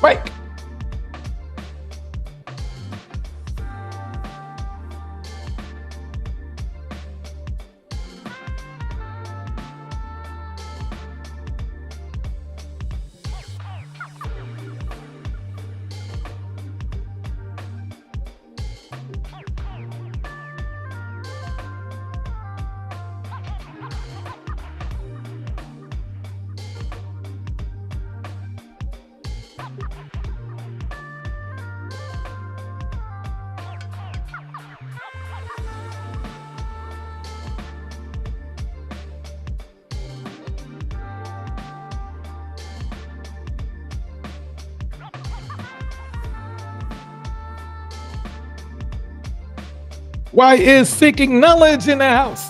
break. Why is seeking knowledge in the house?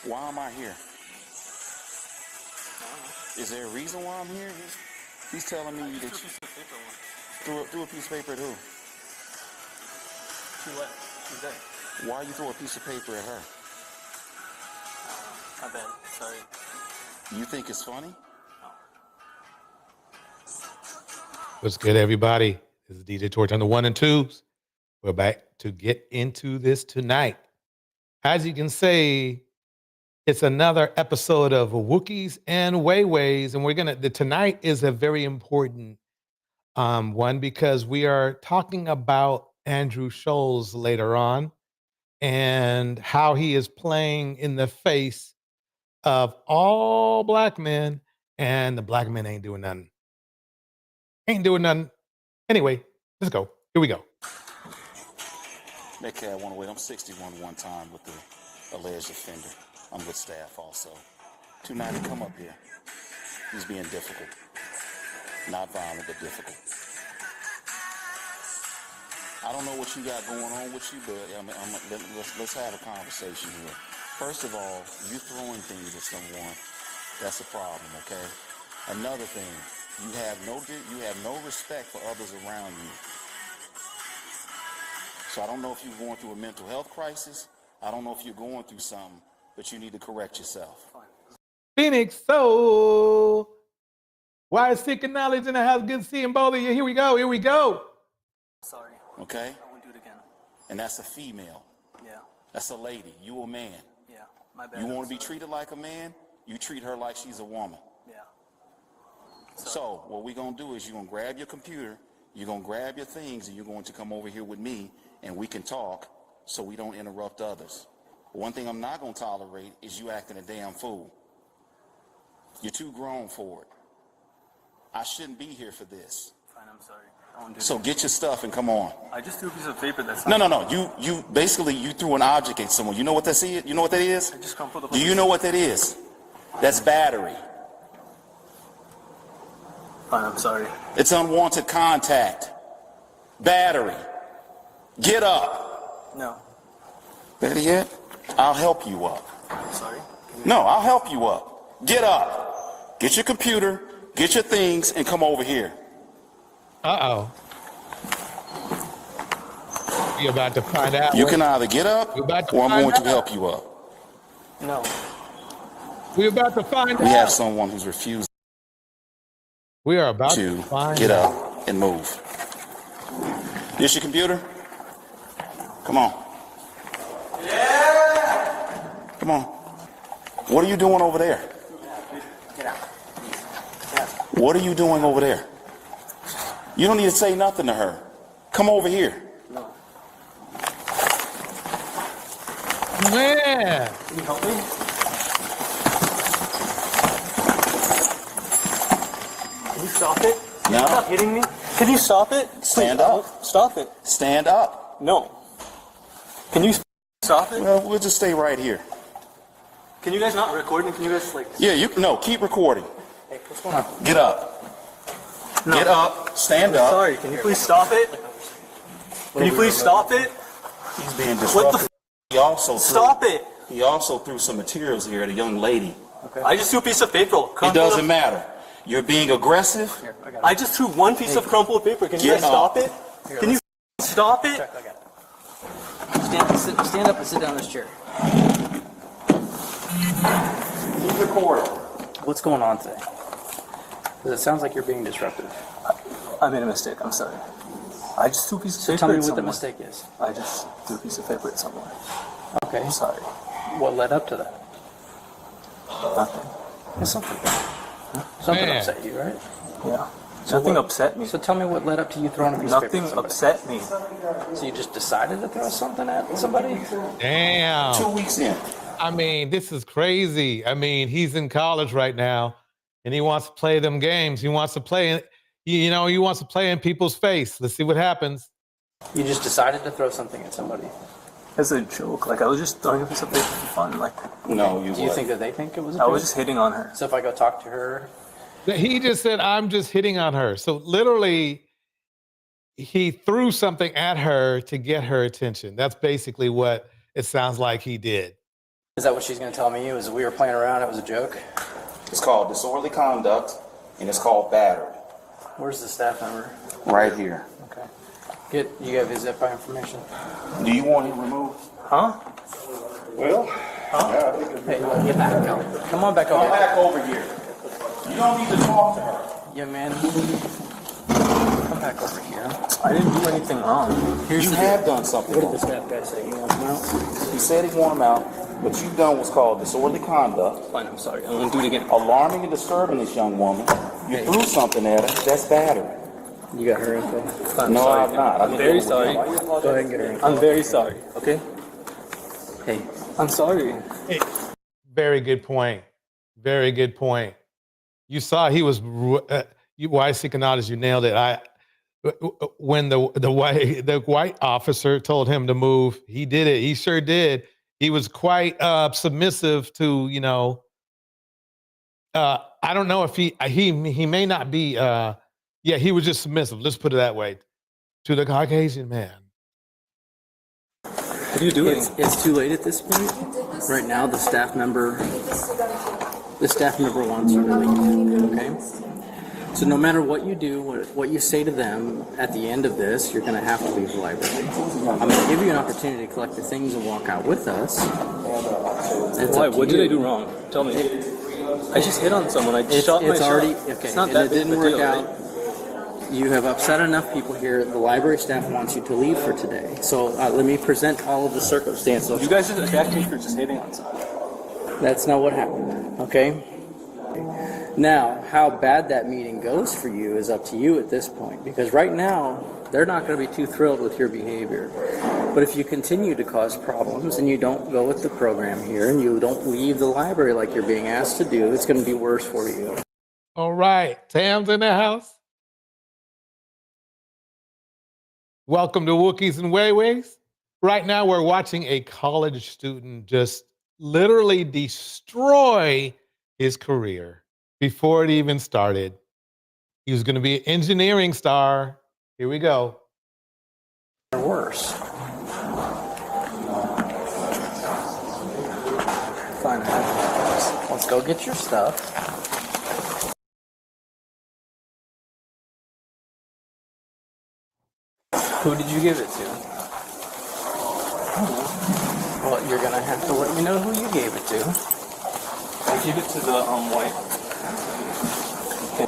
Why am I here? Is there a reason why I'm here? He's telling me that you threw a piece of paper at who? What? Who's that? Why you throw a piece of paper at her? My bad. Sorry. You think it's funny? No. What's good, everybody? This is DJ Torch on the 1 and 2s. We're back to get into this tonight. As you can see, it's another episode of Wookies and Wayways, and tonight is a very important one because we are talking about Andrew Shulz later on and how he is playing in the face of all black men, and the black men ain't doing nothing. Anyway, let's go. Here we go. That cat went away. I'm 61 one time with the alleged offender. I'm with staff also. Tonight he come up here. He's being difficult. Not violent, but difficult. I don't know what you got going on with you, but let's have a conversation here. First of all, you throwing things at someone, that's a problem, okay? Another thing, you have no respect for others around you. So I don't know if you're going through a mental health crisis. I don't know if you're going through something, but you need to correct yourself. Phoenix, so why is seeking knowledge in the house? Good seeing both of you. Here we go. Sorry. Okay? I won't do it again. And that's a female. Yeah. That's a lady. You a man. Yeah. My bad. You want to be treated like a man? You treat her like she's a woman. Yeah. So what we're going to do is you're going to grab your computer, you're going to grab your things, and you're going to come over here with me, and we can talk so we don't interrupt others. One thing I'm not going to tolerate is you acting a damn fool. You're too grown for it. I shouldn't be here for this. Fine, I'm sorry. I won't do So it. get your stuff and come on. I just threw a piece of paper that's No. You basically you threw an object at someone. You know what that is? You know what that is? I just crumpled up. Do you know what that is? That's battery. Fine, I'm sorry. It's unwanted contact. Battery. Get up. No. Better yet, I'll help you up. I'm sorry. No, I'll help you up. Get up. Get your computer, get your things, and come over here. Uh-oh. You're about to find out. You can either get up, or I'm going to help you up. No. We're about to find out. We have someone who's refused We are about to to find get out. up and move. This your computer? Come on. Yeah. Come on. What are you doing over there? Get out. What are you doing over there? You don't need to say nothing to her. Come over here. No. Man. Can you help me? Can you stop it? Can No. you stop hitting me? Can you stop it? Stand Please, up. Stop it. Stand up. No. Can you stop it? Well, we'll just stay right here. Can you guys not record me? Can you guys like? Yeah, no, keep recording. Hey, what's going on? Get up. No. Get up. Stand up. Sorry. Can you please stop it? Can you please stop it? He's being What disruptive. He also Stop it! He also threw some materials here at a young lady. Okay. I just threw a piece of paper. It doesn't matter. You're being aggressive. Here, I just threw one piece of crumpled paper. Can you guys stop it? Can you stop it? Stand up and sit down in this chair. Keep recording. What's going on today? Because it sounds like you're being disruptive. I made a mistake. I'm sorry. I just threw a piece of paper. Tell me at what the someone. mistake is. I just threw a piece of paper at someone. Okay. I'm sorry. What led up to that? Nothing. It's something. Something Man. upset you, right? Yeah. Nothing upset me. So tell me what led up to you throwing a piece of paper Nothing at somebody. upset me. So you just decided to throw something at somebody? Damn. 2 weeks in. I mean, this is crazy. I mean, he's in college right now, and he wants to play them games. He wants to play, he wants to play in people's face. Let's see what happens. You just decided to throw something at somebody. As a joke. Like, I was just throwing a piece of paper for fun. Like, No, Do you think that they think it was a I joke? was just hitting on her. So if I go talk to her, He just said, I'm just hitting on her. So literally, he threw something at her to get her attention. That's basically what it sounds like he did. is that what she's going to tell me? Was we were playing around, it was a joke? It's called disorderly conduct, and it's called battery. Where's the staff member? Right here. Okay. You have his ZIPI information? Do you want him removed? Huh? Well, Hey, get back. Come on back come over. back over here. You don't need to talk to her. Young man, come back over here. I didn't do anything wrong. You have done something wrong. staff guy say? You want him out? He said he want him out. What you've done was called disorderly conduct, Fine, I'm sorry. I'm gonna do it again. alarming and disturbing this young woman. You threw something at her. That's battery. You got her info? I'm No, sorry. I'm not. I'm very sorry. Go ahead and get her info. I'm very sorry. Okay? Hey, I'm sorry. Very good point. Very good point. You saw he was wise as you nailed it. When the white officer told him to move, he did it. He sure did. He was quite submissive to, I don't know if he may not be he was just submissive. Let's put it that way. To the Caucasian man. What are you doing? it's too late at this point. Right now, the staff member wants you to leave. Okay. So no matter what you do, what you say to them at the end of this, you're going to have to leave the library. I'm going to give you an opportunity to collect your things and walk out with us. It's Why? up to What did you. I do wrong? Tell me. I just hit on someone. I It's shot my already shot. okay, It's not and that it big didn't of a work deal, out. right? You have upset enough people here. The library staff wants you to leave for today. So let me present all of the circumstances. You guys just attacked me for just hitting on someone. That's not what happened. Okay. Now, how bad that meeting goes for you is up to you at this point, because right now they're not going to be too thrilled with your behavior. But if you continue to cause problems and you don't go with the program here and you don't leave the library like you're being asked to do, it's going to be worse for you. All right. Tam's in the house. Welcome to Wookies and Wayways. Right now, we're watching a college student just literally destroy his career before it even started. He was going to be an engineering star. Here we go. Or worse. Fine. Let's go get your stuff. Who did you give it to? Well, you're gonna have to let me know who you gave it to. I gave it to the white.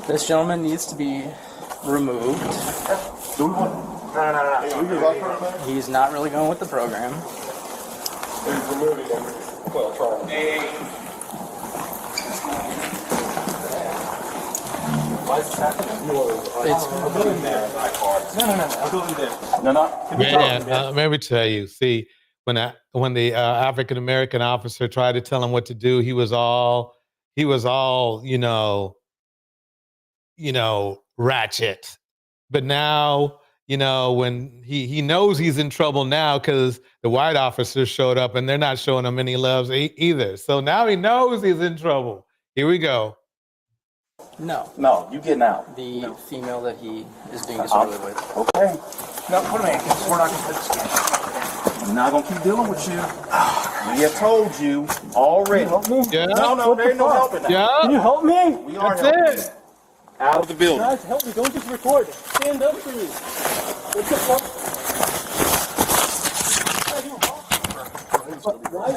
This gentleman needs to be removed. No. He's not really going with the program. Why is this happening? It's I'll go in there. I'll go in there. No. Man, let me tell you. See, when the African American officer tried to tell him what to do, he was all ratchet. But now, when he knows he's in trouble now because the white officers showed up and they're not showing him any love either. So now he knows he's in trouble. Here we go. No. No, you getting out. The female that he is being disorderly with. Okay. No, put him in. We're not going to play this game. I'm not going to keep dealing with you. We have told you already. Help me? Yeah. No, there ain't no helping now. Yeah. Can you help me? We are That's helping it. you. Out of the building. Guys, help me. Don't just record. Stand up for me. What the fuck?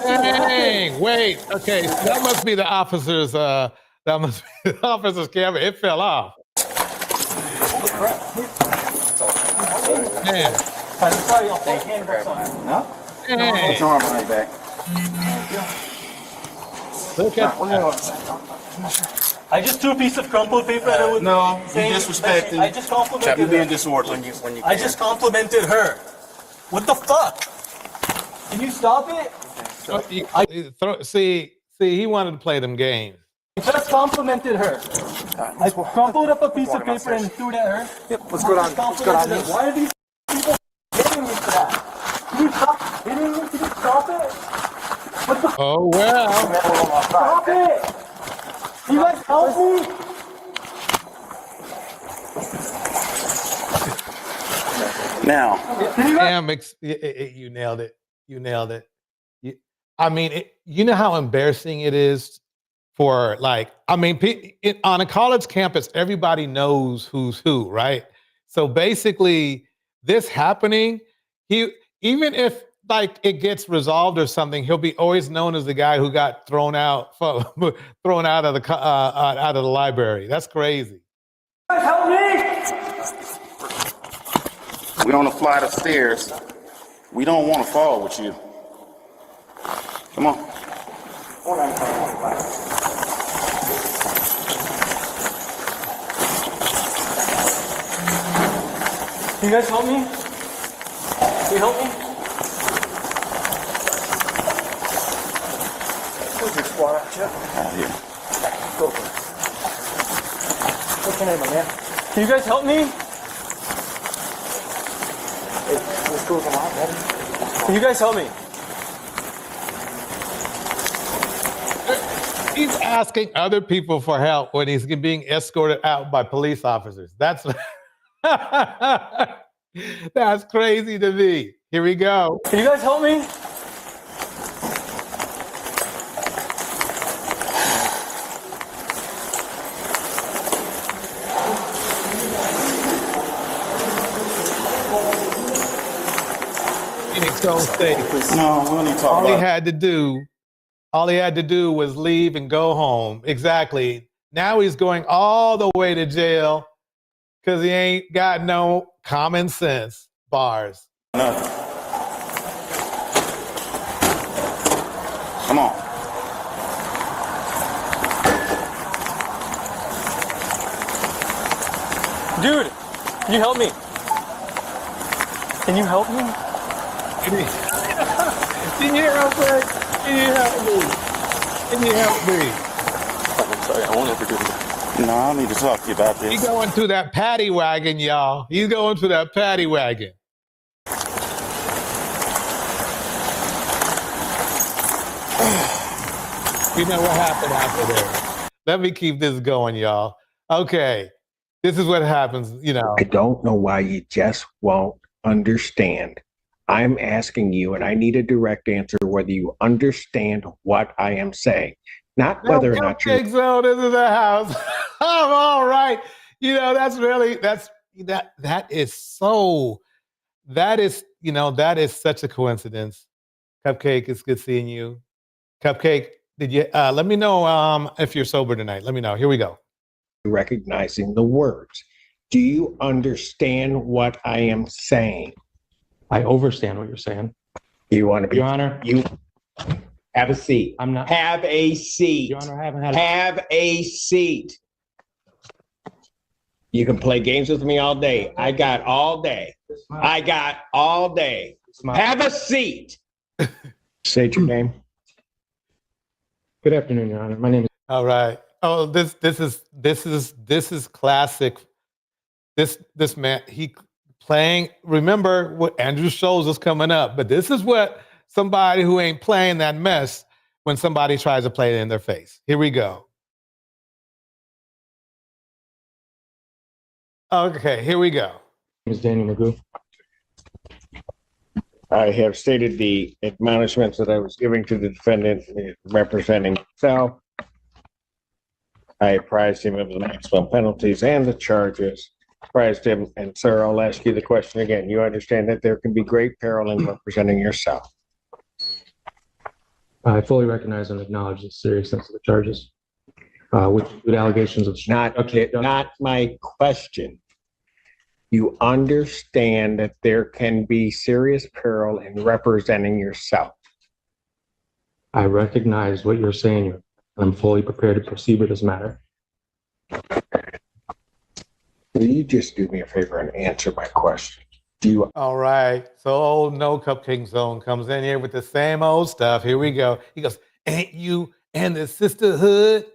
Dang, wait. Okay, so that must be the officer's camera. It fell off. Man. I'm sorry, I'll take handcuffs on. No? Dang. Put your arm behind your back. Look at I just threw a piece of crumpled paper at her. No, you disrespected. I just complimented You're being her. disorderly. I just complimented her. What the fuck? Can you stop it? see, he wanted to play them games. I just complimented her. I crumpled up a piece of paper and threw it at her. Yep, let's go down. Let's go down. Why are these people hitting me for that? Can you stop hitting me? Can you stop it? What the Oh, well. Stop it! Can you guys help me? Now, Damn, you nailed it. You nailed it. I mean, you know how embarrassing it is for, like, I mean, on a college campus, everybody knows who's who, right? So basically, this happening, even if like it gets resolved or something, he'll be always known as the guy who got thrown out of the library. That's crazy. Help me! we're on a flight of stairs. We don't want to fall with you. Come on. Can you guys help me? Can you help me? Where's your squad at, Jeff? Out here. Go for it. What's your name, my man? Can you guys help me? Hey, this goes a lot, buddy. Can you guys help me? He's asking other people for help when he's being escorted out by police officers. That's that's crazy to me. Here we go. Can you guys help me? Phoenix don't stay. No, we don't need to talk All he about it. had to do was leave and go home. Exactly. Now he's going all the way to jail because he ain't got no common sense. Bars. Nothing. Come on. Dude, can you help me? Can you help me? Can you help me? Can you help me? Can you help me? I'm sorry, I won't ever do it again. No, I need to talk to you about He's this. going to that paddy wagon, y'all. He's going to that paddy wagon. You know what happened after there. Let me keep this going, y'all. Okay. This is what happens, you know. I don't know why you just won't understand. I'm asking you, and I need a direct answer whether you understand what I am saying. Not whether or not you. Cupcake Zone is in the house. I'm all right. You know, that is such a coincidence. Cupcake, it's good seeing you. Cupcake, did you let me know if you're sober tonight? Let me know. Here we go. Recognizing the words. Do you understand what I am saying? I understand what you're saying. You want to be. Your Honor. You have a seat. I'm not. Have a seat. Your Honor, I haven't had. Have a seat. You can play games with me all day. I got all day. I got all day. Have a seat. Say your name. Good afternoon, Your Honor. My name is. All right. Oh, this is classic. This man, he playing. Remember what Andrew Shulz is coming up, but this is what somebody who ain't playing that mess when somebody tries to play it in their face. Here we go. Okay, here we go. My name is Daniel Magoo. I have stated the admonishments that I was giving to the defendant representing himself. I apprised him of the maximum penalties and the charges. Apprised him, and sir, I'll ask you the question again. You understand that there can be great peril in representing yourself? I fully recognize and acknowledge the seriousness of the charges, which include allegations of Not my question. You understand that there can be serious peril in representing yourself. I recognize what you're saying, and I'm fully prepared to proceed with this matter. Will you just do me a favor and answer my question? Do you All right. So old No Cupcake Zone comes in here with the same old stuff. Here we go. He goes, ain't you and the sisterhood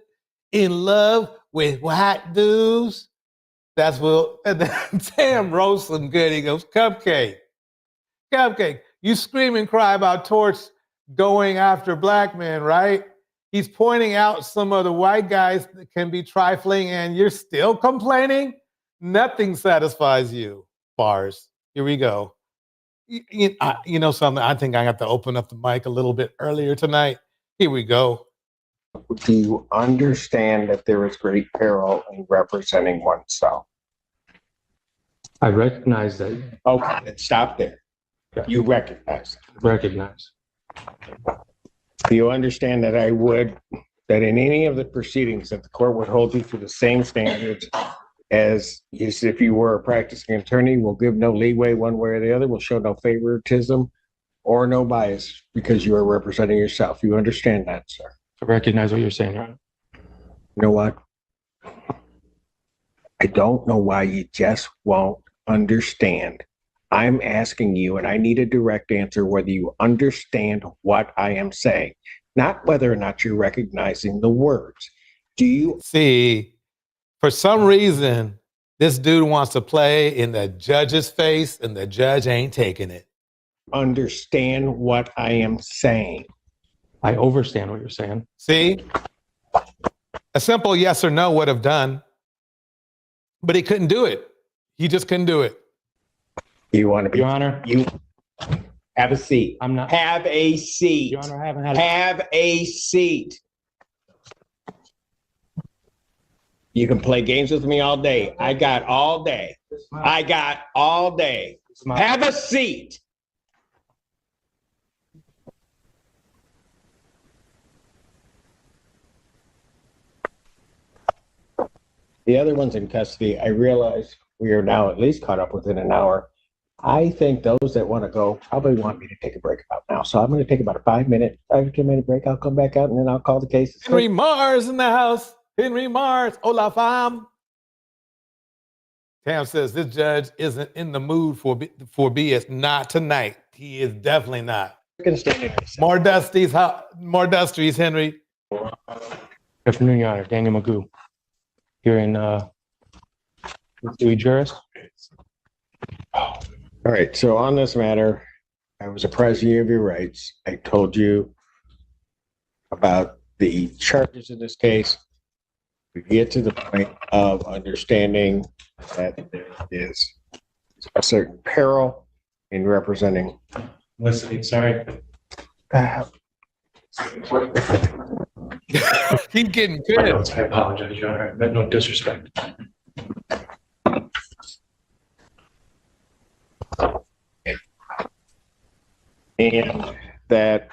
in love with white dudes? That's what, and then Tam roasts him good. He goes, Cupcake, you scream and cry about Torch going after black men, right? He's pointing out some of the white guys that can be trifling and you're still complaining? Nothing satisfies you. Bars. Here we go. You know something? I think I have to open up the mic a little bit earlier tonight. Here we go. Do you understand that there is great peril in representing oneself? I recognize that. Okay, then stop there. Okay. You recognize that. Recognize. Do you understand that that in any of the proceedings that the court would hold you to the same standards as if you were a practicing attorney, will give no leeway one way or the other, will show no favoritism or no bias because you are representing yourself. You understand that, sir? I recognize what you're saying, Your Honor. You know what? I don't know why you just won't understand. I'm asking you, and I need a direct answer, whether you understand what I am saying, not whether or not you're recognizing the words. Do you see? For some reason, this dude wants to play in the judge's face, and the judge ain't taking it. Understand what I am saying? I overstand what you're saying. See? A simple yes or no would have done, but he couldn't do it. He just couldn't do it. You want to be? Your Honor. You have a seat. I'm not. Have a seat. Your Honor, I haven't had. Have a seat. You can play games with me all day. I got all day. I got all day. Have a seat. The other one's in custody. I realize we are now at least caught up within an hour. I think those that want to go probably want me to take a break about now. So I'm going to take about a 5 minute, 5 to 10 minute break. I'll come back out and then I'll call the case. Henry Mars in the house. Henry Mars. Hola, fam. Tam says this judge isn't in the mood for BS. Not tonight. He is definitely not. More dusties, Henry. Good afternoon, Your Honor. Daniel Magoo. Here in Dewey Juris. All right. So on this matter, I was apprised you of your rights. I told you about the charges in this case. We get to the point of understanding that there is a certain peril in representing. Listening, sorry. He's getting good. I apologize, Your Honor. I meant no disrespect. And that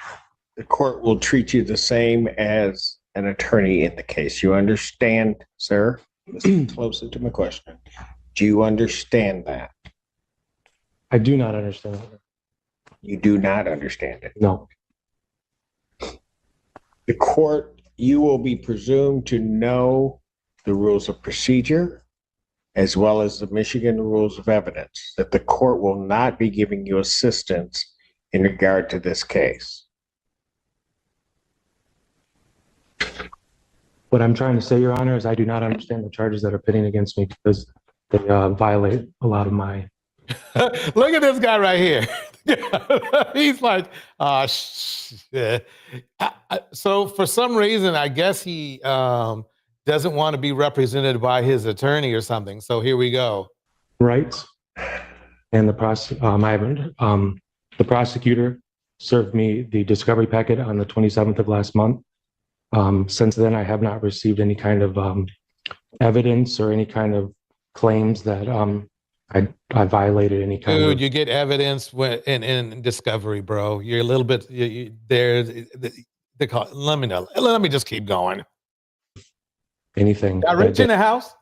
the court will treat you the same as an attorney in the case. You understand, sir? Listen closer to my question. Do you understand that? I do not understand. You do not understand it. No. The court, you will be presumed to know the rules of procedure as well as the Michigan rules of evidence, that the court will not be giving you assistance in regard to this case. What I'm trying to say, Your Honor, is I do not understand the charges that are pitting against me because they violate a lot of my. Look at this guy right here. He's like, oh, shit. So for some reason, I guess he doesn't want to be represented by his attorney or something. So here we go. rights, and the prosecutor served me the discovery packet on the 27th of last month. Since then, I have not received any kind of evidence or any kind of claims that I violated any kind Dude, of. you get evidence in discovery, bro. You're a little bit let me know. Let me just keep going. Anything. Got Rich in the house?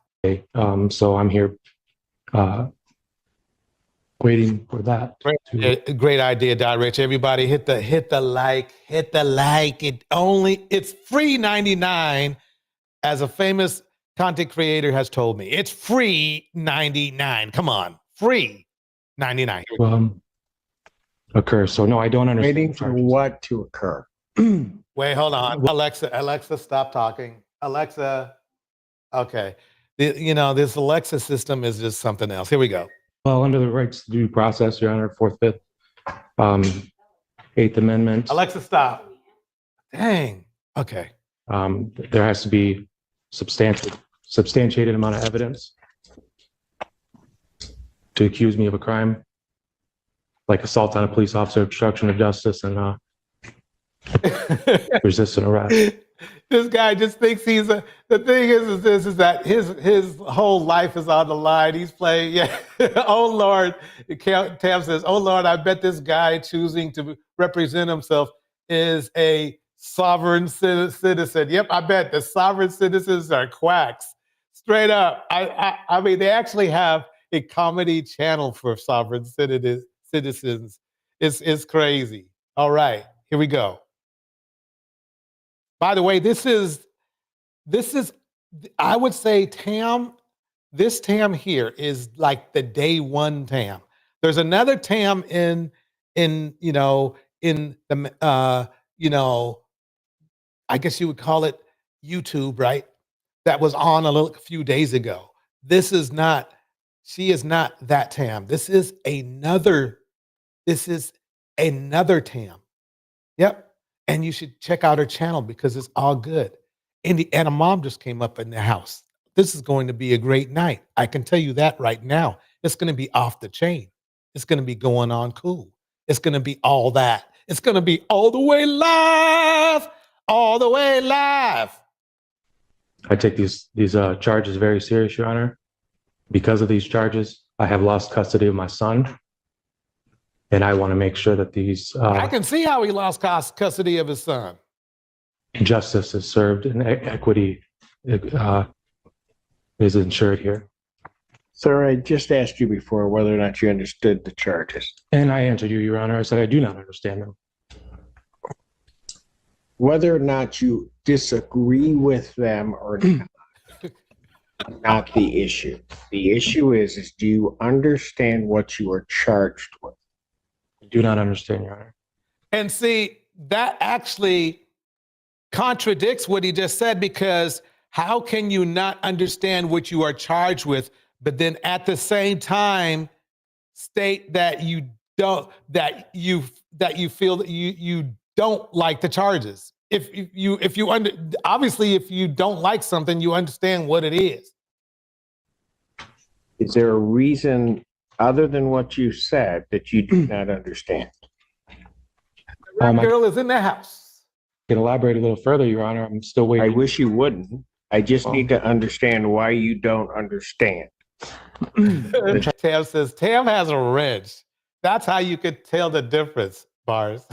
So I'm here waiting for that. Great idea, Dot Rich. Everybody hit the like. It's free 99, as a famous content creator has told me. It's free 99. Come on, free 99. Occur. So no, I don't understand. Waiting for what to occur? Wait, hold on. Alexa, stop talking. Alexa. Okay. This Alexa system is just something else. Here we go. Well, under the rights to due process, Your Honor, 4th, 5th, 8th Amendment. Alexa, stop. Dang. Okay. There has to be substantiated amount of evidence to accuse me of a crime, like assault on a police officer, obstruction of justice, and resisting arrest. This guy just thinks the thing is that his whole life is on the line. He's playing, yeah. Oh Lord, Tam says, oh Lord, I bet this guy choosing to represent himself is a sovereign citizen. Yep, I bet the sovereign citizens are quacks. Straight up. I mean, they actually have a comedy channel for sovereign citizens. It's crazy. All right, here we go. By the way, this is, I would say this Tam here is like the day one Tam. There's another Tam in the, I guess you would call it YouTube, right? That was on a few days ago. She is not that Tam. This is another Tam. Yep. And you should check out her channel because it's all good. And a mom just came up in the house. This is going to be a great night. I can tell you that right now. It's going to be off the chain. It's going to be going on cool. It's going to be all that. It's going to be all the way live. All the way live. I take these charges very serious, Your Honor. Because of these charges, I have lost custody of my son. And I want to make sure that these... I can see how he lost custody of his son. Justice is served and equity is ensured here. Sir, I just asked you before whether or not you understood the charges. And I answered you, Your Honor. I said I do not understand them. Whether or not you disagree with them or not the issue. The issue is do you understand what you are charged with? I do not understand, Your Honor. And see, that actually contradicts what he just said, because how can you not understand what you are charged with, but then at the same time state that you don't, that you feel that you don't like the charges? Obviously, if you don't like something, you understand what it is. Is there a reason other than what you said that you do not understand? The girl is in the house. I can elaborate a little further, Your Honor. I'm still waiting. I wish you wouldn't. I just need to understand why you don't understand. Tam says, Tam has a wrench. That's how you could tell the difference, Bars.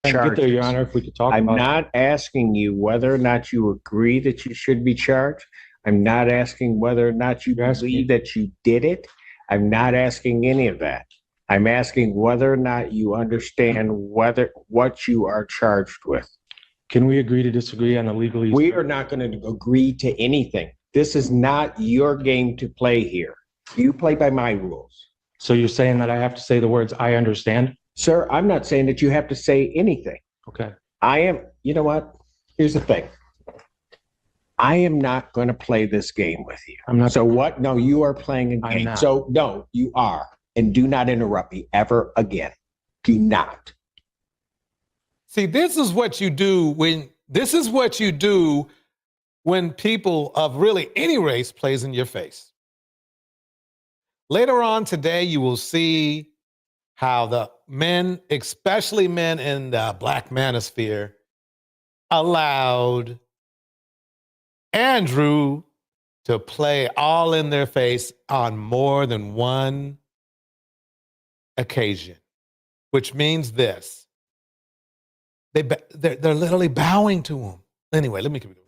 Get there, Your Honor, if we could talk I'm about not asking you whether or not you agree that you should be charged. I'm not asking whether or not you believe that you did it. I'm not asking any of that. I'm asking whether or not you understand what you are charged with. Can we agree to disagree on the legalese? We are not going to agree to anything. This is not your game to play here. You play by my rules. So you're saying that I have to say the words, I understand? Sir, I'm not saying that you have to say anything. Okay. You know what? Here's the thing. I am not going to play this game with you. I'm not. So what? No, you are playing a game. I'm not. So no, you are. And do not interrupt me ever again. Do not. See, this is what you do when people of really any race plays in your face. Later on today, you will see how the men, especially men in the Black manosphere, allowed Andrew to play all in their face on more than one occasion, which means this. They're literally bowing to him. Anyway, let me keep it going.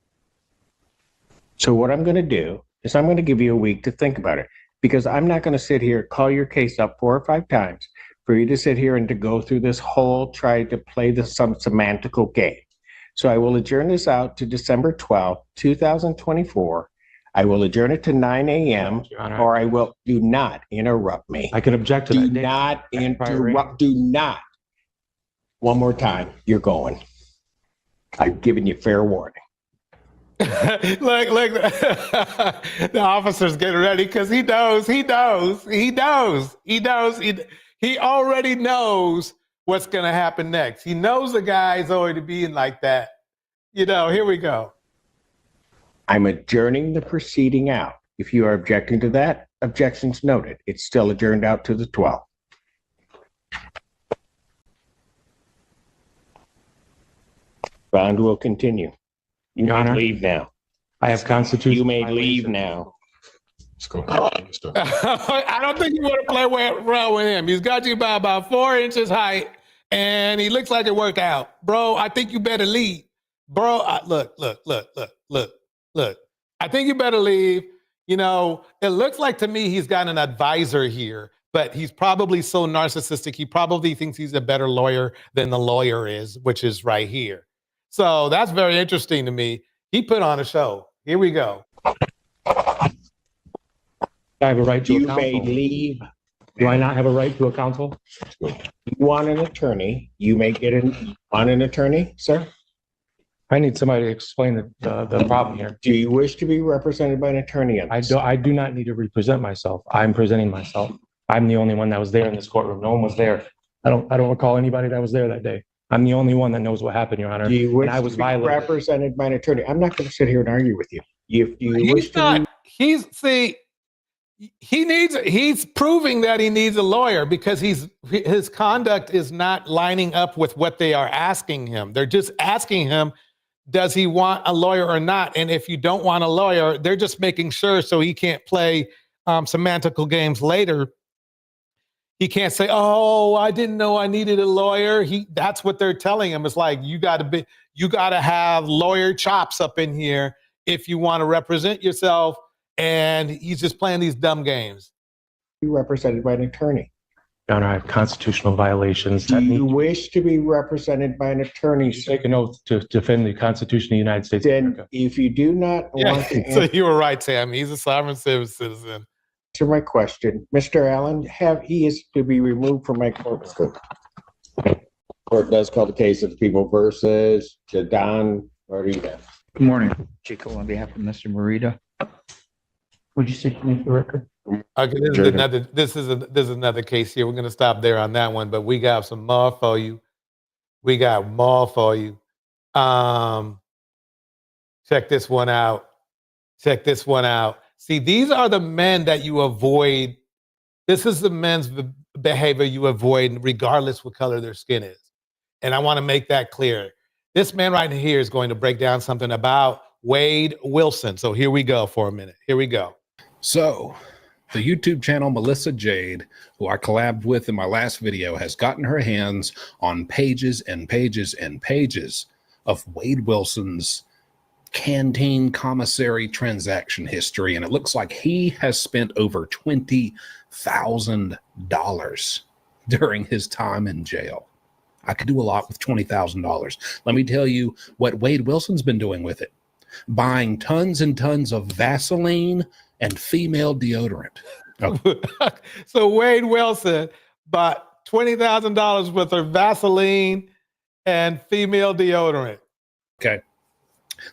So what I'm going to do is I'm going to give you a week to think about it, because I'm not going to sit here, call your case up 4 or 5 times for you to sit here and to go through this whole, try to play some semantical game. So I will adjourn this out to December 12th, 2024. I will adjourn it to 9 a.m. or I will, do not interrupt me. I can object to Do that. not interrupt. Do not. One more time, you're going. I've given you fair warning. Look, the officer's getting ready because he already knows what's going to happen next. He knows the guy's already being like that. You know, here we go. I'm adjourning the proceeding out. If you are objecting to that, objections noted. It's still adjourned out to the 12th. Bond will continue. You Your may Honor, leave now. I have constitutional. You may leave now. Let's go. I don't think you want to play around with him. He's got you by about 4 inches height, and he looks like it worked out. Bro, I think you better leave. Bro, look. I think you better leave. You know, it looks like to me he's got an advisor here, but he's probably so narcissistic, he probably thinks he's a better lawyer than the lawyer is, which is right here. So that's very interesting to me. He put on a show. Here we go. I have a right to a You counsel. may leave. Do I not have a right to a counsel? You want an attorney? You may get want an attorney, sir? I need somebody to explain the problem here. Do you wish to be represented by an attorney on this? I do not need to represent myself. I'm presenting myself. I'm the only one that was there in this courtroom. No one was there. I don't recall anybody that was there that day. I'm the only one that knows what happened, Your Honor. Do you wish and I was to be violated. represented by an attorney? I'm not going to sit here and argue with you. If you wish to be, He's proving that he needs a lawyer because his conduct is not lining up with what they are asking him. They're just asking him, does he want a lawyer or not? And if you don't want a lawyer, they're just making sure so he can't play semantical games later. He can't say, "Oh, I didn't know I needed a lawyer." That's what they're telling him. It's like you got to have lawyer chops up in here if you want to represent yourself. And he's just playing these dumb games. be represented by an attorney. Your Honor, I have constitutional violations. Do that you need wish to be represented by an attorney, to sir? take an oath to defend the Constitution of the United States of Then, America. if you do not Yeah, want to so you were right, Tam. He's a sovereign citizen. answer my question, Mr. Allen, he is to be removed from my court. Court does call the case of People versus Jadon Marita. Good morning, Chico, on behalf of Mr. Morita. Would you say your name for the record? Okay, this is another case here. We're gonna stop there on that one, but we got some more for you. Check this one out. See, these are the men that you avoid. This is the men's behavior you avoid, regardless what color their skin is. And I want to make that clear. This man right here is going to break down something about Wade Wilson. So here we go for a minute. Here we go. So, the YouTube channel Melissa Jade, who I collabed with in my last video, has gotten her hands on pages and pages and pages of Wade Wilson's canteen commissary transaction history. And it looks like he has spent over $20,000 during his time in jail. I could do a lot with $20,000. Let me tell you what Wade Wilson's been doing with it. Buying tons and tons of Vaseline and female deodorant. Oh. So Wade Wilson bought $20,000 worth of Vaseline and female deodorant. Okay.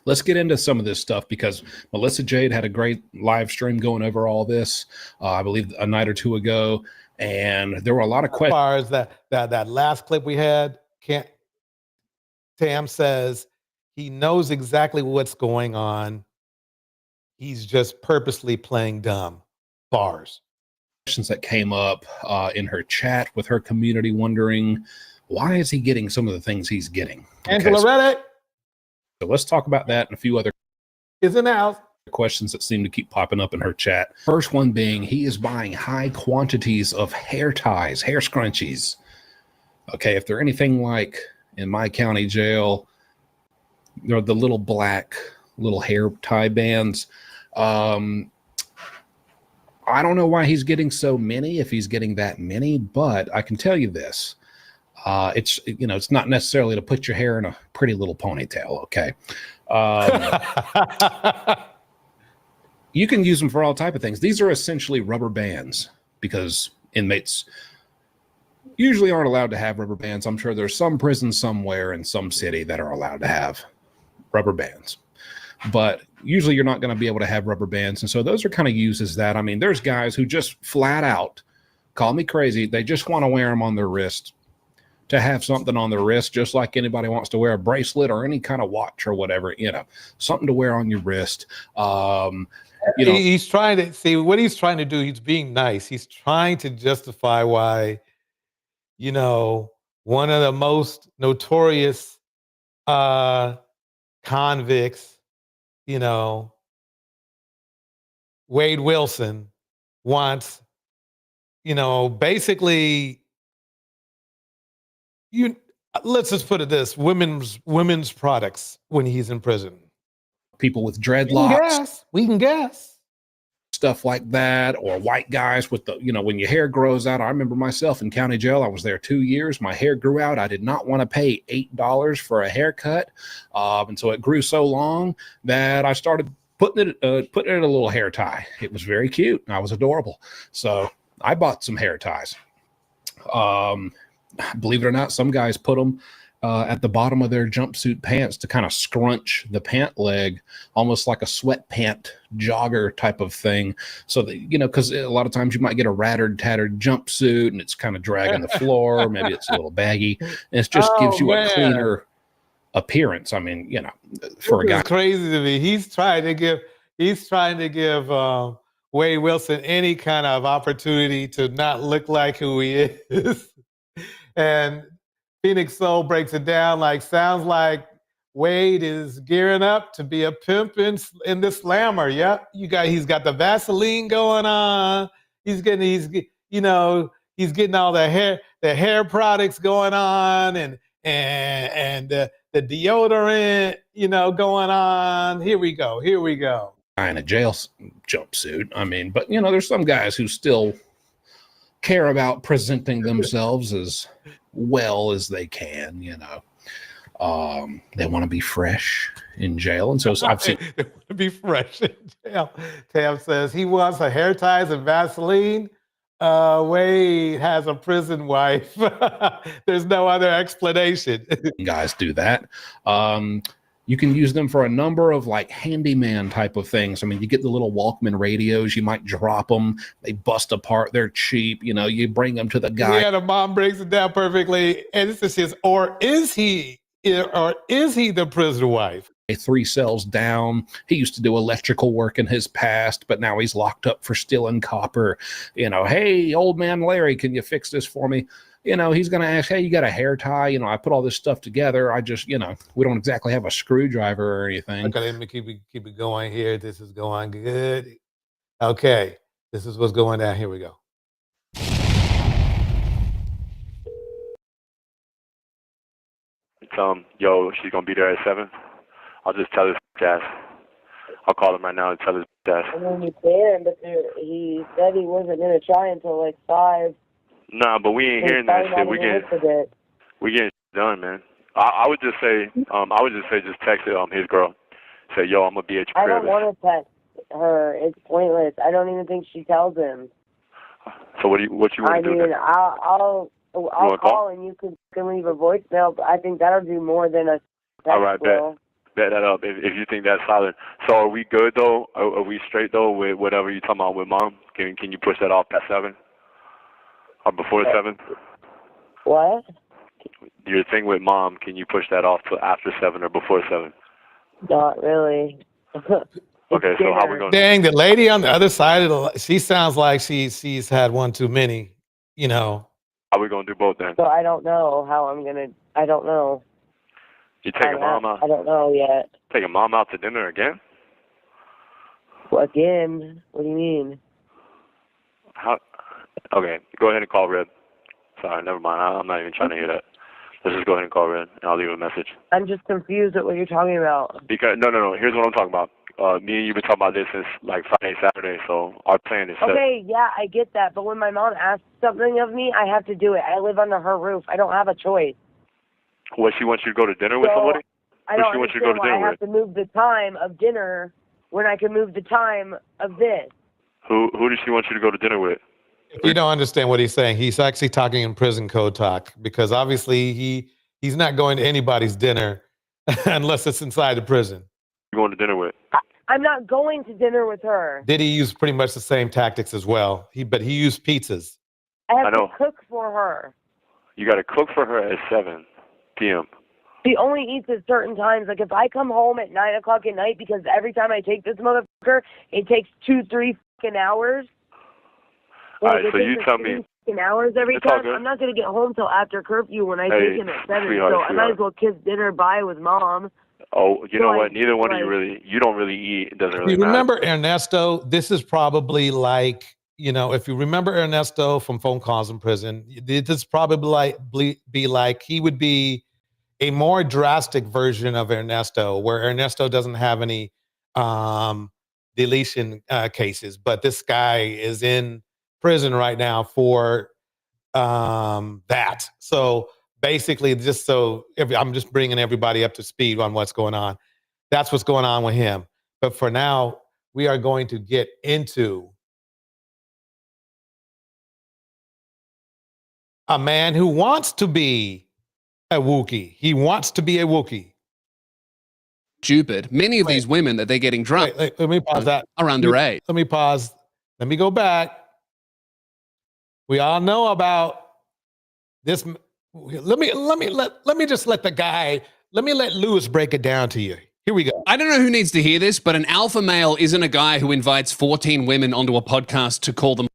Let's get into some of this stuff because Melissa Jade had a great live stream going over all this, I believe a night or two ago. And there were a lot of questions. As far as that last clip we had, Tam says he knows exactly what's going on. He's just purposely playing dumb. Bars. questions that came up in her chat with her community, wondering why is he getting some of the things he's getting. Angela Reddick So let's talk about that and a few other is in the house. questions that seem to keep popping up in her chat. First one being, he is buying high quantities of hair ties, hair scrunchies. Okay, if they're anything like in my county jail, they're the little black little hair tie bands. I don't know why he's getting so many, if he's getting that many, but I can tell you this. It's, you know, it's not necessarily to put your hair in a pretty little ponytail, okay? You can use them for all type of things. These are essentially rubber bands because inmates usually aren't allowed to have rubber bands. I'm sure there's some prison somewhere in some city that are allowed to have rubber bands. But usually you're not going to be able to have rubber bands. And so those are kind of used as that. I mean, there's guys who just flat out, call me crazy, they just want to wear them on their wrist, to have something on their wrist, just like anybody wants to wear a bracelet or any kind of watch or whatever, you know, something to wear on your wrist. You know, He's trying to see what he's trying to do. He's being nice. He's trying to justify why, you know, one of the most notorious convicts, you know, Wade Wilson wants, you know, basically, let's just put it this: women's products when he's in prison. people with dreadlocks, We can guess. stuff like that, or white guys with the, you know, when your hair grows out. I remember myself in county jail. I was there 2 years. My hair grew out. I did not want to pay $8 for a haircut. And so it grew so long that I started putting it in a little hair tie. It was very cute. I was adorable. So I bought some hair ties. Believe it or not, some guys put them at the bottom of their jumpsuit pants to kind of scrunch the pant leg, almost like a sweat pant jogger type of thing. So that, you know, because a lot of times you might get a tattered jumpsuit and it's kind of dragging the floor, or maybe it's a little baggy, and it just gives you a cleaner appearance. I mean, you know, for a guy. It's crazy to me. He's trying to give Wade Wilson any kind of opportunity to not look like who he is. And Phoenix Soul breaks it down like, sounds like Wade is gearing up to be a pimp in the slammer. Yep, he's got the Vaseline going on. He's getting all the hair products going on, and the deodorant, you know, going on. Here we go. In a jail jumpsuit. I mean, but you know, there's some guys who still care about presenting themselves as well as they can, you know. They want to be fresh in jail. And so I've seen they want to be fresh in jail. Tam says he wants a hair ties and Vaseline. Wade has a prison wife. There's no other explanation. guys do that. You can use them for a number of like handyman type of things. I mean, you get the little Walkman radios, you might drop them, they bust apart, they're cheap. You know, you bring them to the guy. Yeah, the mom breaks it down perfectly. And this is or is he the prison wife? 3 cells down. He used to do electrical work in his past, but now he's locked up for stealing copper. You know, hey, old man Larry, can you fix this for me? You know, he's going to ask, hey, you got a hair tie? You know, I put all this stuff together. I just, you know, we don't exactly have a screwdriver or anything. Okay, let me keep it going here. This is going good. Okay, this is what's going down. Here we go. Tell him, yo, she's going to be there at 7. I'll just tell his ass. I'll call him right now and tell his ass. I mean, you can, but he said he wasn't going to try until like 5. Nah, but we ain't hearing that shit. We getting done, man. I would just say, just text his girl. Say, yo, I'm gonna be at your crib. I don't want to text her. It's pointless. I don't even think she tells him. So what you want to do? I mean, I'll call and you can leave a voicemail. But I think that'll do more than a text. All right, bet that up. If you think that's solid. So are we good though? Are we straight though with whatever you talking about with mom? Can you push that off past 7? Or before 7? What? Your thing with mom, can you push that off to after 7 or before 7? Not really. Okay, so how we going? Dang, the lady on the other side of the, she sounds like she's had one too many. You know. How we gonna do both then? So I don't know how I'm gonna. I don't know. You taking mom out? I don't know yet. Taking mom out to dinner again? Well, again? What do you mean? How? Okay, go ahead and call Red. Sorry, never mind. I'm not even trying to hear that. Let's just go ahead and call Red, and I'll leave a message. I'm just confused at what you're talking about. Because no. Here's what I'm talking about. Me and you been talking about this since like Friday, Saturday. So our plan is set. Okay, yeah, I get that. But when my mom asks something of me, I have to do it. I live under her roof. I don't have a choice. What, she wants you to go to dinner with somebody? I don't understand why I have to move the time of dinner when I can move the time of this. Who does she want you to go to dinner with? If you don't understand what he's saying, he's actually talking in prison code talk, because obviously he's not going to anybody's dinner unless it's inside the prison. You going to dinner with? I'm not going to dinner with her. Did he use pretty much the same tactics as well? But he used pizzas. I have to cook for her. You got to cook for her at 7 p.m. She only eats at certain times. Like if I come home at 9 o'clock at night, because every time I take this motherfucker, it takes 2-3 fucking hours. All right, so you tell me. Hours every time. I'm not gonna get home till after curfew when I take him at 7. So I might as well kiss dinner bye with mom. Oh, you know what? Neither one of you don't really eat. It doesn't really You matter. remember Ernesto? This is probably like, if you remember Ernesto from phone calls in prison, this is probably he would be a more drastic version of Ernesto, where Ernesto doesn't have any deletion cases, but this guy is in prison right now for that. So basically, I'm just bringing everybody up to speed on what's going on. That's what's going on with him. But for now, we are going to get into a man who wants to be a Wookiee. He wants to be a Wookiee. Stupid. Many of these women that they're getting drunk let me pause that. Are underage. Let me pause. Let me go back. We all know about this. Let me let Lewis break it down to you. Here we go. I don't know who needs to hear this, but an alpha male isn't a guy who invites 14 women onto a podcast to call them.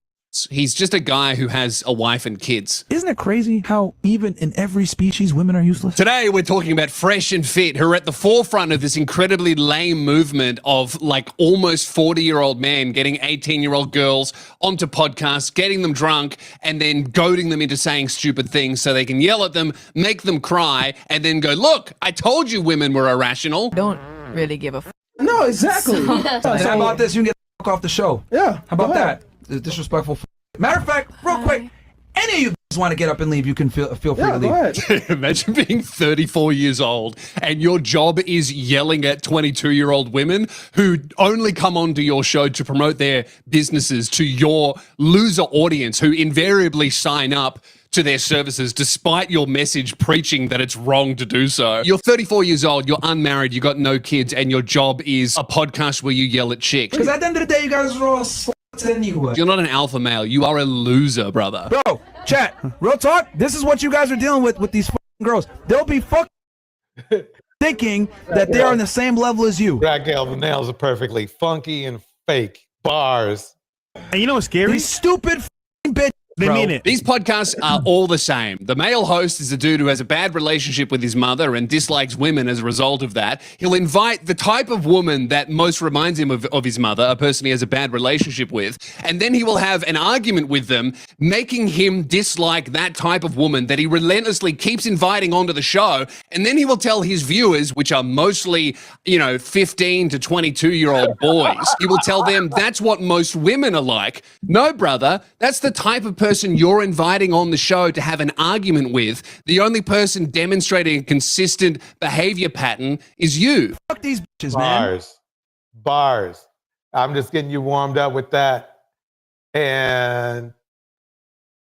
He's just a guy who has a wife and kids. Isn't it crazy how even in every species women are useless? Today we're talking about Fresh and Fit, who are at the forefront of this incredibly lame movement of like almost 40-year-old men getting 18-year-old girls onto podcasts, getting them drunk, and then goading them into saying stupid things so they can yell at them, make them cry, and then go, look, I told you women were irrational. Don't really give a f***. No, exactly. So how about this? You can get the f*** off the show. Yeah. How about that? Disrespectful. Matter of fact, real quick, any of you guys want to get up and leave, you can feel free to leave. Imagine being 34 years old and your job is yelling at 22-year-old women who only come onto your show to promote their businesses to your loser audience who invariably sign up to their services despite your message preaching that it's wrong to do so. You're 34 years old, you're unmarried, you got no kids, and your job is a podcast where you yell at chicks. Because at the end of the day, you guys are all anyway. You're not an alpha male. You are a loser, brother. Bro, chat, real talk, this is what you guys are dealing with these fucking girls. They'll be thinking that they're on the same level as you. Raquel nails it perfectly. Funky and fake bars. And you know what's scary? These stupid bitch. They mean it. These podcasts are all the same. The male host is a dude who has a bad relationship with his mother and dislikes women as a result of that. He'll invite the type of woman that most reminds him of his mother, a person he has a bad relationship with, and then he will have an argument with them, making him dislike that type of woman that he relentlessly keeps inviting onto the show, and then he will tell his viewers, which are mostly, 15 to 22-year-old boys, he will tell them that's what most women are like. No, brother, that's the type of person you're inviting on the show to have an argument with. The only person demonstrating a consistent behavior pattern is you. Fuck these bitches, man. Bars. I'm just getting you warmed up with that. And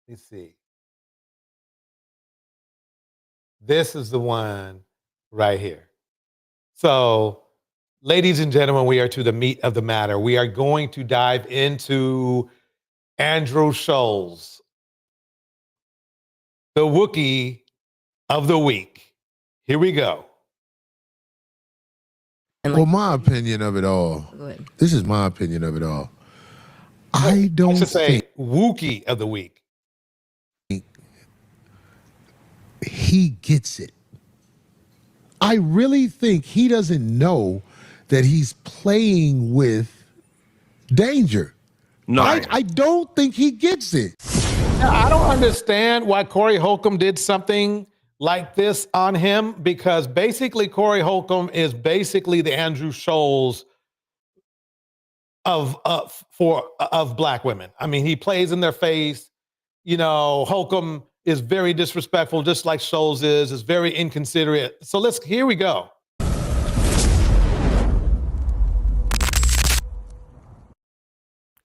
let's see. This is the one right here. So, ladies and gentlemen, we are to the meat of the matter. We are going to dive into Andrew Shulz, the Wookiee of the week. Here we go. Well, my opinion of it all. Go ahead. This is my opinion of it all. I don't should say think Wookie of the week. he gets it. I really think he doesn't know that he's playing with danger. No, I don't think he gets it. Now, I don't understand why Corey Holcomb did something like this on him, because basically Corey Holcomb is basically the Andrew Shulz of black women. I mean, he plays in their face. You know, Holcomb is very disrespectful, just like Shulz is very inconsiderate. So here we go.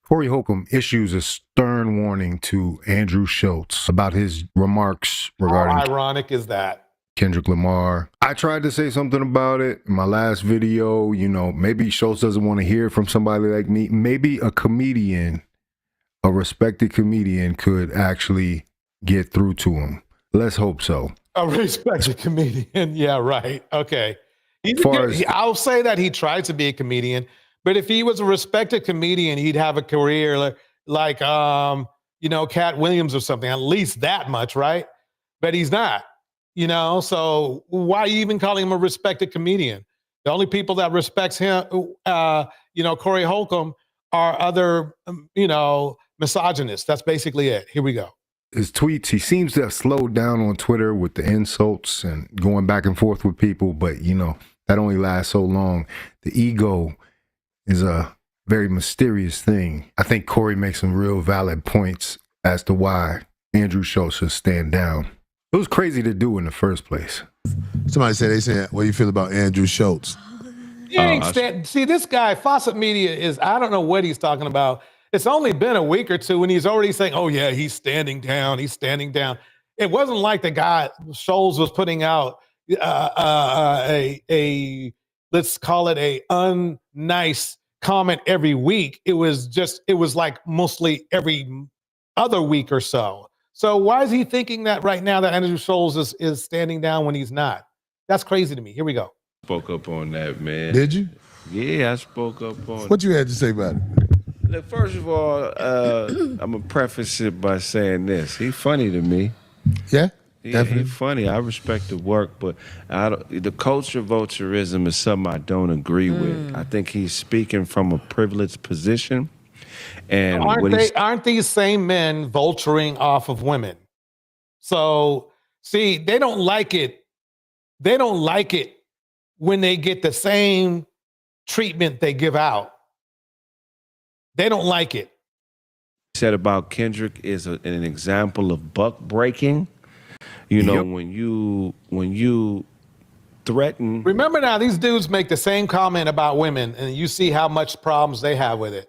Corey Holcomb issues a stern warning to Andrew Shulz about his remarks regarding How ironic is that? Kendrick Lamar. I tried to say something about it in my last video. You know, maybe Shulz doesn't want to hear from somebody like me. Maybe a comedian, a respected comedian, could actually get through to him. Let's hope so. A respected comedian. Yeah, right. Okay. I'll say that he tried to be a comedian, but if he was a respected comedian, he'd have a career like Cat Williams or something, at least that much, right? But he's not, so why are you even calling him a respected comedian? The only people that respects him, Corey Holcomb, are other, misogynists. That's basically it. Here we go. His tweets, he seems to have slowed down on Twitter with the insults and going back and forth with people, but that only lasts so long. The ego is a very mysterious thing. I think Corey makes some real valid points as to why Andrew Shulz should stand down. It was crazy to do in the first place. Somebody said, what do you feel about Andrew Shulz? See, this guy, Fawcett Media I don't know what he's talking about. It's only been a week or two and he's already saying, oh yeah, he's standing down. He's standing down. It wasn't like the guy Shulz was putting out let's call it a unnice comment every week. It was like mostly every other week or so. So why is he thinking that right now that Andrew Shulz is standing down when he's not? That's crazy to me. Here we go. Spoke up on that, man. Did you? Yeah, I spoke up on What you had to say about it? Look, first of all, I'm going to preface it by saying this. He's funny to me. Yeah? Yeah, he's funny. I respect the work, but the culture vulturism is something I don't agree with. I think he's speaking from a privileged position. And aren't these same men vulturing off of women? So, see, they don't like it. They don't like it when they get the same treatment they give out. They don't like it. Said about Kendrick is an example of buck breaking. When you threaten. Remember now, these dudes make the same comment about women, and you see how much problems they have with it.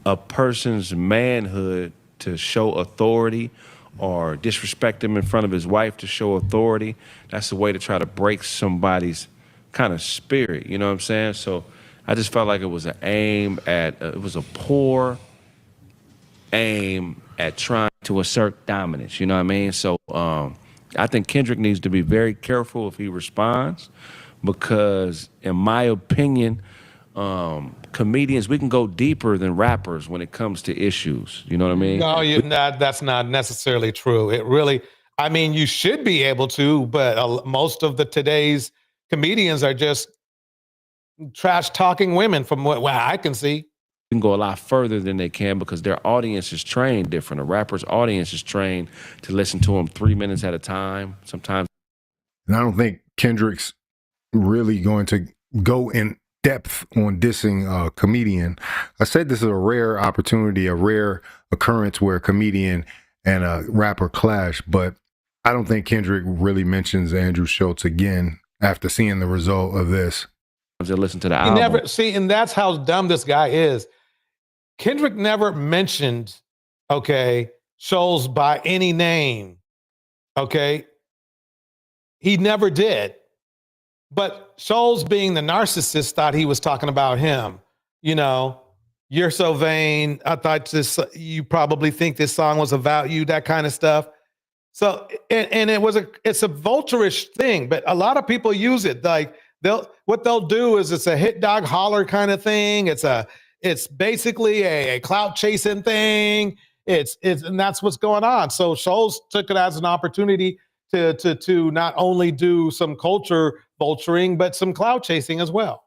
A person's manhood to show authority, or disrespect him in front of his wife to show authority. That's a way to try to break somebody's kind of spirit. You know what I'm saying? So I just felt like it was it was a poor aim at trying to assert dominance, you know what I mean? So I think Kendrick needs to be very careful if he responds, because in my opinion, comedians, we can go deeper than rappers when it comes to issues, you know what I mean? No, that's not necessarily true. You should be able to, but most of today's comedians are just trash talking women from what I can see. Can go a lot further than they can because their audience is trained different. A rapper's audience is trained to listen to them 3 minutes at a time, sometimes. And I don't think Kendrick's really going to go in depth on dissing a comedian. I said this is a rare opportunity, a rare occurrence where a comedian and a rapper clash, but I don't think Kendrick really mentions Andrew Shulz again after seeing the result of this. To listen to the album. And that's how dumb this guy is. Kendrick never mentioned, Shulz by any name, He never did. But Shulz, being the narcissist, thought he was talking about him. You're so vain. I thought you probably think this song was about you, that kind of stuff. So, and it's a vulturish thing, but a lot of people use it. Like, what they'll do is it's a hit dog holler kind of thing. It's basically a clout chasing thing. And that's what's going on. So Shulz took it as an opportunity to not only do some culture vulturing, but some clout chasing as well.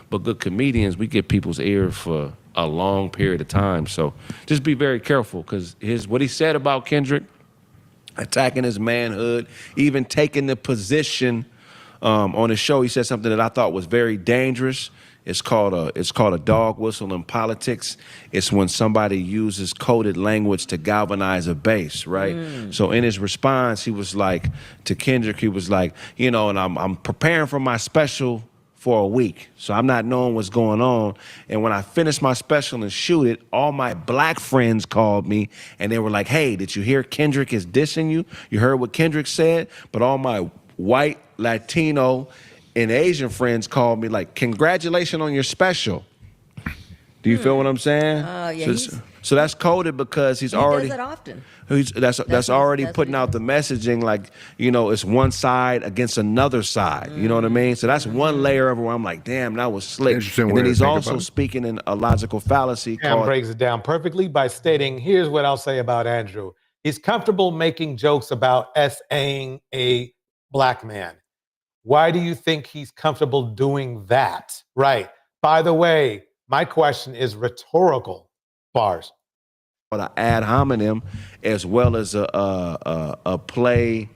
But good comedians, we get people's ear for a long period of time. So just be very careful, because what he said about Kendrick, attacking his manhood, even taking the position on his show, he said something that I thought was very dangerous. It's called a dog whistle in politics. It's when somebody uses coded language to galvanize a base, right? So in his response, he was like, to Kendrick, he was like, and I'm preparing for my special for a week, so I'm not knowing what's going on. And when I finish my special and shoot it, all my black friends called me and they were like, hey, did you hear Kendrick is dissing you? You heard what Kendrick said? But all my white, Latino, and Asian friends called me like, congratulations on your special. Do you feel what I'm saying? Yeah, so that's coded because he's already does that often. That's already putting out the messaging, like, it's one side against another side. You know what I mean? So that's one layer of it where I'm like, damn, that was slick. And then he's also speaking in a logical fallacy. Cam breaks it down perfectly by stating, here's what I'll say about Andrew. He's comfortable making jokes about S-ing a black man. Why do you think he's comfortable doing that? Right. By the way, my question is rhetorical. Bars. An ad hominem, as well as a play.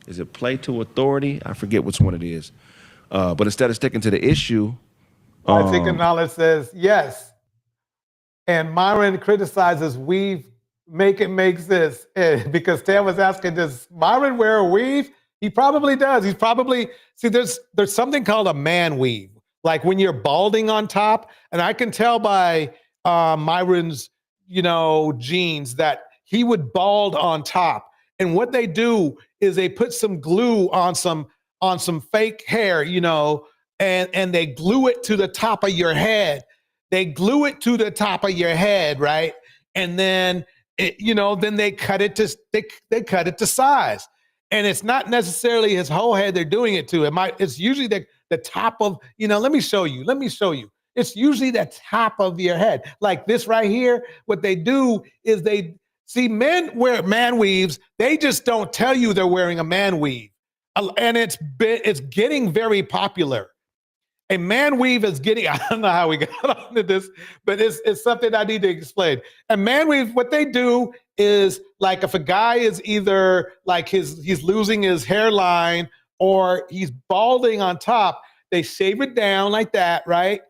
Is it play to authority? I forget which one it is. But instead of sticking to the issue, I think Anala says yes. And Myron criticizes weave. Make it make sense. Because Tam was asking, does Myron wear a weave? He probably does. He's probably, there's something called a man weave. Like when you're balding on top, and I can tell by Myron's, jeans that he would bald on top. And what they do is they put some glue on some fake hair, and they glue it to the top of your head. They glue it to the top of your head, right? And then then they cut it to size. And it's not necessarily his whole head they're doing it to. It's usually the top of, let me show you. It's usually the top of your head. Like this right here, what they do is men wear man weaves. They just don't tell you they're wearing a man weave. And it's getting very popular. A man weave is getting, I don't know how we got onto this, but it's something I need to explain. A man weave, what they do is like if a guy is either like he's losing his hairline or he's balding on top, they shave it down like that, right?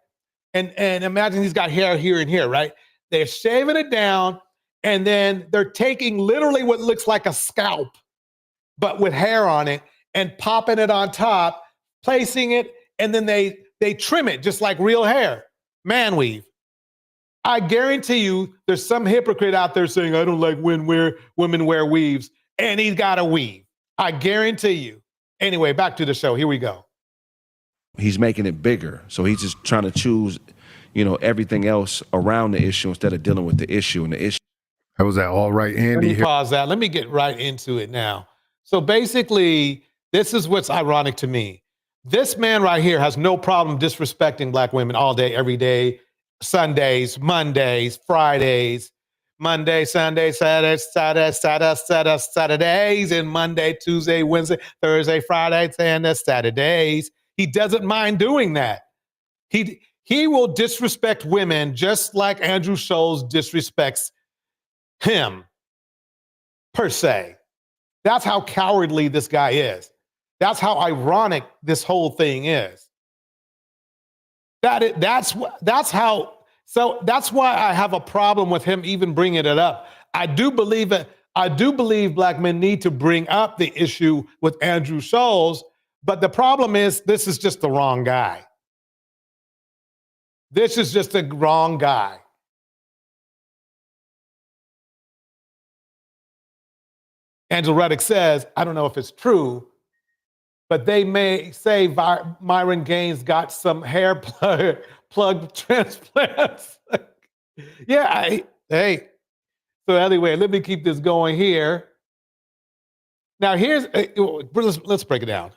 And imagine he's got hair here and here, right? They're shaving it down and then they're taking literally what looks like a scalp, but with hair on it and popping it on top, placing it, and then they trim it just like real hair. Man weave. I guarantee you there's some hypocrite out there saying, I don't like when women wear weaves, and he's got a weave. I guarantee you. Anyway, back to the show. Here we go. He's making it bigger. So he's just trying to choose, everything else around the issue instead of dealing with the issue. And the issue. That was that all right, Andy. Let me pause that. Let me get right into it now. So basically, this is what's ironic to me. This man right here has no problem disrespecting black women all day, every day, Sundays, Mondays, Fridays, Monday, Sunday, Saturdays, and Monday, Tuesday, Wednesday, Thursday, Friday, and Saturdays. He doesn't mind doing that. He will disrespect women just like Andrew Shulz disrespects him, per se. That's how cowardly this guy is. That's how ironic this whole thing is. That's why I have a problem with him even bringing it up. I do believe black men need to bring up the issue with Andrew Shulz, but the problem is this is just the wrong guy. This is just the wrong guy. Angela Reddick says, I don't know if it's true, but they may say Myron Gaines got some hair plug transplants. Yeah, hey. So anyway, let me keep this going here. Now let's break it down.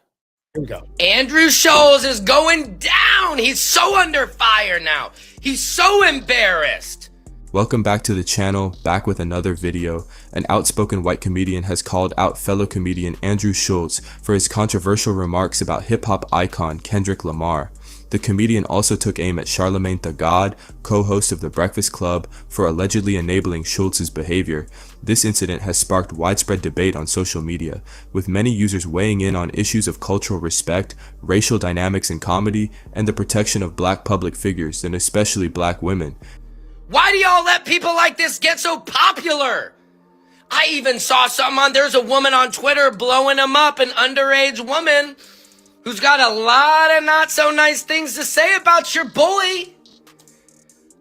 Here we go. Andrew Shulz is going down. He's so under fire now. He's so embarrassed. Welcome back to the channel, back with another video. An outspoken white comedian has called out fellow comedian Andrew Shulz for his controversial remarks about hip-hop icon Kendrick Lamar. The comedian also took aim at Charlamagne Tha God, co-host of The Breakfast Club, for allegedly enabling Shulz's behavior. This incident has sparked widespread debate on social media, with many users weighing in on issues of cultural respect, racial dynamics in comedy, and the protection of black public figures, and especially black women. Why do y'all let people like this get so popular? I even saw there's a woman on Twitter blowing him up, an underage woman who's got a lot of not so nice things to say about your boy.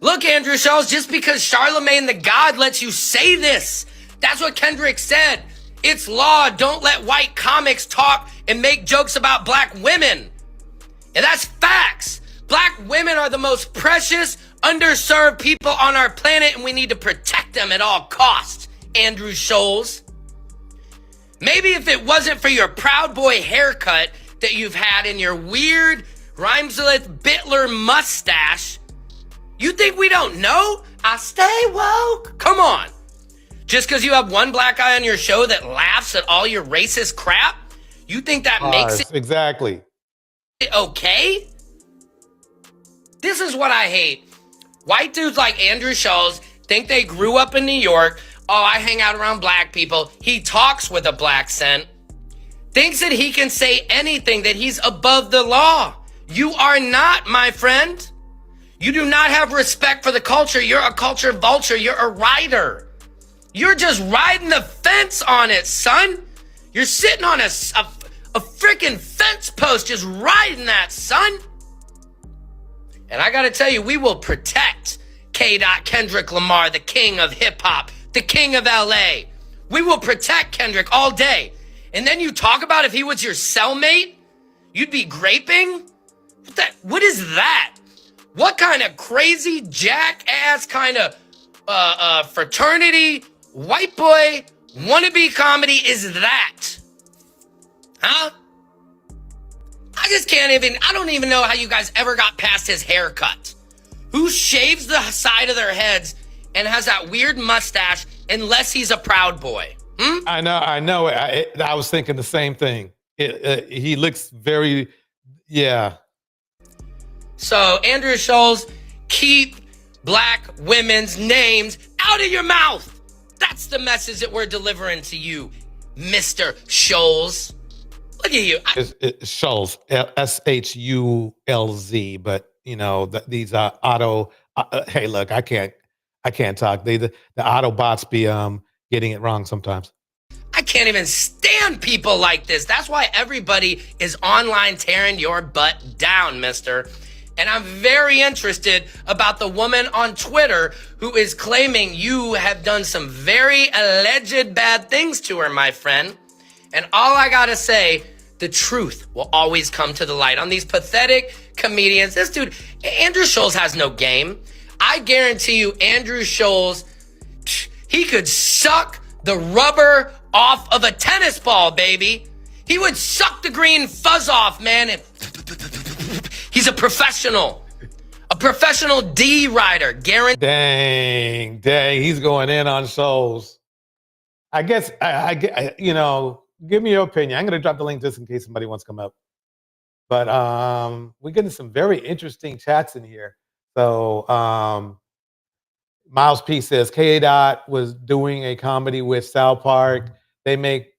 Look, Andrew Shulz, just because Charlamagne Tha God lets you say this, that's what Kendrick said. It's law. Don't let white comics talk and make jokes about black women. And that's facts. Black women are the most precious, underserved people on our planet, and we need to protect them at all costs, Andrew Shulz. Maybe if it wasn't for your Proud Boy haircut that you've had in your weird Rhymesmith Bitler mustache, you think we don't know? I stay woke. Come on. Just because you have one black guy on your show that laughs at all your racist crap, you think that makes it exactly okay? This is what I hate. White dudes like Andrew Shulz think they grew up in New York. Oh, I hang out around black people. He talks with a black scent. Thinks that he can say anything, that he's above the law. You are not, my friend. You do not have respect for the culture. You're a culture vulture. You're a rider. You're just riding the fence on it, son. You're sitting on a freaking fence post just riding that, son. And I gotta tell you, we will protect Kendrick Lamar, the king of hip-hop, the king of LA. We will protect Kendrick all day. And then you talk about if he was your cellmate, you'd be graping? What is that? What kind of crazy, jackass kind of fraternity, white boy, wannabe comedy is that? Huh? I don't even know how you guys ever got past his haircut. Who shaves the side of their heads and has that weird mustache unless he's a Proud Boy? I know. I was thinking the same thing. He looks very, yeah. So, Andrew Shulz, keep black women's names out of your mouth. That's the message that we're delivering to you, Mr. Shulz. Look at you. It's Shulz, Shulz, but you know these auto. Hey, look, I can't talk. The Autobots be getting it wrong sometimes. I can't even stand people like this. That's why everybody is online tearing your butt down, mister. And I'm very interested about the woman on Twitter who is claiming you have done some very alleged bad things to her, my friend. And all I gotta say, the truth will always come to the light on these pathetic comedians. This dude, Andrew Shulz, has no game. I guarantee you, Andrew Shulz, he could suck the rubber off of a tennis ball, baby. He would suck the green fuzz off, man. And he's a professional D rider, guaranteed. Dang, he's going in on Shulz. I guess, you know, give me your opinion. I'm going to drop the link just in case somebody wants to come up. But we're getting some very interesting chats in here. So Miles P says K. Dot was doing a comedy with South Park. They may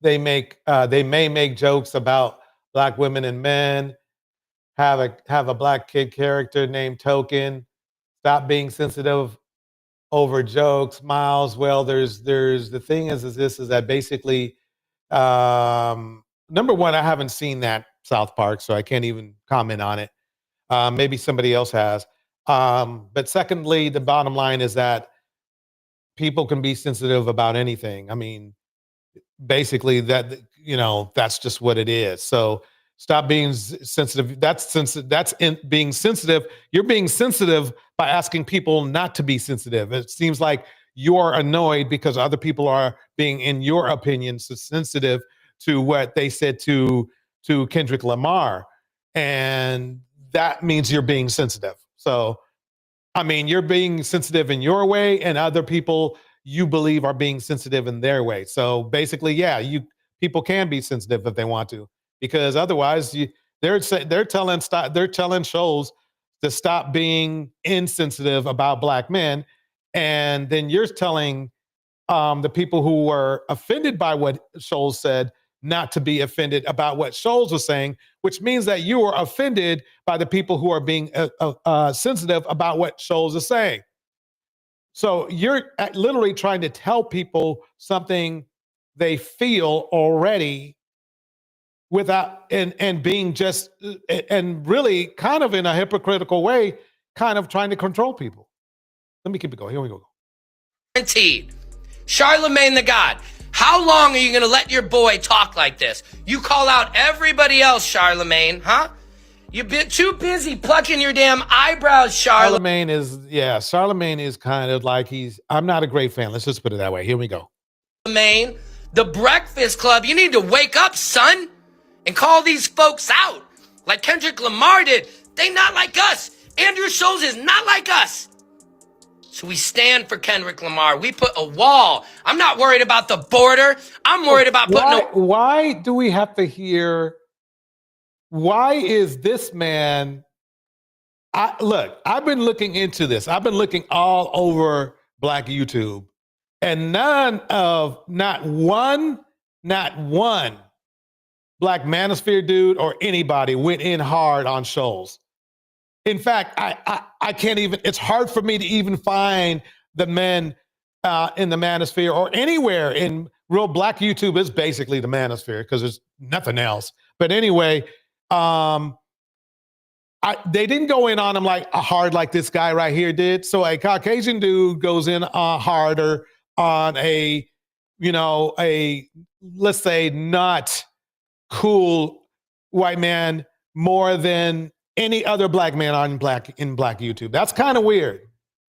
make jokes about black women and men. Have a black kid character named Token. Stop being sensitive over jokes, Miles. Well, there's the thing is that basically, number one, I haven't seen that South Park, so I can't even comment on it. Maybe somebody else has. But secondly, the bottom line is that people can be sensitive about anything. I mean, basically that, you know, that's just what it is. So stop being sensitive. That's being sensitive. You're being sensitive by asking people not to be sensitive. It seems like you're annoyed because other people are being, in your opinion, so sensitive to what they said to to Kendrick Lamar. And that means you're being sensitive. So, I mean, you're being sensitive in your way, and other people you believe are being sensitive in their way. So basically, yeah, people can be sensitive if they want to, because otherwise they're telling Shulz to stop being insensitive about black men, and then you're telling the people who were offended by what Shulz said not to be offended about what Shulz was saying, which means that you are offended by the people who are being sensitive about what Shulz is saying. So you're literally trying to tell people something they feel already without, and being just, and really kind of in a hypocritical way, kind of trying to control people. Let me keep it going. Here we go. Guaranteed. Charlemagne the God, how long are you going to let your boy talk like this? You call out everybody else, Charlemagne, huh? You've been too busy plucking your damn eyebrows, Charlemagne. Charlemagne is kind of like I'm not a great fan. Let's just put it that way. Here we go. Charlemagne, the Breakfast Club, you need to wake up, son, and call these folks out. Like Kendrick Lamar did. They not like us. Andrew Shulz is not like us. So we stand for Kendrick Lamar. We put a wall. I'm not worried about the border. I'm worried about putting Why do we have to hear? Why is this man? Look, I've been looking into this. I've been looking all over Black YouTube, and not one Black manosphere dude or anybody went in hard on Shulz. In fact, I can't even, it's hard for me to even find the men in the manosphere or anywhere in real Black YouTube is basically the manosphere because there's nothing else. But anyway, they didn't go in on him hard like this guy right here did. So a Caucasian dude goes in harder on let's say not cool white man more than any other black man in black YouTube. That's kind of weird.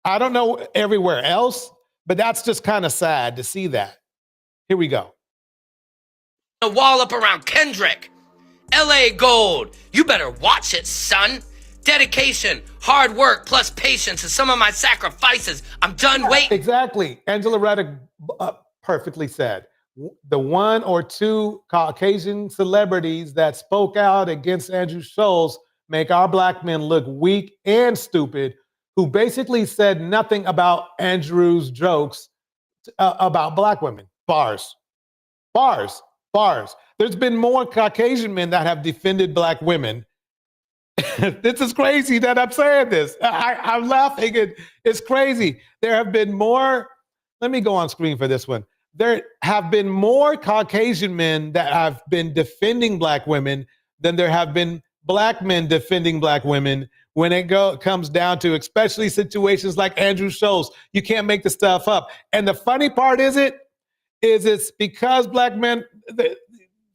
I don't know everywhere else, but that's just kind of sad to see that. Here we go. a wall up around Kendrick. LA Gold. You better watch it, son. Dedication, hard work, plus patience is some of my sacrifices. I'm done waiting. Exactly. Angela Reddick perfectly said. The one or two Caucasian celebrities that spoke out against Andrew Shulz make our black men look weak and stupid, who basically said nothing about Andrew's jokes about black women. Bars. There's been more Caucasian men that have defended black women. This is crazy that I'm saying this. I'm laughing. It's crazy. There have been more. Let me go on screen for this one. There have been more Caucasian men that have been defending black women than there have been black men defending black women when it comes down to especially situations like Andrew Shulz. You can't make the stuff up. And the funny part is it's because black men,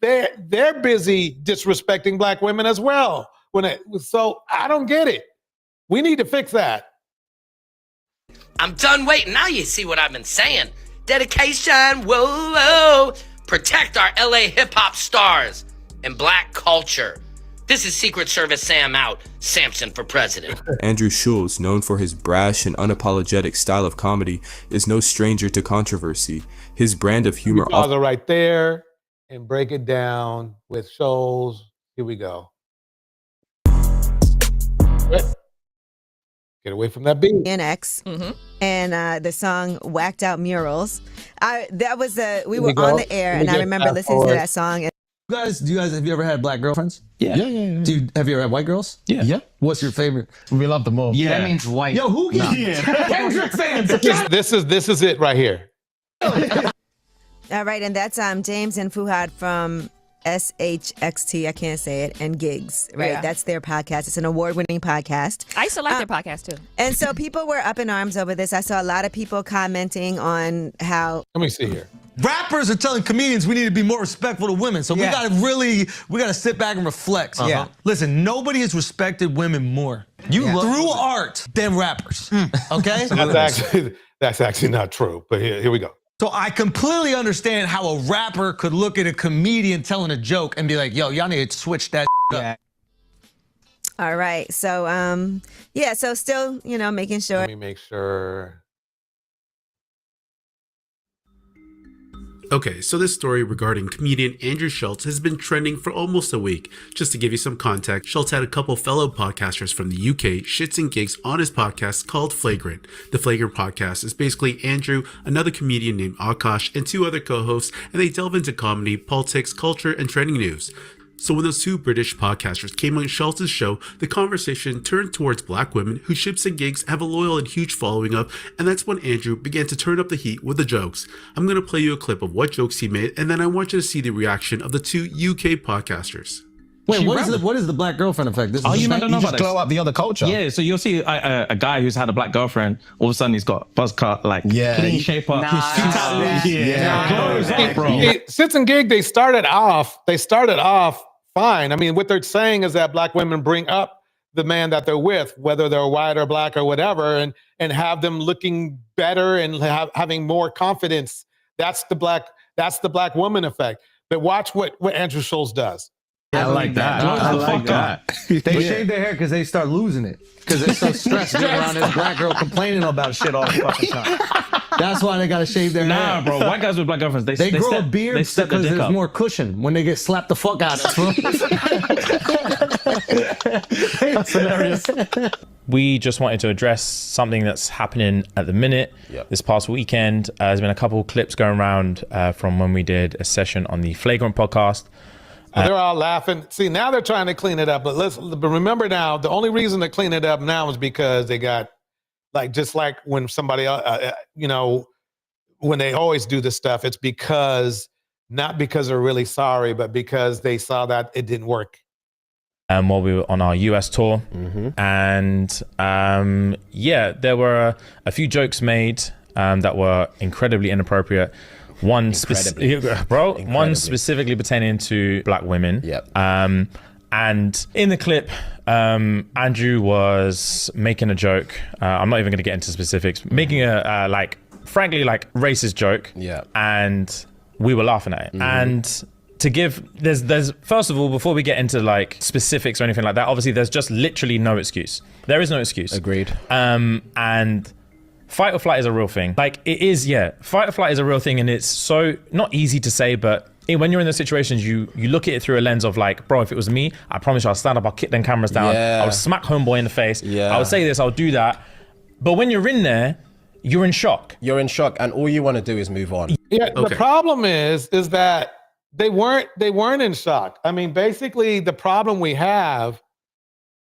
they're busy disrespecting black women as well. So I don't get it. We need to fix that. I'm done waiting. Now you see what I've been saying. Dedication, whoa. Protect our LA hip-hop stars and black culture. This is Secret Service Sam out. Samson for president. Andrew Shulz, known for his brash and unapologetic style of comedy, is no stranger to controversy. His brand of humor... Pause it right there and break it down with Shulz. Here we go. Get away from that beat. NX and the song "Whacked Out Murals." We were on the air, and I remember listening to that song. Have you ever had black girlfriends? Yeah. Have you ever had white girls? Yeah. What's your favorite? We love them all. Yeah. That means white. Yo, who gets Kendrick fans? This is it right here. All right, and that's James and Fuhad from SHXT, I can't say it, and Gigs, right? Yeah. That's their podcast. It's an award-winning podcast. I used to like their podcast too. And so people were up in arms over this. I saw a lot of people commenting on how... Let me see here. Rappers are telling comedians we need to be more respectful to women. So we gotta sit back and reflect. Yeah. Listen, nobody has respected women more through art than rappers. Okay? That's actually not true. But here we go. So I completely understand how a rapper could look at a comedian telling a joke and be like, yo, y'all need to switch that up. All right. So, yeah. So still, making sure. Let me make sure. Okay, so this story regarding comedian Andrew Shulz has been trending for almost a week. Just to give you some context, Shulz had a couple fellow podcasters from the UK shits and gigs on his podcast called Flagrant. The Flagrant podcast is basically Andrew, another comedian named Akash, and 2 other co-hosts, and they delve into comedy, politics, culture, and trending news. So when those 2 British podcasters came on Shulz's show, the conversation turned towards black women whose ships and gigs have a loyal and huge following up, and that's when Andrew began to turn up the heat with the jokes. I'm going to play you a clip of what jokes he made, and then I want you to see the reaction of the 2 UK podcasters. Wait, what is the black girlfriend effect? This Oh, is you don't know about glow this? up the other culture. Yeah, so you'll see a guy who's had a black girlfriend, all of a sudden he's got buzz cut, like clean shape up. Sits and gig, they started off fine. I mean, what they're saying is that black women bring up the man that they're with, whether they're white or black or whatever, and have them looking better and having more confidence. That's the black woman effect. But watch what Andrew Shulz does. I like that. I like that. They shave their hair because they start losing it. Because they're so stressed being around this black girl complaining about shit all the fucking time. That's why they gotta shave their hair. Nah, bro. White guys with black girlfriends, they grow step, a beard they step their because dick there's up. more cushion when they get slapped the fuck out of. That's hilarious. We just wanted to address something that's happening at the minute. This past weekend, there's been a couple clips going around from when we did a session on the Flagrant podcast. They're all laughing. See, now they're trying to clean it up. But remember now, the only reason to clean it up now is because they got, just like when somebody, when they always do this stuff, it's not because they're really sorry, but because they saw that it didn't work. While we were on our US tour. And there were a few jokes made that were incredibly inappropriate. One specifically pertaining to black women. And in the clip, Andrew was making a joke. I'm not even going to get into specifics. Making a frankly racist joke. And we were laughing at it. And to give, there's first of all, before we get into specifics or anything like that, obviously there's just literally no excuse. There is no excuse. Agreed. And fight or flight is a real thing. Fight or flight is a real thing, and it's so not easy to say, but when you're in those situations, you look at it through a lens of bro, if it was me, I promise you I'll stand up, I'll kick them cameras down, I would smack homeboy in the face, I would say this, I'll do that. But when you're in there, you're in shock. You're in shock, and all you want to do is move on. Yeah, the problem is that they weren't in shock. I mean, basically the problem we have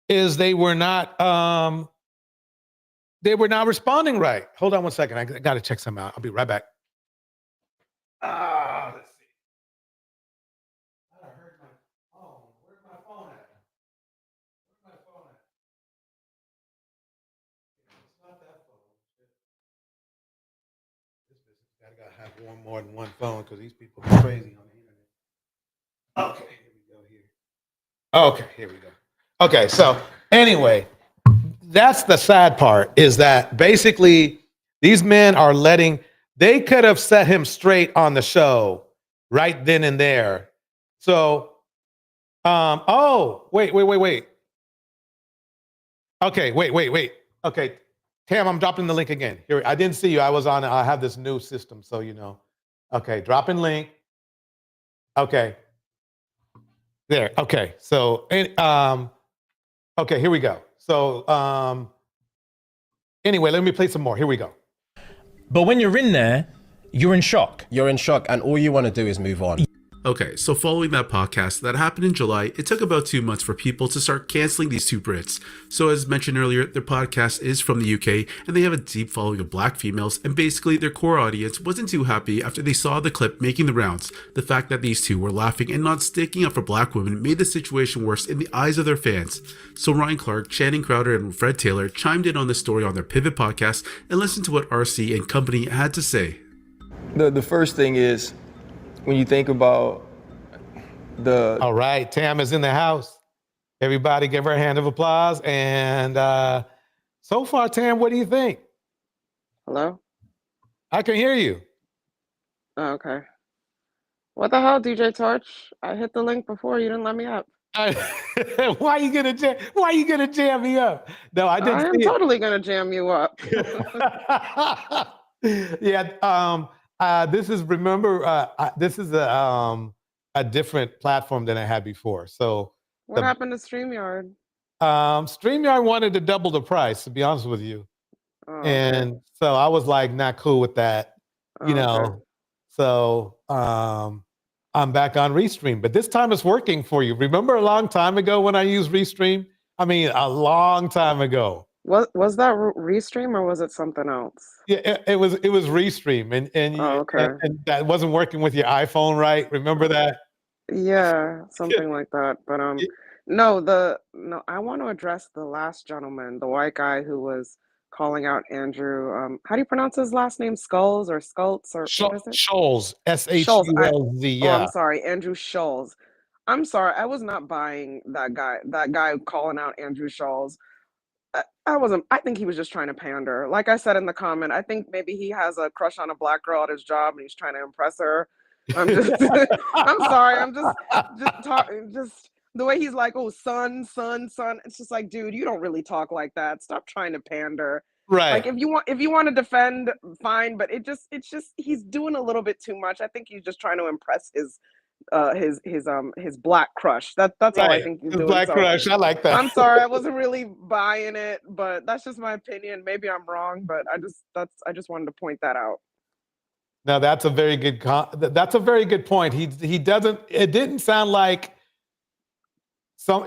is they were not responding right. Hold on one second. I got to check something out. I'll be right back. Let's see. I heard my phone. Where's my phone at? Where's my phone at? It's not that phone. This business gotta have more than one phone because these people are crazy on the internet. Okay, here we go here. Okay, here we go. Okay, so anyway, that's the sad part, is that basically these men are they could have set him straight on the show right then and there. So, wait. Okay, wait. Okay, Tam, I'm dropping the link again. Here, I didn't see you. I have this new system, so you know. Okay, dropping link. Okay. There, okay. So, okay, here we go. So, anyway, let me play some more. Here we go. But when you're in there, you're in shock. You're in shock, and all you want to do is move on. Okay, so following that podcast that happened in July, it took about 2 months for people to start canceling these 2 Brits. So as mentioned earlier, their podcast is from the UK, and they have a deep following of black females, and basically their core audience wasn't too happy after they saw the clip making the rounds. The fact that these 2 were laughing and not sticking up for black women made the situation worse in the eyes of their fans. So Ryan Clark, Channing Crowder, and Fred Taylor chimed in on this story on their Pivot podcast and listened to what RC and company had to say. The first thing is, when you think about all right, Tam is in the house. Everybody give her a hand of applause. And so far, Tam, what do you think? Hello? I can hear you. Oh, okay. What the hell, DJ Torch? I hit the link before. You didn't let me up. Why you gonna jam me up? No, I didn't. I am totally gonna jam you up. Yeah. This is this is a different platform than I had before. So What happened to StreamYard? StreamYard wanted to double the price, to be honest with you. Oh, And so I was like, not cool with that, you know. Okay. So I'm back on Restream, but this time it's working for you. Remember a long time ago when I used Restream? I mean, a long time ago. Was that Restream or was it something else? Yeah, it was Restream, and and that wasn't working with your iPhone, right? Remember that? Yeah, something like that. But no, I want to address the last gentleman, the white guy who was calling out Andrew. How do you pronounce his last name? Skulls or Skults or what is it? Shulz, Schulz. SHULZ. Yeah. I'm sorry, Andrew Shulz. I'm sorry, I was not buying that guy. That guy calling out Andrew Shulz. I wasn't. I think he was just trying to pander. Like I said in the comment, I think maybe he has a crush on a black girl at his job and he's trying to impress her. I'm just. I'm sorry. I'm just talking. Just the way he's like, oh, son. It's just like, dude, you don't really talk like that. Stop trying to pander. Right. Like if you want to defend, fine. But it's just he's doing a little bit too much. I think he's just trying to impress his black crush. That's all I think he's doing. Black crush. I like that. I'm sorry, I wasn't really buying it, but that's just my opinion. Maybe I'm wrong, but I just wanted to point that out. Now that's a very good that's a very good point. He doesn't. It didn't sound like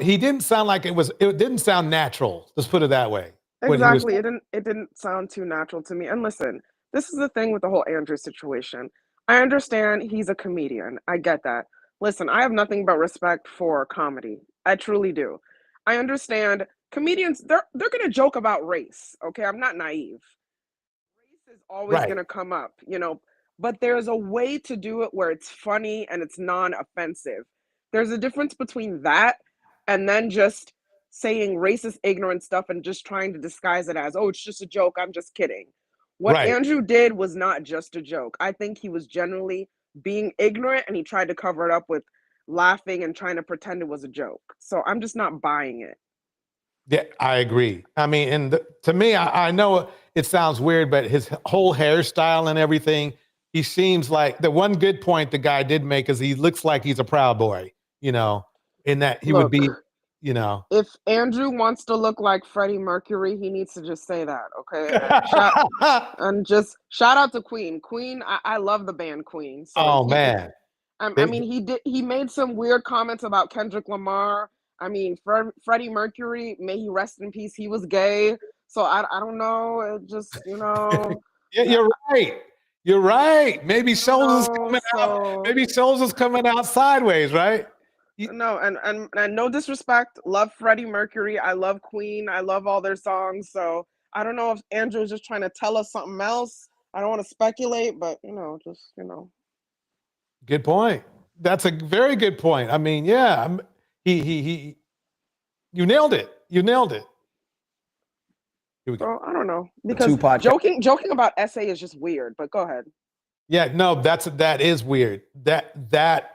he didn't sound like it didn't sound natural. Let's put it that way. Exactly. It didn't sound too natural to me. And listen, this is the thing with the whole Andrew situation. I understand he's a comedian. I get that. Listen, I have nothing but respect for comedy. I truly do. I understand comedians, they're going to joke about race. Okay, I'm not naive. Race is always going to come up, but there's a way to do it where it's funny and it's non-offensive. There's a difference between that and then just saying racist, ignorant stuff and just trying to disguise it as, oh, it's just a joke. I'm just kidding. What Andrew did was not just a joke. I think he was generally being ignorant and he tried to cover it up with laughing and trying to pretend it was a joke. So I'm just not buying it. Yeah, I agree. I mean, and to me, I know it sounds weird, but his whole hairstyle and everything, he seems like the one good point the guy did make is he looks like he's a Proud Boy, in that he would be, If Andrew wants to look like Freddie Mercury, he needs to just say that, okay? And just shout out to Queen. Queen, I love the band Queen. So man. I mean, he made some weird comments about Kendrick Lamar. I mean, Freddie Mercury, may he rest in peace. He was gay. So I don't know. It just, Yeah, you're right. You're right. Maybe Shulz is coming out. Maybe Shulz is coming out sideways, right? No, and no disrespect. Love Freddie Mercury. I love Queen. I love all their songs. So I don't know if Andrew's just trying to tell us something else. I don't want to speculate, but Good point. That's a very good point. I mean, yeah, you nailed it. You nailed it. Here we go. So I don't know, because joking about SA is just weird. But go ahead. Yeah, no, that is weird. That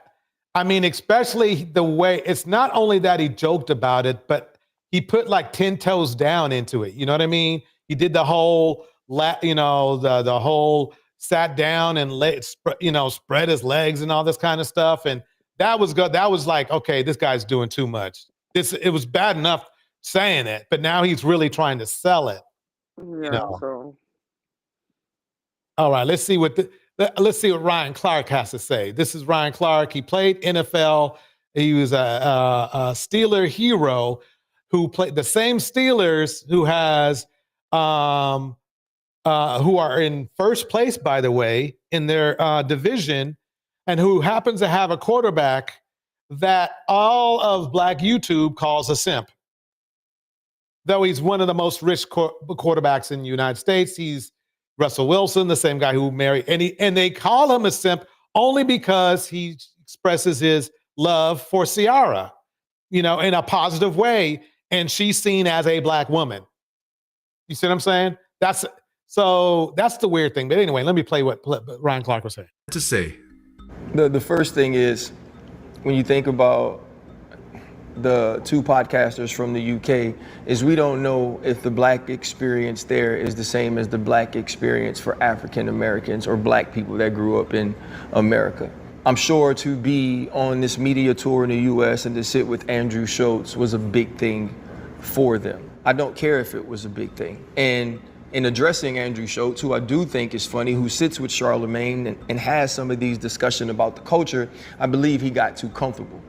I mean, especially the way it's not only that he joked about it, but he put like 10 toes down into it. You know what I mean? He did the whole, the whole sat down and spread his legs and all this kind of stuff. And that was good. That was like, okay, this guy's doing too much. It was bad enough saying it, but now he's really trying to sell it. Yeah. So. All right, let's see what Ryan Clark has to say. This is Ryan Clark. He played NFL. He was a Steeler hero who played the same Steelers who has who are in first place, by the way, in their division, and who happens to have a quarterback that all of Black YouTube calls a simp. Though he's one of the most rich quarterbacks in the United States, he's Russell Wilson, the same guy who married, and they call him a simp only because he expresses his love for Ciara, in a positive way, and she's seen as a Black woman. You see what I'm saying? So that's the weird thing. But anyway, let me play what Ryan Clark was saying. To say, The first thing is, when you think about the two podcasters from the UK, is we don't know if the black experience there is the same as the black experience for African Americans or black people that grew up in America. I'm sure to be on this media tour in the US and to sit with Andrew Shulz was a big thing for them. I don't care if it was a big thing. And in addressing Andrew Shulz, who I do think is funny, who sits with Charlemagne and has some of these discussions about the culture, I believe he got too comfortable.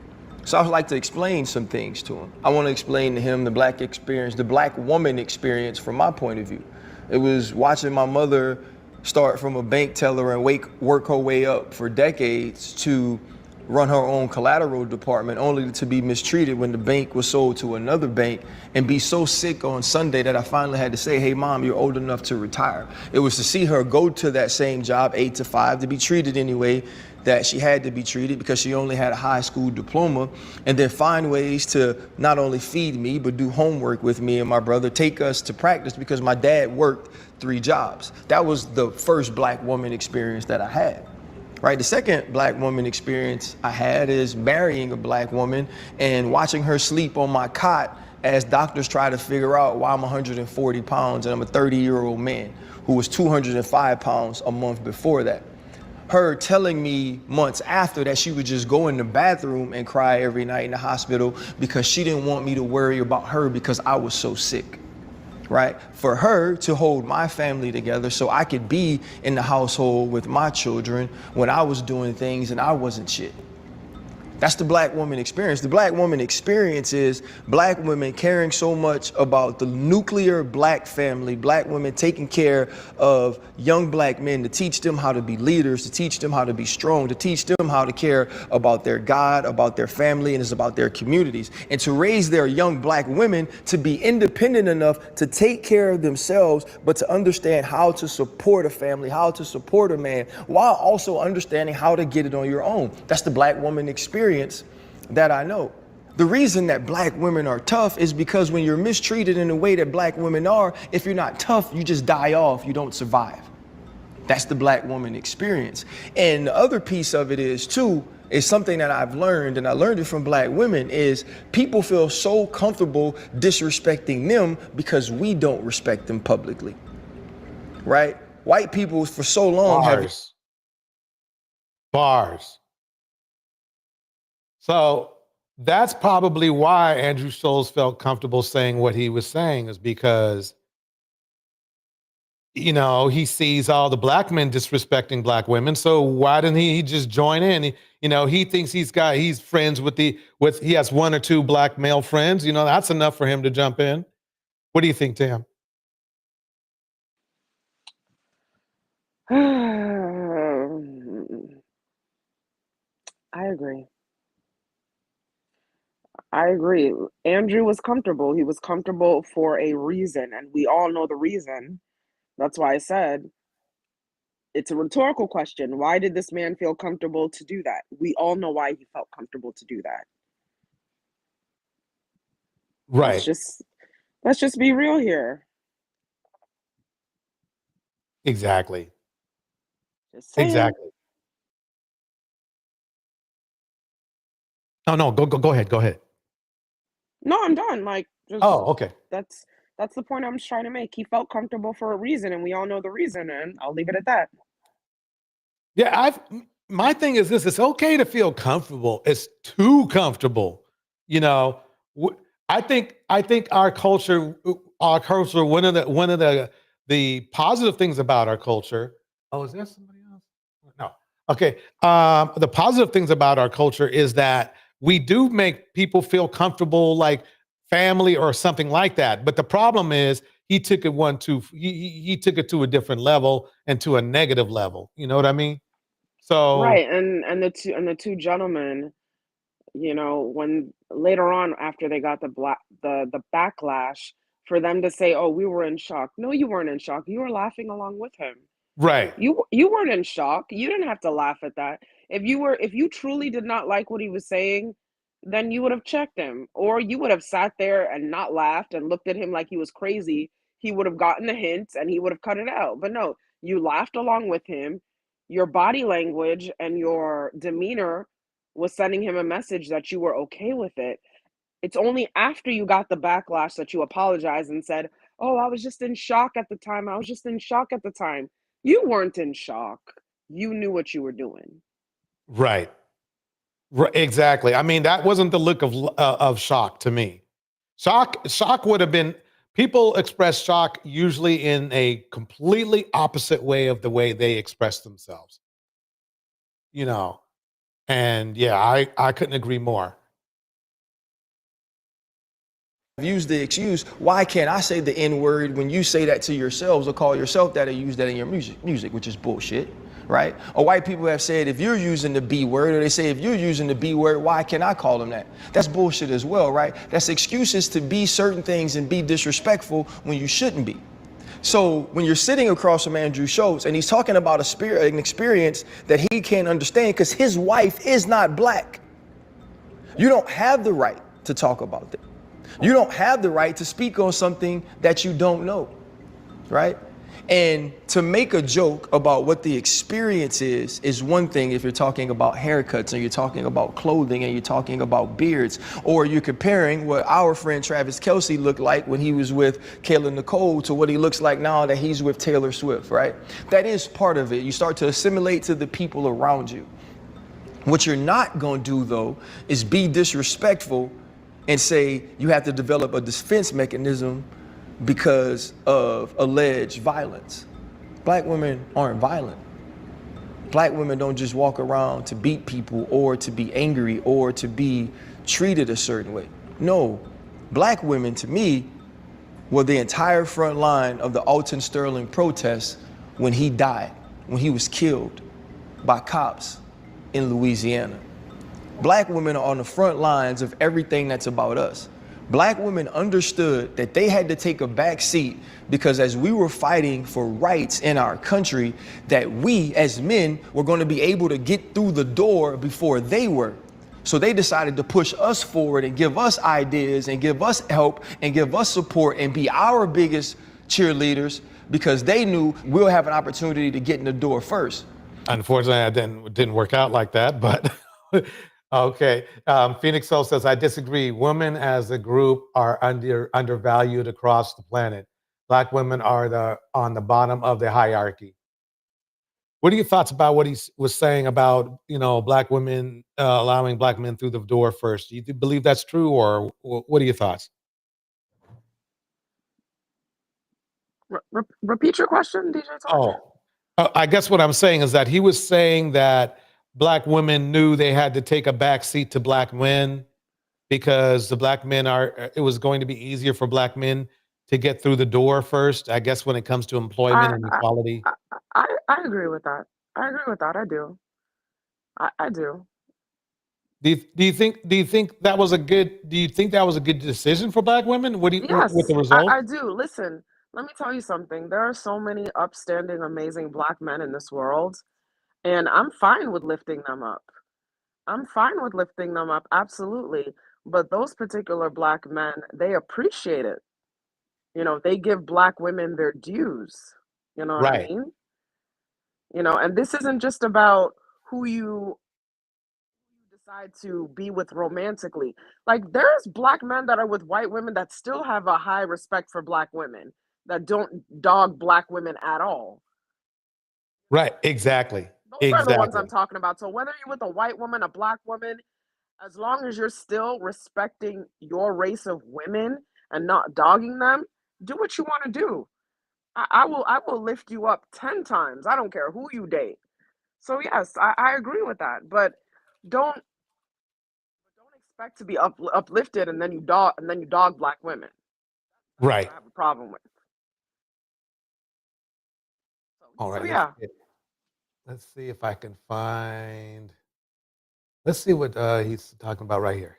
So I would like to explain some things to him. I want to explain to him the black experience, the black woman experience from my point of view. It was watching my mother start from a bank teller and work her way up for decades to run her own collateral department, only to be mistreated when the bank was sold to another bank, and be so sick on Sunday that I finally had to say, hey mom, you're old enough to retire. It was to see her go to that same job 8 to 5, to be treated anyway that she had to be treated because she only had a high school diploma, and then find ways to not only feed me, but do homework with me and my brother, take us to practice because my dad worked 3 jobs. That was the first black woman experience that I had. Right, the second black woman experience I had is marrying a black woman and watching her sleep on my cot as doctors try to figure out why I'm 140 pounds and I'm a 30-year-old man who was 205 pounds a month before that. Her telling me months after that she would just go in the bathroom and cry every night in the hospital because she didn't want me to worry about her because I was so sick. Right? For her to hold my family together so I could be in the household with my children when I was doing things and I wasn't shit. That's the black woman experience. The black woman experience is black women caring so much about the nuclear black family, black women taking care of young black men to teach them how to be leaders, to teach them how to be strong, to teach them how to care about their God, about their family, and it's about their communities. And to raise their young black women to be independent enough to take care of themselves, but to understand how to support a family, how to support a man, while also understanding how to get it on your own. That's the black woman experience that I know. The reason that black women are tough is because when you're mistreated in the way that black women are, if you're not tough, you just die off, you don't survive. That's the black woman experience. And the other piece of it is too, is something that I've learned, and I learned it from black women, is people feel so comfortable disrespecting them because we don't respect them publicly, right? White people for so long Bars. So that's probably why Andrew Shulz felt comfortable saying what he was saying, is because, you know, he sees all the black men disrespecting black women. So why didn't he just join in? You know, he thinks he's friends with he has 1 or 2 black male friends. You know, that's enough for him to jump in. What do you think, Tam? I agree. I agree. Andrew was comfortable. He was comfortable for a reason, and we all know the reason. That's why I said it's a rhetorical question. Why did this man feel comfortable to do that? We all know why he felt comfortable to do that. Right. Let's just be real here. Exactly. Just saying. Exactly. No, go ahead. No, I'm done. Like, just, okay. That's the point I'm just trying to make. He felt comfortable for a reason, and we all know the reason, and I'll leave it at that. Yeah, my thing is this: it's okay to feel comfortable. It's too comfortable. You know, I think our culture, one of the positive things about our culture. Oh, is there somebody else? No. Okay. The positive things about our culture is that we do make people feel comfortable, like family or something like that. But the problem is he took it he took it to a different level and to a negative level. You know what I mean? So Right, and the two gentlemen, you know, when later on after they got the backlash, for them to say, "Oh, we were in shock." No, you weren't in shock. You were laughing along with him. right. You weren't in shock. You didn't have to laugh at that. If you truly did not like what he was saying, then you would have checked him, or you would have sat there and not laughed and looked at him like he was crazy. he would have gotten the hints and he would have cut it out. But no, you laughed along with him. Your body language and your demeanor was sending him a message that you were okay with it. It's only after you got the backlash that you apologized and said, "Oh, I was just in shock at the time. I was just in shock at the time." You weren't in shock. You knew what you were doing. Right. Exactly. I mean, that wasn't the look of shock to me. Shock would have been, people express shock usually in a completely opposite way of the way they express themselves. You know, and yeah, I couldn't agree more. Use the excuse, why can't I say the N-word when you say that to yourselves or call yourself that or use that in your music, which is bullshit, right? Or white people have said, if you're using the B word, or they say, if you're using the B word, why can't I call them that? That's bullshit as well, right? That's excuses to be certain things and be disrespectful when you shouldn't be. So when you're sitting across from Andrew Shulz and he's talking about an experience that he can't understand because his wife is not black, you don't have the right to talk about that. You don't have the right to speak on something that you don't know, right? And to make a joke about what the experience is one thing if you're talking about haircuts and you're talking about clothing and you're talking about beards, or you're comparing what our friend Travis Kelce looked like when he was with Kayla Nicole to what he looks like now that he's with Taylor Swift, right? That is part of it. You start to assimilate to the people around you. What you're not going to do, though, is be disrespectful and say you have to develop a defense mechanism because of alleged violence. Black women aren't violent. Black women don't just walk around to beat people or to be angry or to be treated a certain way. No, black women, to me, were the entire front line of the Alton Sterling protests when he died, when he was killed by cops in Louisiana. Black women are on the front lines of everything that's about us. Black women understood that they had to take a back seat because as we were fighting for rights in our country, that we as men were going to be able to get through the door before they were. So they decided to push us forward and give us ideas and give us help and give us support and be our biggest cheerleaders because they knew we'll have an opportunity to get in the door first. Unfortunately, it didn't work out like that, but okay. Phoenix Soul says, I disagree. Women as a group are undervalued across the planet. Black women are on the bottom of the hierarchy. What are your thoughts about what he was saying about, black women allowing black men through the door first? Do you believe that's true, or what are your thoughts? Repeat your question, DJ Torture. I guess what I'm saying is that he was saying that black women knew they had to take a back seat to black men because the black men it was going to be easier for black men to get through the door first, I guess, when it comes to employment and equality. I agree with that. I agree with that. I do. I do. Do you think that was a good decision for black women? What do you Yes, with the result? I do. Listen, let me tell you something. There are so many upstanding, amazing black men in this world, and I'm fine with lifting them up. I'm fine with lifting them up, absolutely. But those particular black men, they appreciate it. They give black women their dues. You know what I Right. mean? And this isn't just about who you decide to be with romantically. Like, there's black men that are with white women that still have a high respect for black women, that don't dog black women at all. Right. Exactly. Those are the ones I'm talking about. So whether you're with a white woman, a black woman, as long as you're still respecting your race of women and not dogging them, do what you want to do. I will lift you up 10 times. I don't care who you date. So yes, I agree with that. But don't expect to be uplifted and then you dog black women. Right. I have a problem with. All right. So yeah. Let's see if I can find. Let's see what he's talking about right here.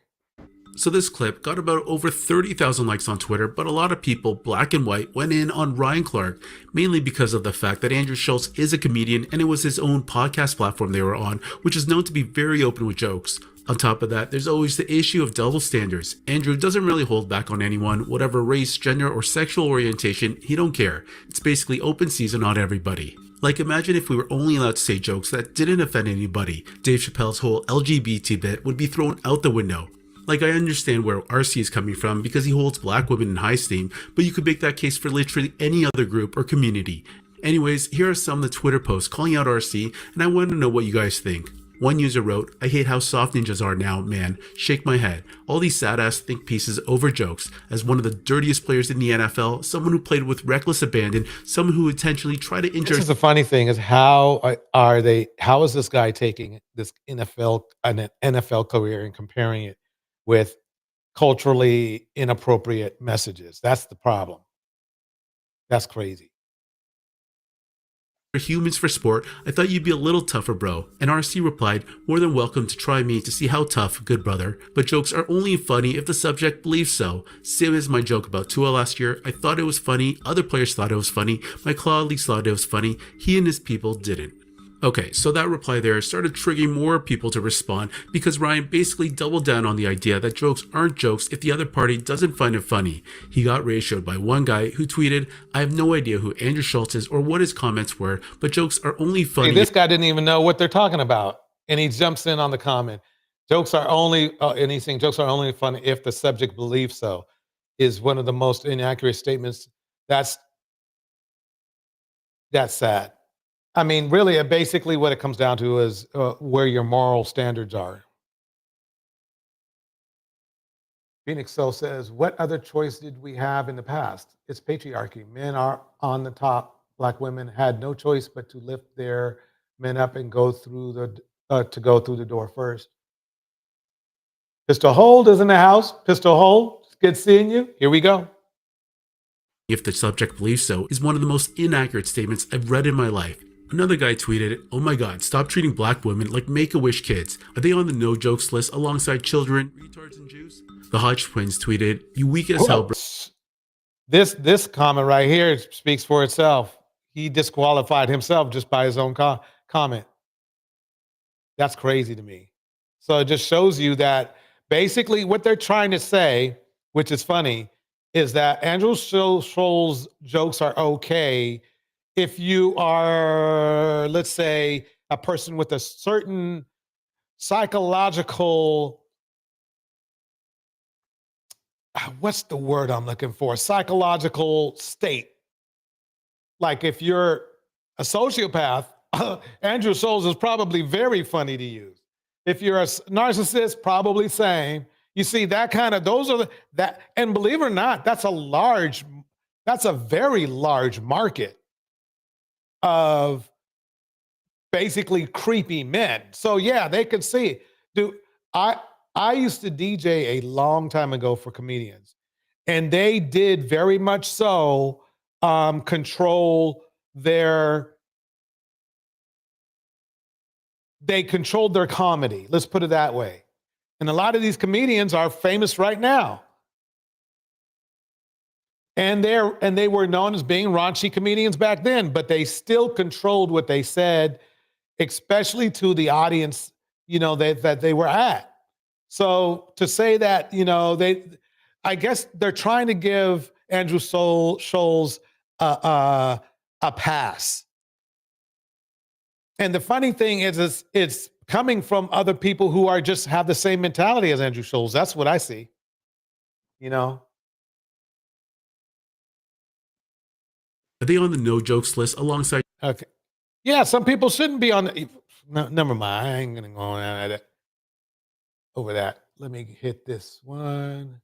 So this clip got about over 30,000 likes on Twitter, but a lot of people, black and white, went in on Ryan Clark, mainly because of the fact that Andrew Shulz is a comedian and it was his own podcast platform they were on, which is known to be very open with jokes. On top of that, there's always the issue of double standards. Andrew doesn't really hold back on anyone, whatever race, gender, or sexual orientation, he don't care. It's basically open season on everybody. Like, imagine if we were only allowed to say jokes that didn't offend anybody. Dave Chappelle's whole LGBT bit would be thrown out the window. Like, I understand where RC is coming from because he holds black women in high esteem, but you could make that case for literally any other group or community. Anyways, here are some of the Twitter posts calling out RC, and I want to know what you guys think. One user wrote, "I hate how soft ninjas are now, man. Shake my head. All these sad-ass think pieces over jokes. As one of the dirtiest players in the NFL, someone who played with reckless abandon, someone who intentionally tried to injure..." This is the funny thing is how is this guy taking this an NFL career and comparing it with culturally inappropriate messages? That's the problem. That's crazy. Humans for sport, I thought you'd be a little tougher, bro. And RC replied, "More than welcome to try me to see how tough, good brother. But jokes are only funny if the subject believes so. Same as my joke about Tua last year. I thought it was funny. Other players thought it was funny. My colleagues thought it was funny. He and his people didn't." Okay, so that reply there started triggering more people to respond because Ryan basically doubled down on the idea that jokes aren't jokes if the other party doesn't find it funny. He got ratioed by one guy who tweeted, "I have no idea who Andrew Shulz is or what his comments were, but jokes are only funny." Hey, this guy didn't even know what they're talking about, and he jumps in on the comment. Jokes are only, and he's saying jokes are only funny if the subject believes so, is one of the most inaccurate statements. That's sad. I mean, really, basically what it comes down to is where your moral standards are. Phoenix Soul says, "What other choice did we have in the past? It's patriarchy. Men are on the top. Black women had no choice but to lift their men up and go through the door first." Pistol Hold is in the house. Pistol Hold, it's good seeing you. Here we go. "If the subject believes so" is one of the most inaccurate statements I've read in my life. Another guy tweeted, "Oh my god, stop treating black women like Make-A-Wish kids. Are they on the no jokes list alongside children, retards, and Jews?" The Hodge twins tweeted, "You weak as hell, bro." This comment right here speaks for itself. He disqualified himself just by his own comment. That's crazy to me. So it just shows you that basically what they're trying to say, which is funny, is that Andrew Shulz's jokes are okay if you are, let's say, a person with a certain psychological, what's the word I'm looking for? Psychological state. Like if you're a sociopath, Andrew Shulz is probably very funny to use. If you're a narcissist, probably same. You see that kind of, those are that, and believe it or not, that's a very large market of basically creepy men. So yeah, they could see. Dude, I used to DJ a long time ago for comedians, and they did very much so controlled their comedy. Let's put it that way. And a lot of these comedians are famous right now. And they were known as being raunchy comedians back then, but they still controlled what they said, especially to the audience, that they were at. So to say that, I guess they're trying to give Andrew Shulz a pass. And the funny thing is it's coming from other people who are just have the same mentality as Andrew Shulz. That's what I see. Are they on the no jokes list alongside? Okay. Yeah, some people shouldn't be on the. No, never mind. I ain't gonna go on over that. Let me hit this one.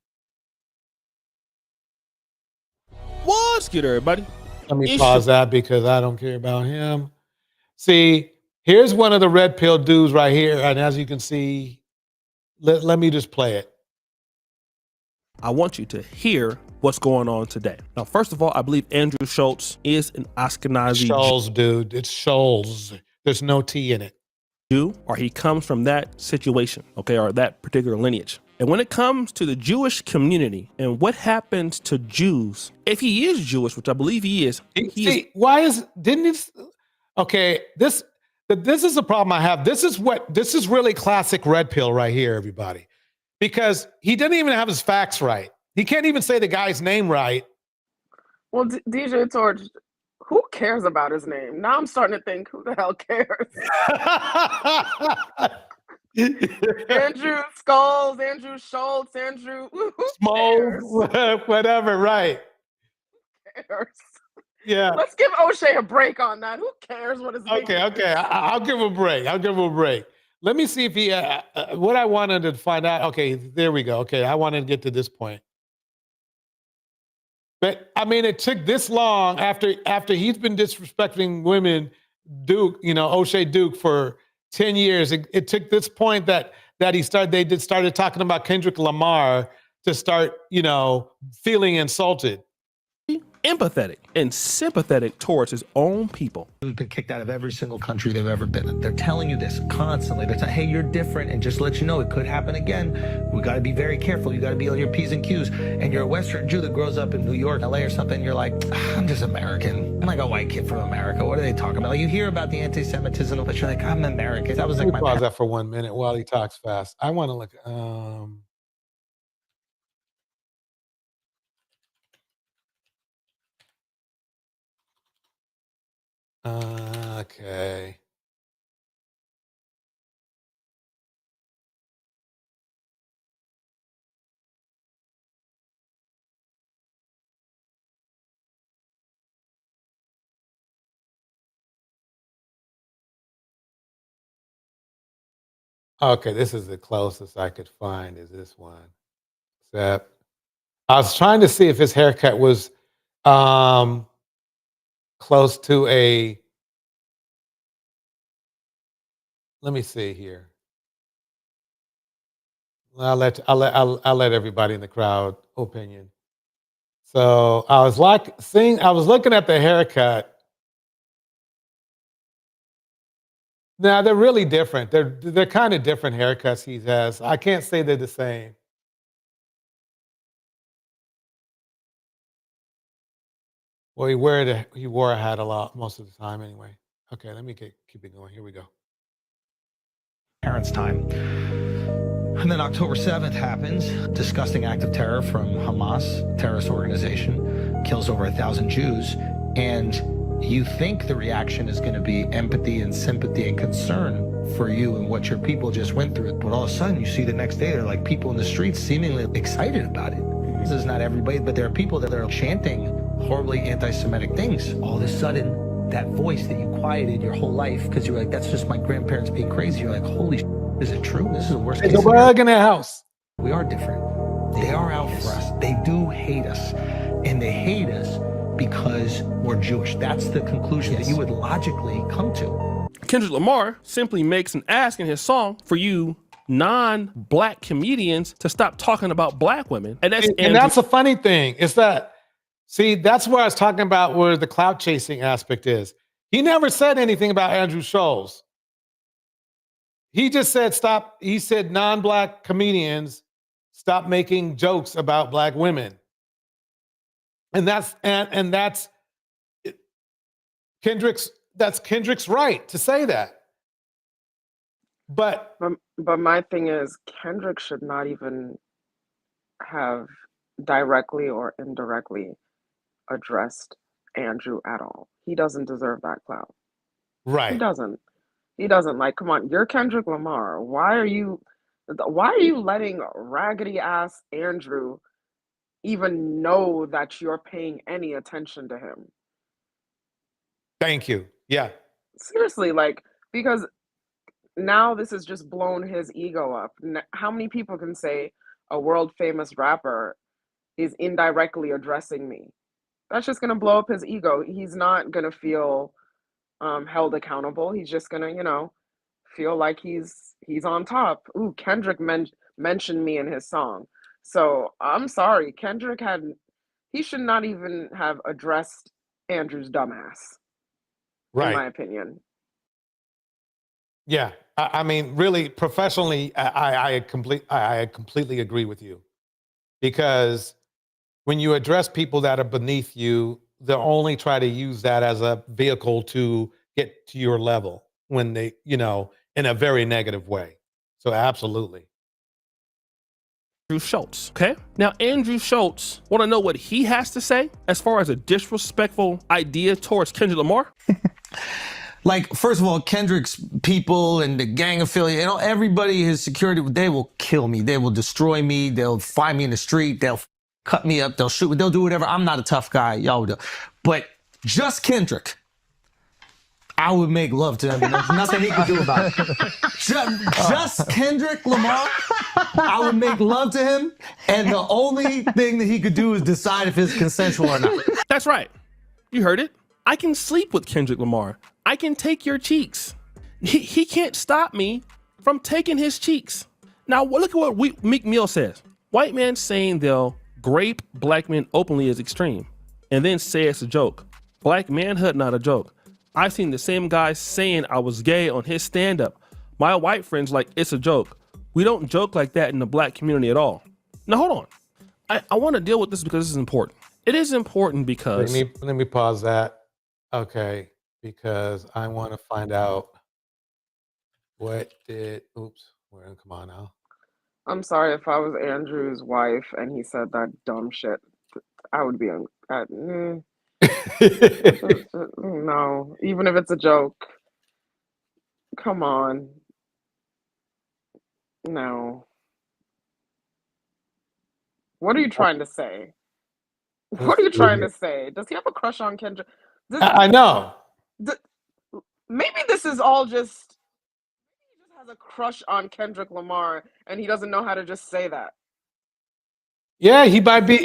What's good, everybody? Let me pause that because I don't care about him. See, here's one of the red pill dudes right here, and as you can see, let me just play it. I want you to hear what's going on today. Now, first of all, I believe Andrew Shulz is an Ashkenazi Shulz, dude. It's Shulz. There's no T in it. Jew, or he comes from that situation, okay, or that particular lineage. And when it comes to the Jewish community and what happens to Jews, if he is Jewish, which I believe he is, Okay, This is the problem I have. This is really classic red pill right here, everybody. Because he didn't even have his facts right. He can't even say the guy's name right. Well, DJ Torch, who cares about his name? Now I'm starting to think, who the hell cares? Andrew Skulls, Andrew Schulz, Andrew Small, whatever, right. Who cares? Yeah. Let's give O'Shea a break on that. Who cares what his name is? Okay. I'll give him a break. Let me see if he, what I wanted to find out. Okay, there we go. Okay, I wanted to get to this point. But I mean, it took this long after he's been disrespecting women, Duke, O'Shea Duke for 10 years. It took this point that they started talking about Kendrick Lamar to start, feeling insulted. Empathetic and sympathetic towards his own people. We've been kicked out of every single country they've ever been in. They're telling you this constantly. They're saying, hey, you're different, and just to let you know, it could happen again. We got to be very careful. You got to be on your P's and Q's. And you're a Western Jew that grows up in New York, LA or something, you're like, I'm just American. I'm like a white kid from America. What are they talking about? Like, you hear about the anti-Semitism, but you're like, I'm American. That was like my pause that for 1 minute while he talks fast. I want to look. Okay. Okay, this is the closest I could find is this one. Except I was trying to see if his haircut was close to a, let me see here. I'll let everybody in the crowd opinion. So I was looking at the haircut. Now they're really different. They're kind of different haircuts he has. I can't say they're the same. Well, he wore a hat a lot most of the time anyway. Okay, let me keep it going. Here we go. parents' time. And then October 7th happens, disgusting act of terror from Hamas, terrorist organization, kills over 1,000 Jews. And you think the reaction is going to be empathy and sympathy and concern for you and what your people just went through. But all of a sudden, you see the next day, they're like people in the streets seemingly excited about it. This is not everybody, but there are people that are chanting horribly anti-Semitic things. All of a sudden, that voice that you quieted your whole life because you were like, that's just my grandparents being crazy. You're like, holy shit, is it true? This is the worst case scenario. There's a bug in their house. We are different. They are out for us. They do hate us. And they hate us because we're Jewish. That's the conclusion that you would logically come to. Kendrick Lamar simply makes an ask in his song for you non-black comedians to stop talking about black women. And that's the funny thing is that, see, that's where I was talking about where the clout chasing aspect is. He never said anything about Andrew Shulz. He just said stop. He said non-black comedians stop making jokes about black women. And that's Kendrick's right to say that. But my thing is, Kendrick should not even have directly or indirectly addressed Andrew at all. He doesn't deserve that clout. Right. He doesn't. Like, come on, you're Kendrick Lamar. Why are you letting raggedy ass Andrew even know that you're paying any attention to him? Thank you. Yeah. Seriously, like, because now this has just blown his ego up. How many people can say a world famous rapper is indirectly addressing me? That's just going to blow up his ego. He's not going to feel held accountable. He's just going to, feel like he's on top. Ooh, Kendrick mentioned me in his song. So I'm sorry, Kendrick he should not even have addressed Andrew's dumbass. Right. In my opinion. Yeah. I mean, really, professionally, I completely agree with you. Because when you address people that are beneath you, they'll only try to use that as a vehicle to get to your level. when they, in a very negative way. So absolutely. Andrew Shulz. Okay. Now, Andrew Shulz, want to know what he has to say as far as a disrespectful idea towards Kendrick Lamar? Like, first of all, Kendrick's people and the gang affiliate, everybody, his security, they will kill me. They will destroy me. They'll find me in the street. They'll cut me up. They'll shoot me. They'll do whatever. I'm not a tough guy. Y'all do. But just Kendrick, I would make love to him. And there's nothing he could do about it. Just Kendrick Lamar, I would make love to him. And the only thing that he could do is decide if it's consensual or not. That's right. You heard it. I can sleep with Kendrick Lamar. I can take your cheeks. He can't stop me from taking his cheeks. Now, look at what Meek Mill says. White men saying they'll grape black men openly is extreme, and then say it's a joke. Black manhood, not a joke. I've seen the same guy saying I was gay on his stand-up. My white friends like, it's a joke. We don't joke like that in the black community at all. Now, hold on. I want to deal with this because this is important. It is important because... Let me pause that. Okay, because I want to find out come on now. I'm sorry if I was Andrew's wife and he said that dumb shit. I would be no, even if it's a joke. Come on. No. What are you trying to say? What are you trying to say? Does he have a crush on Kendrick? I know. Maybe this is all just... He just has a crush on Kendrick Lamar and he doesn't know how to just say that. Yeah, he might be,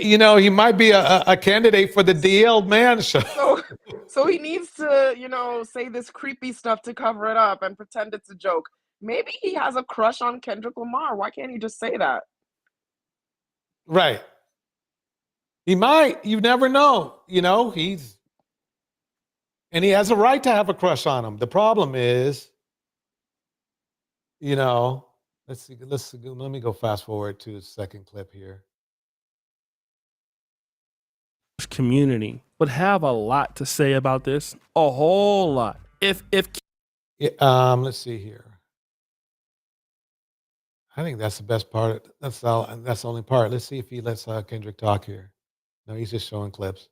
a candidate for the DL Man show. So he needs to, say this creepy stuff to cover it up and pretend it's a joke. Maybe he has a crush on Kendrick Lamar. Why can't he just say that? Right. He might. You never know. And he has a right to have a crush on him. The problem is, let's see. Let me go fast forward to the second clip here. Community would have a lot to say about this. A whole lot. Let's see here. I think that's the best part. That's the only part. Let's see if he lets Kendrick talk here. No, he's just showing clips.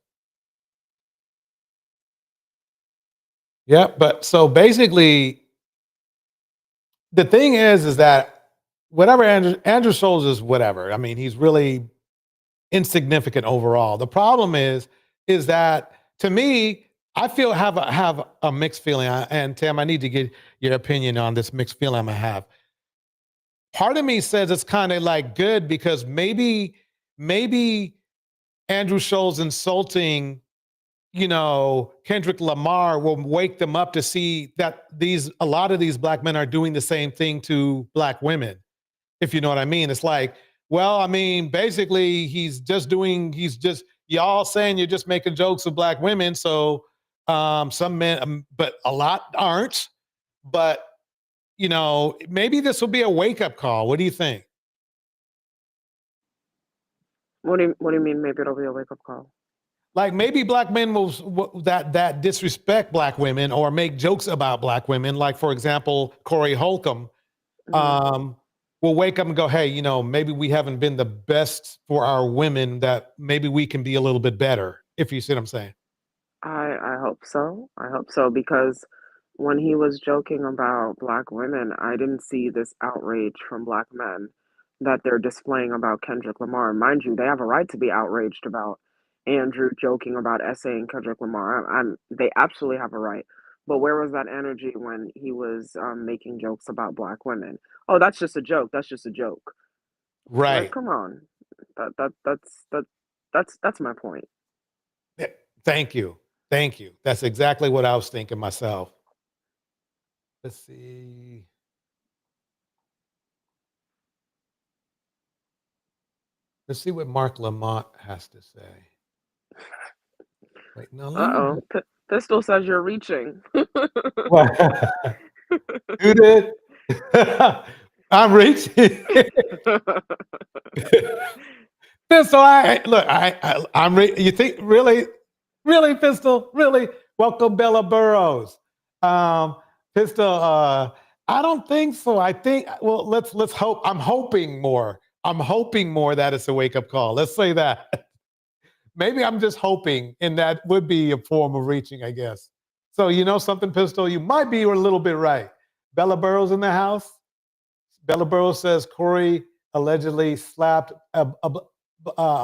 Yeah, but so basically, the thing is that whatever Andrew Shulz is, whatever. I mean, he's really insignificant overall. The problem is that, to me, I have a mixed feeling. And Tam, I need to get your opinion on this mixed feeling I have. Part of me says it's kind of like good because maybe Andrew Shulz insulting, Kendrick Lamar will wake them up to see that a lot of these black men are doing the same thing to black women. If you know what I mean. It's like, well, I mean, basically y'all saying you're just making jokes of black women. So some men, but a lot aren't. But, maybe this will be a wake-up call. What do you think? What do you mean maybe it'll be a wake-up call? Like maybe black men will that disrespect black women or make jokes about black women. Like, for example, Corey Holcomb will wake up and go, hey, maybe we haven't been the best for our women, that maybe we can be a little bit better, if you see what I'm saying. I hope so. I hope so, because when he was joking about black women, I didn't see this outrage from black men that they're displaying about Kendrick Lamar. Mind you, they have a right to be outraged about Andrew joking about essaying Kendrick Lamar. They absolutely have a right. But where was that energy when he was making jokes about black women? Oh, that's just a joke. That's just a joke. Right. Like, come on. That's my point. Thank you. That's exactly what I was thinking myself. Let's see. Let's see what Mark Lamont has to say. Wait, no. Pistol says you're reaching. You did. I'm reaching. Pistol, I'm. You think really, Pistol, really? Welcome, Bella Burrows. Pistol, I don't think so. I think, well, let's hope. I'm hoping more that it's a wake-up call. Let's say that. Maybe I'm just hoping, and that would be a form of reaching, I guess. So you know something, Pistol? You might be a little bit right. Bella Burrows in the house. Bella Burrows says Corey allegedly slapped a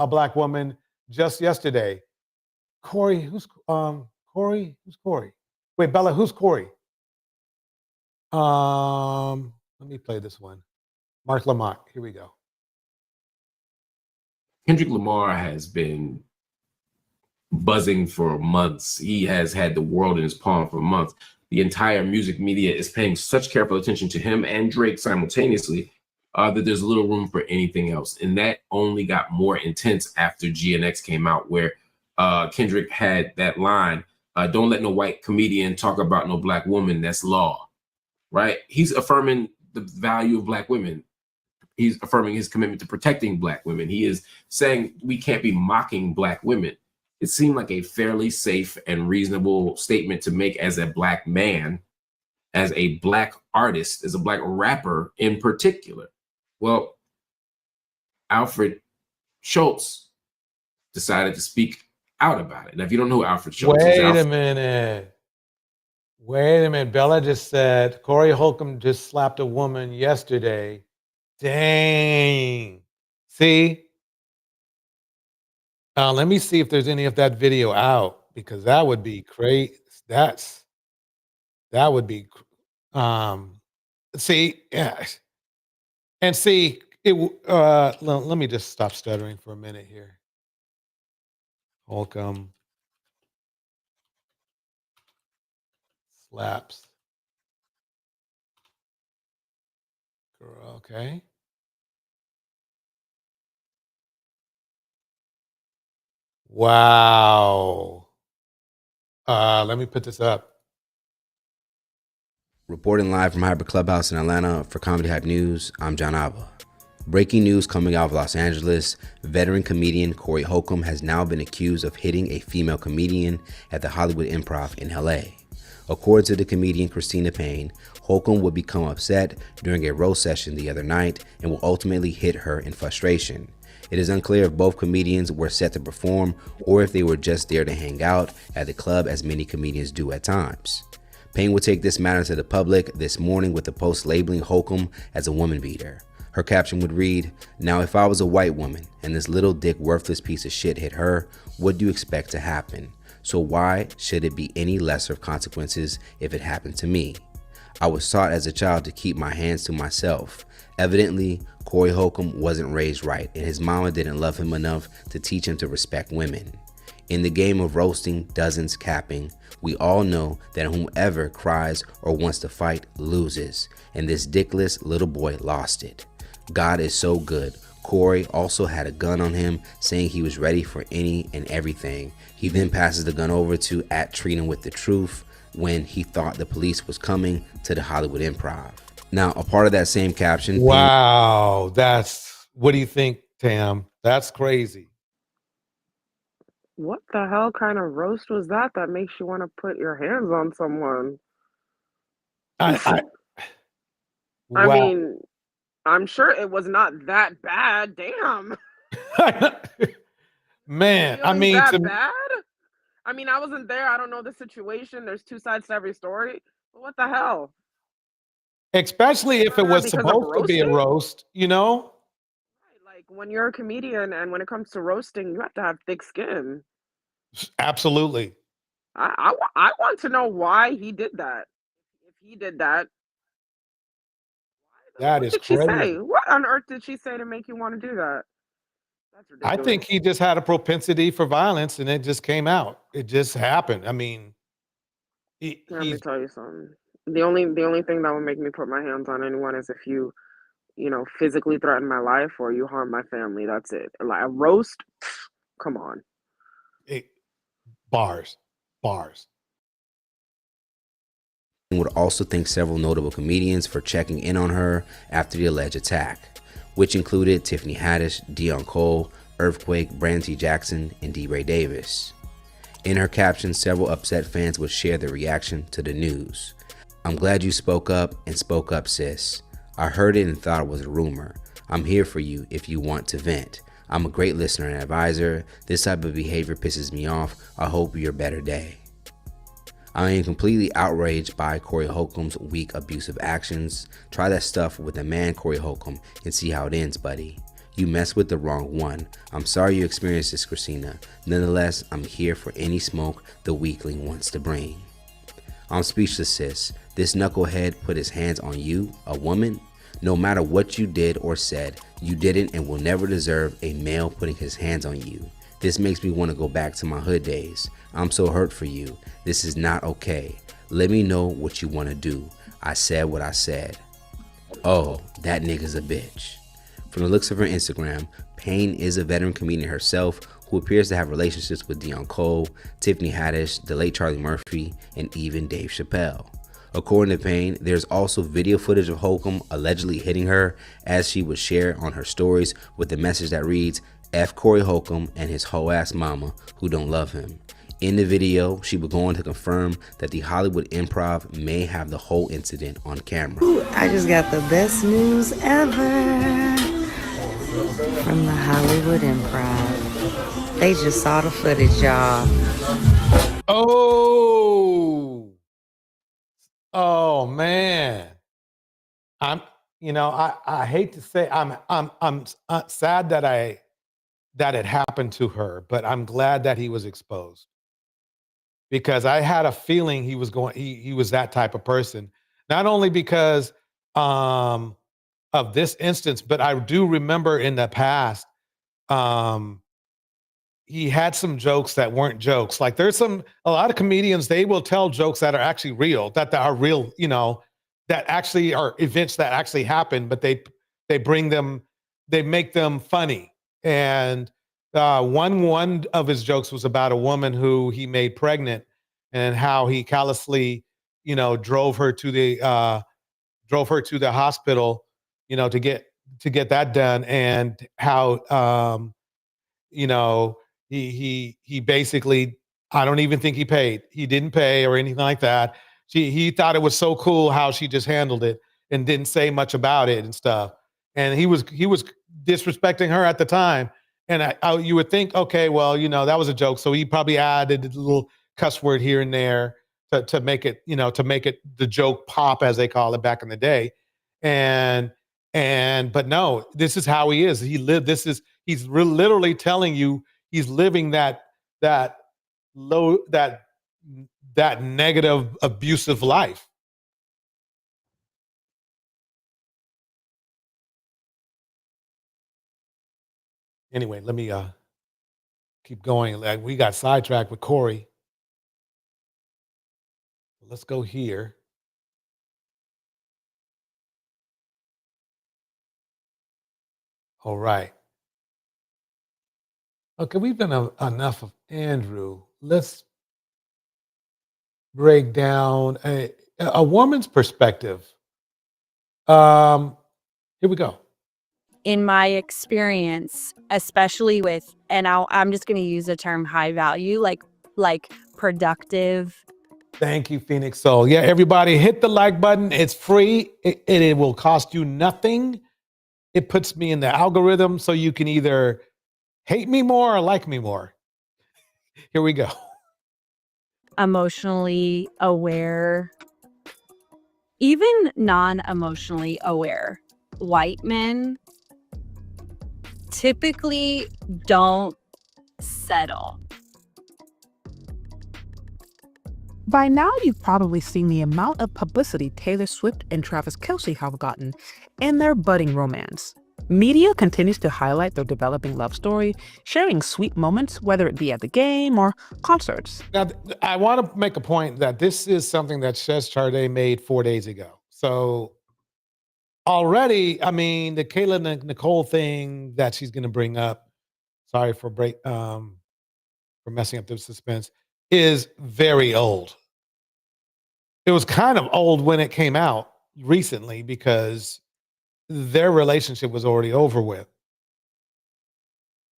black woman just yesterday. Corey, who's Corey? Who's Corey? Wait, Bella, who's Corey? Let me play this one. Mark Lamont. Here we go. Kendrick Lamar has been buzzing for months. He has had the world in his palm for months. The entire music media is paying such careful attention to him and Drake simultaneously that there's little room for anything else. And that only got more intense after GNX came out, where Kendrick had that line, don't let no white comedian talk about no black woman, that's law, right? He's affirming the value of black women. He's affirming his commitment to protecting black women. He is saying we can't be mocking black women. It seemed like a fairly safe and reasonable statement to make as a black man, as a black artist, as a black rapper in particular. Well, Alfred Shulz decided to speak out about it. Now, if you don't know who Alfred Shulz is, Wait a minute. Bella just said Corey Holcomb just slapped a woman yesterday. Dang. See? Let me see if there's any of that video out, because that would be great. That would be see, yeah. And see, let me just stop stuttering for a minute here. Holcomb slaps girl. Okay. Wow. Let me put this up. Reporting live from Hyper Clubhouse in Atlanta for Comedy Hype News, I'm John Alba. Breaking news coming out of Los Angeles, veteran comedian Corey Holcomb has now been accused of hitting a female comedian at the Hollywood Improv in LA. According to the comedian Christina Payne, Holcomb would become upset during a roast session the other night and will ultimately hit her in frustration. It is unclear if both comedians were set to perform or if they were just there to hang out at the club, as many comedians do at times. Payne will take this matter to the public this morning with a post labeling Holcomb as a woman beater. Her caption would read, "Now if I was a white woman and this little dick worthless piece of shit hit her, what do you expect to happen? So why should it be any lesser consequences if it happened to me? I was taught as a child to keep my hands to myself. Evidently, Corey Holcomb wasn't raised right, and his mama didn't love him enough to teach him to respect women. In the game of roasting, dozens, capping, we all know that whomever cries or wants to fight loses, and this dickless little boy lost it. God is so good. Corey also had a gun on him, saying he was ready for any and everything. He then passes the gun over to @TreatingWithTheTruth when he thought the police was coming to the Hollywood Improv. Now, a part of that same caption. Wow, what do you think, Tam? That's crazy. What the hell kind of roast was that makes you want to put your hands on someone? Wow. I mean, I'm sure it was not that bad. Damn. Man, I mean, that bad? I mean, I wasn't there. I don't know the situation. There's two sides to every story. But what the hell? Especially if it was Because of supposed to be a roasting? roast, you know? Like when you're a comedian and when it comes to roasting, you have to have thick skin. Absolutely. I want to know why he did that. If he did that, That what is did she say? crazy. What on earth did she say to make you want to do that? That's I ridiculous. think he just had a propensity for violence, and it just came out. It just happened. I mean, Let me tell you something. The only thing that would make me put my hands on anyone is if you physically threaten my life or you harm my family. That's it. Like a roast, come on. Bars. Would also thank several notable comedians for checking in on her after the alleged attack, which included Tiffany Haddish, Dion Cole, Earthquake, Brandon T. Jackson, and D. Ray Davis. In her caption, several upset fans would share their reaction to the news. I'm glad you spoke up, sis. I heard it and thought it was a rumor. I'm here for you if you want to vent. I'm a great listener and advisor. This type of behavior pisses me off. I hope your better day. I am completely outraged by Corey Holcomb's weak abusive actions. Try that stuff with a man, Corey Holcomb, and see how it ends, buddy. You messed with the wrong one. I'm sorry you experienced this, Christina. Nonetheless, I'm here for any smoke the weakling wants to bring. I'm speechless, sis. This knucklehead put his hands on you, a woman? No matter what you did or said, you didn't and will never deserve a male putting his hands on you. This makes me want to go back to my hood days. I'm so hurt for you. This is not okay. Let me know what you want to do. I said what I said. Oh, that nigga's a bitch. From the looks of her Instagram, Payne is a veteran comedian herself who appears to have relationships with Dion Cole, Tiffany Haddish, the late Charlie Murphy, and even Dave Chappelle. According to Payne, there's also video footage of Holcomb allegedly hitting her, as she would share on her stories with a message that reads, F Corey Holcomb and his hoe ass mama who don't love him. In the video, she would go on to confirm that the Hollywood Improv may have the whole incident on camera. Ooh, I just got the best news ever from the Hollywood Improv. They just saw the footage, y'all. Oh man. I hate to say I'm sad that it happened to her, but I'm glad that he was exposed. Because I had a feeling he was that type of person. Not only because of this instance, but I do remember in the past, he had some jokes that weren't jokes. Like a lot of comedians, they will tell jokes that are actually real, that are real, that actually are events that actually happen, but they make them funny. And one of his jokes was about a woman who he made pregnant and how he callously, drove her to the hospital, to get that done, and how he basically, I don't even think he paid. He didn't pay or anything like that. He thought it was so cool how she just handled it and didn't say much about it and stuff. And he was disrespecting her at the time. And you would think, okay, well, that was a joke. So he probably added a little cuss word here and there to make it, the joke pop, as they call it back in the day. But no, this is how he is. He's literally telling you he's living that negative, abusive life. Anyway, let me keep going. Like, we got sidetracked with Corey. Let's go here. All right. Okay, we've done enough of Andrew. Let's break down a woman's perspective. Here we go. In my experience, especially with, and I'm just going to use the term high value, like productive. Thank you, Phoenix Soul. Yeah, everybody hit the like button. It's free. It will cost you nothing. It puts me in the algorithm so you can either hate me more or like me more. Here we go. Emotionally aware, even non-emotionally aware white men typically don't settle. By now, you've probably seen the amount of publicity Taylor Swift and Travis Kelce have gotten in their budding romance. Media continues to highlight their developing love story, sharing sweet moments, whether it be at the game or concerts. Now, I want to make a point that this is something that Shez Charday made 4 days ago. So already, I mean, the Kayla Nicole thing that she's going to bring up, sorry for messing up the suspense, is very old. It was kind of old when it came out recently because their relationship was already over with.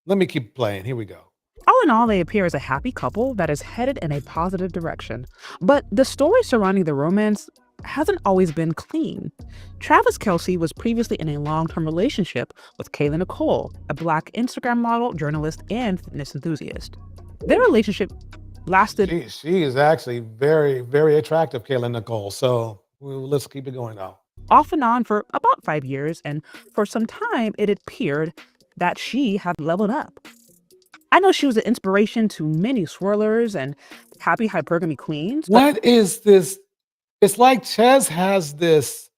Let me keep playing. Here we go. All in all, they appear as a happy couple that is headed in a positive direction. But the story surrounding the romance hasn't always been clean. Travis Kelce was previously in a long-term relationship with Kayla Nicole, a Black Instagram model, journalist, and fitness enthusiast. Their relationship lasted. She is actually very, very attractive, Kayla Nicole. So let's keep it going now. Off and on for about 5 years, and for some time it appeared that she had leveled up. I know she was an inspiration to many swirlers and happy hypergamy queens. What is this? It's like Ches has this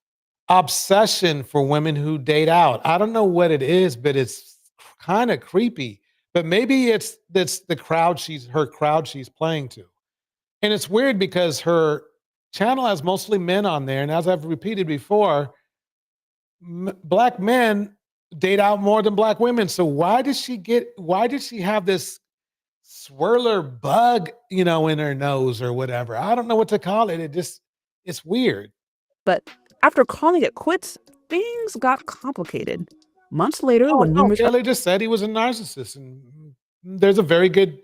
obsession for women who date out. I don't know what it is, but it's kind of creepy. But maybe it's the crowd her crowd she's playing to. And it's weird because her channel has mostly men on there, and as I've repeated before, Black men date out more than Black women. So why did she have this swirler bug, in her nose or whatever? I don't know what to call it. It's weird. But after calling it quits, things got complicated. Months later, when rumors Kelly just said he was a narcissist, and there's a very good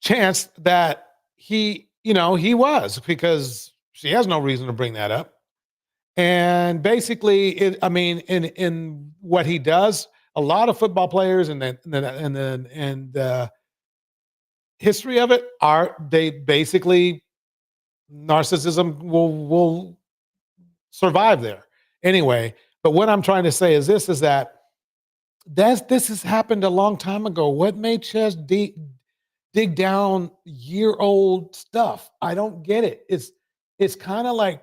chance that he was, because she has no reason to bring that up. And basically, in what he does, a lot of football players and the history of it they basically narcissism will survive there anyway. But what I'm trying to say is this has happened a long time ago. What made Ches dig down year-old stuff? I don't get it. It's kind of like,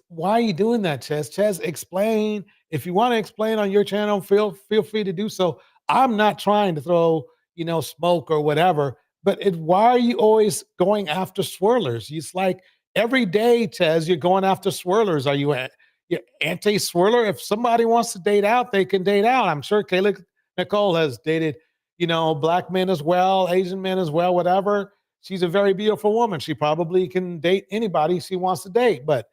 why are you doing that, Ches? Ches, explain. If you want to explain on your channel, feel free to do so. I'm not trying to throw, smoke or whatever, but why are you always going after swirlers? It's like every day, Ches, you're going after swirlers. Are you anti-swirler? If somebody wants to date out, they can date out. I'm sure Kayla Nicole has dated, Black men as well, Asian men as well, whatever. She's a very beautiful woman. She probably can date anybody she wants to date. But,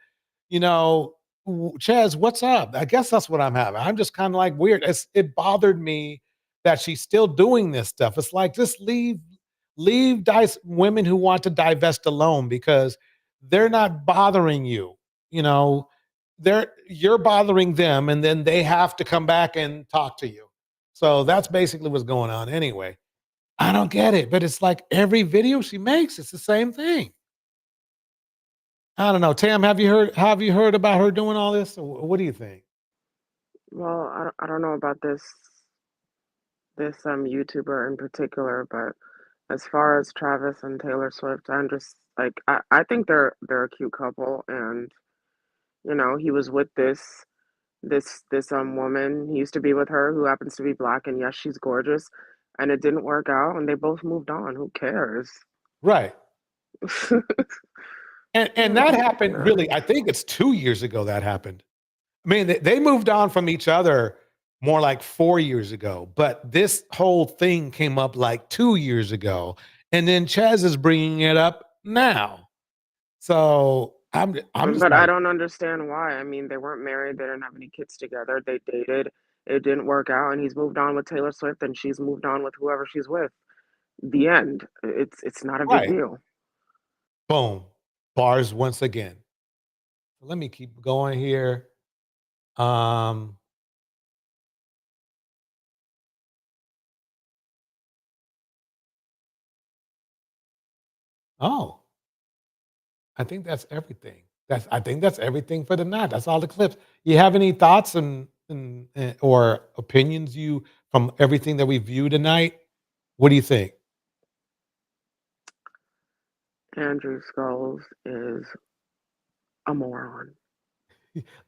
Ches, what's up? I guess that's what I'm having. I'm just kind of like weird. It bothered me that she's still doing this stuff. It's like, just leave women who want to divest alone, because they're not bothering you. You're bothering them, and then they have to come back and talk to you. So that's basically what's going on anyway. I don't get it, but it's like every video she makes, it's the same thing. I don't know. Tam, have you heard about her doing all this? Or what do you think? Well, I don't know about this YouTuber in particular, but as far as Travis and Taylor Swift, I'm just like, I think they're a cute couple, and he was with this woman. He used to be with her, who happens to be Black, and yes, she's gorgeous, and it didn't work out, and they both moved on. Who cares? Right. And that happened really, I think it's 2 years ago that happened. I mean, they moved on from each other more like 4 years ago, but this whole thing came up like 2 years ago, and then Ches is bringing it up now. So I'm just But I like, don't understand why. I mean, they weren't married. They didn't have any kids together. They dated. It didn't work out, and he's moved on with Taylor Swift, and she's moved on with whoever she's with. The end. It's not a big right. deal. Boom. Bars once again. Let me keep going here. Oh, I think that's everything. I think that's everything for the night. That's all the clips. You have any thoughts and or opinions from everything that we viewed tonight? What do you think? Andrew Shulz is a moron.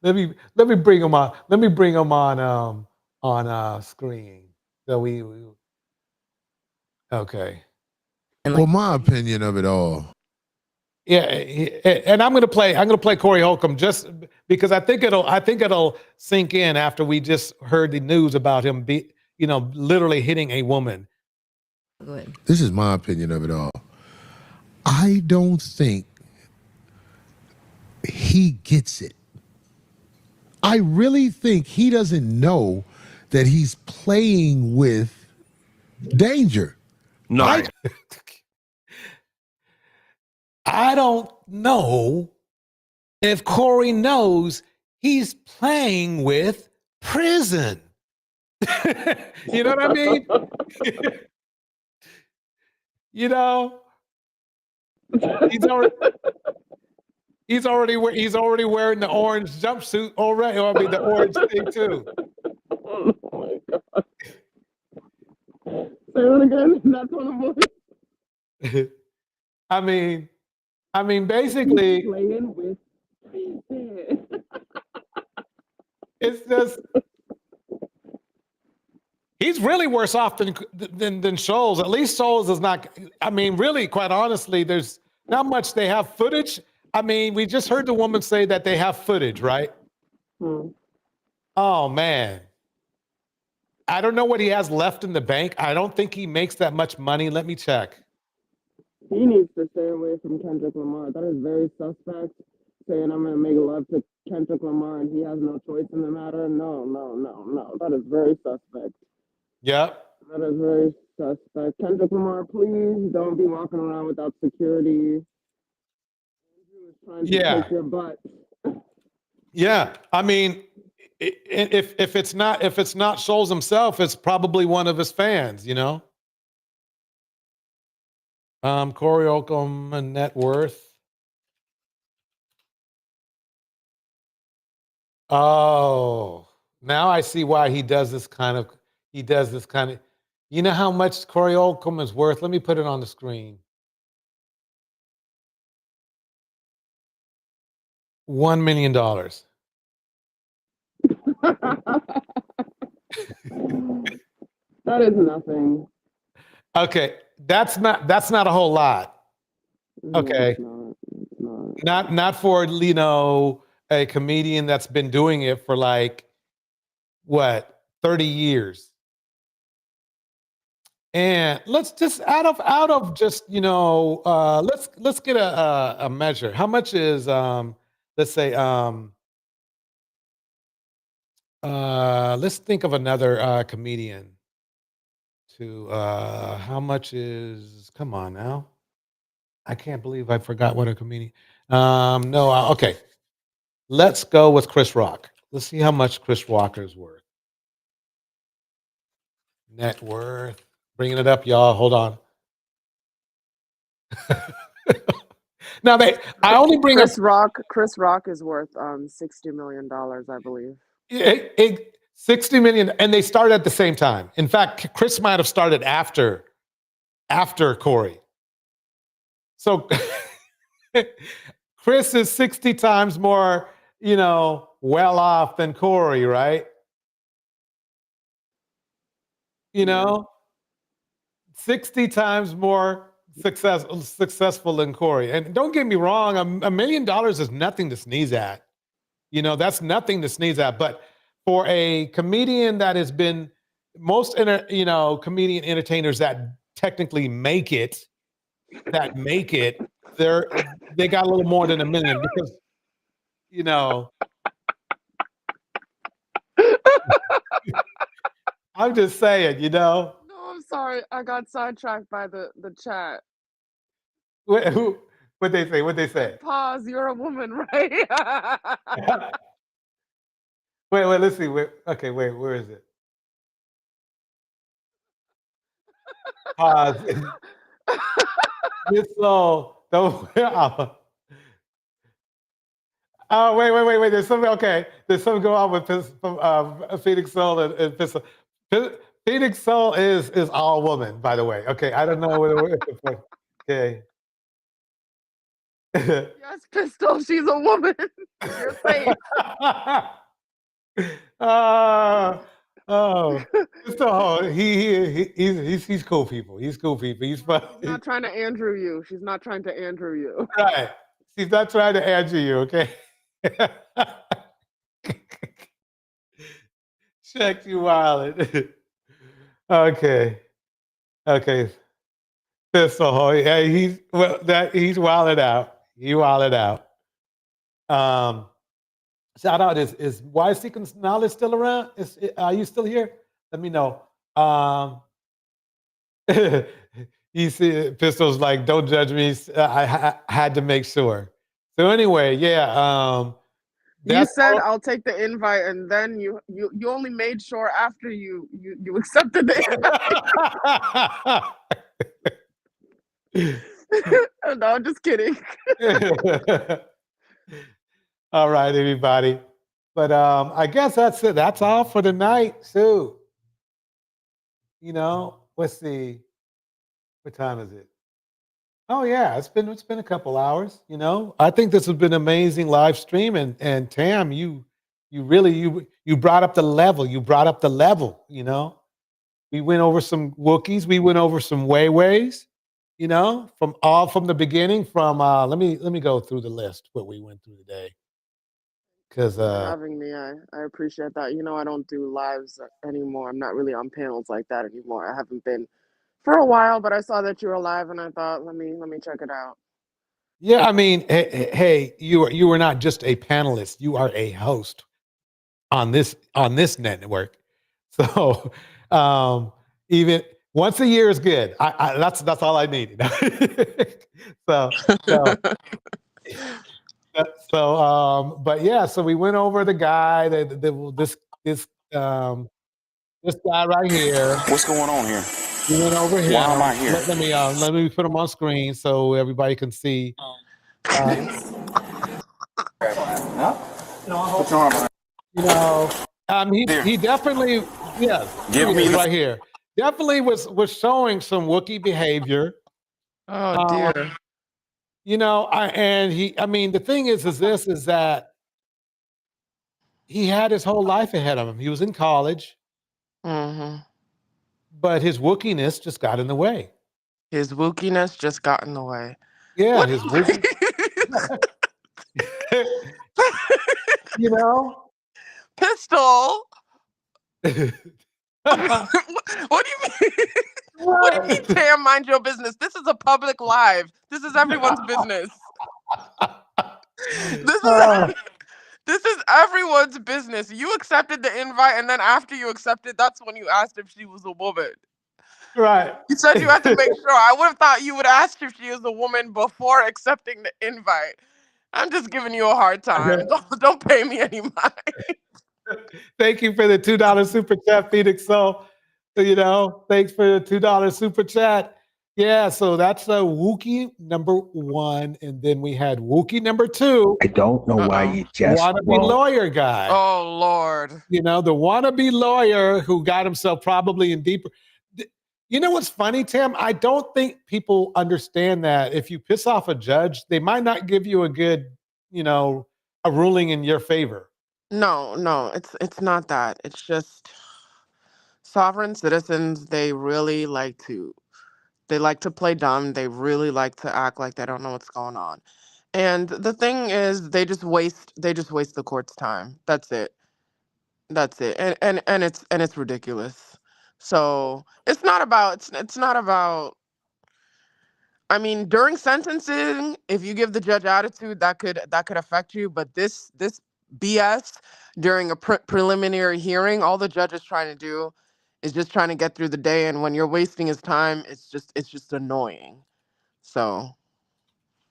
Let me bring him on. Let me bring him on screen. So we okay. Well, my opinion of it all. Yeah, and I'm gonna play Corey Holcomb just because I think it'll sink in after we just heard the news about him literally hitting a woman. Good. This is my opinion of it all. I don't think he gets it. I really think he doesn't know that he's playing with danger. No. I don't know if Corey knows he's playing with prison. You know what I mean? You know, he's already wearing the orange jumpsuit already. I mean, the orange thing too. Oh my god! Say it again. That's one of I mean, basically, playing with prison. it's just he's really worse off than Shulz. At least Shulz is not. I mean, really, quite honestly, there's not much. They have footage. I mean, we just heard the woman say that they have footage, right? Oh man, I don't know what he has left in the bank. I don't think he makes that much money. Let me check. He needs to stay away from Kendrick Lamar. That is very suspect. Saying I'm going to make love to Kendrick Lamar and he has no choice in the matter. No. That is very suspect. Yep. That is very suspect. Kendrick Lamar, please don't be walking around without security. Andrew is trying to take your butt. Yeah. I mean, if it's not Shulz himself, it's probably one of his fans, you know? Corey Holcomb net worth. Oh, now I see why he does this kind of, you know how much Corey Holcomb is worth? Let me put it on the screen. $1 million. That is nothing. Okay, that's not a whole lot. Okay, not for, you know, a comedian that's been doing it for like what, 30 years. And let's just out of just, you know, let's get a measure. How much is let's say let's think of another comedian to how much is, come on now. I can't believe I forgot what a comedian. No, okay. Let's go with Chris Rock. Let's see how much Chris Rock is worth. Net worth. Bringing it up, y'all. Hold on. Now I only bring Chris Rock is worth $60 million, I believe. 60 million, and they started at the same time. In fact, Chris might have started after Corey. So Chris is 60 times more, you know, well off than Corey, right? You know, 60 times more successful than Corey. And don't get me wrong, $1 million is nothing to sneeze at. You know, that's nothing to sneeze at. But for a comedian that has been, most comedian entertainers that technically make it, they got a little more than $1 million because, you know, I'm just saying, you know. No, I'm sorry. I got sidetracked by the chat. What'd they say? Pause, you're a woman, right? Wait, let's see. Okay, where is it? Pause. This soul. Don't. Oh, wait. There's something. Okay, there's something going on with Phoenix Soul and Pistol. Phoenix Soul is all woman, by the way. Okay, I don't know whether. Okay. Yes, Pistol. She's a woman. You're safe. So he's cool people. He's cool people. He's fun. She's not trying to Andrew you. She's not trying to Andrew you. Right. She's not trying to Andrew you. Okay. Check you wildin'. Okay. Pistol. Yeah, he's wilded out. He wilded out. Shout out is Why Sequence Knowledge still around? Are you still here? Let me know. You see, Pistol's like, don't judge me. I had to make sure. So anyway, yeah. You That's said all. I'll take the invite, and then you only made sure after you accepted the invite. No, I'm just kidding. All right, everybody. But I guess that's it. That's all for tonight. So, let's see. What time is it? Oh yeah, it's been a couple hours. I think this has been amazing live stream, and Tam, you really you brought up the level. You brought up the level. We went over some Wookiees. We went over some Ways. From the beginning. From let me go through the list what we went through today. Because For having me, I appreciate that. I don't do lives anymore. I'm not really on panels like that anymore. I haven't been for a while, but I saw that you were live, and I thought, let me check it out. yeah, I mean, hey, you are not just a panelist. You are a host on this network. So even once a year is good. That's all I need. But yeah, so we went over the guy this guy right here. What's going on here? We went over here. Why am I here? Let me put him on screen so everybody can see. He definitely, yeah, Give me right here. Definitely was showing some Wookiee behavior. Oh dear. The thing is that he had his whole life ahead of him. He was in college, but his Wookieness just got in the way. His Wookieness just got in the way. Yeah, his Wookie. Pistol. What do you mean? What do you mean, Tam, mind your business? This is a public live. This is everyone's business. This is everyone's business. You accepted the invite, and then after you accepted, that's when you asked if she was a woman. Right. You said you had to make sure. I would have thought you would ask if she was a woman before accepting the invite. I'm just giving you a hard time. Don't pay me any money. Thank you for the $2 super chat, Phoenix. So, thanks for the $2 super chat. Yeah, so that's Wookiee number 1, and then we had Wookiee number 2. I don't know why you just wannabe lawyer guy. Oh Lord. The wannabe lawyer who got himself probably in deeper. You know what's funny, Tim? I don't think people understand that if you piss off a judge, they might not give you a good, a ruling in your favor. No, it's not that. It's just sovereign citizens, they like to play dumb. They really like to act like they don't know what's going on. And the thing is, they just waste the court's time. That's it. And it's ridiculous. So it's not about I mean, during sentencing, if you give the judge attitude, that could affect you. But this BS during a preliminary hearing, all the judge is trying to do is just trying to get through the day. And when you're wasting his time, it's just annoying. So.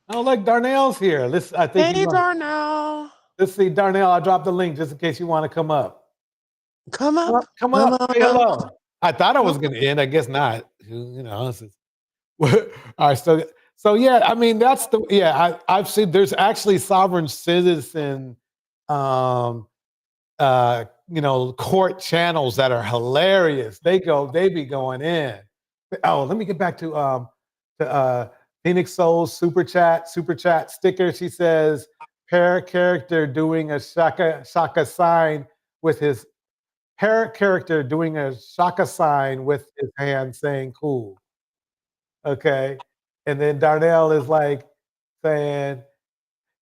Oh, look, Darnell's here. Hey, Darnell. Let's see, Darnell. I dropped the link just in case you want to come up. Come up. Say hello. I thought I was going to end. I guess not. All right. So yeah. I mean, that's I've seen. There's actually sovereign citizen, court channels that are hilarious. They be going in. Oh, let me get back to Phoenix Soul's super chat sticker. She says, parrot character doing a shaka sign with his hand saying cool. Okay. And then Darnell is like saying,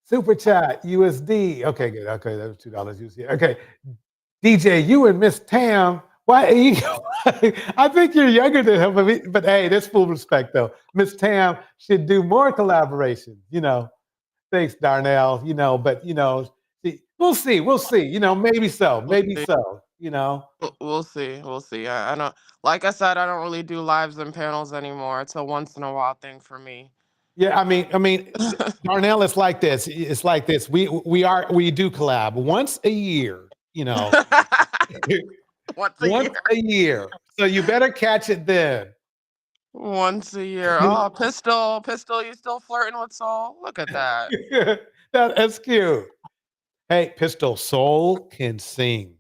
super chat, USD. Okay, good. Okay, that was $2 USD. Okay. DJ, you and Miss Tam, why are you I think you're younger than him, but hey, there's full respect though. Miss Tam should do more collaborations, Thanks, Darnell. But we'll see. Maybe so. you know. We'll see. We'll see. I don't. Like I said, I don't really do lives and panels anymore. It's a once in a while thing for me. Yeah, I mean, Darnell, it's like this. It's like this. We do collab once a year, you know. Once a year. So you better catch it then. Once a year. Oh, Pistol, you still flirting with Soul? Look at that. That's cute. Hey, Pistol, Soul can sing.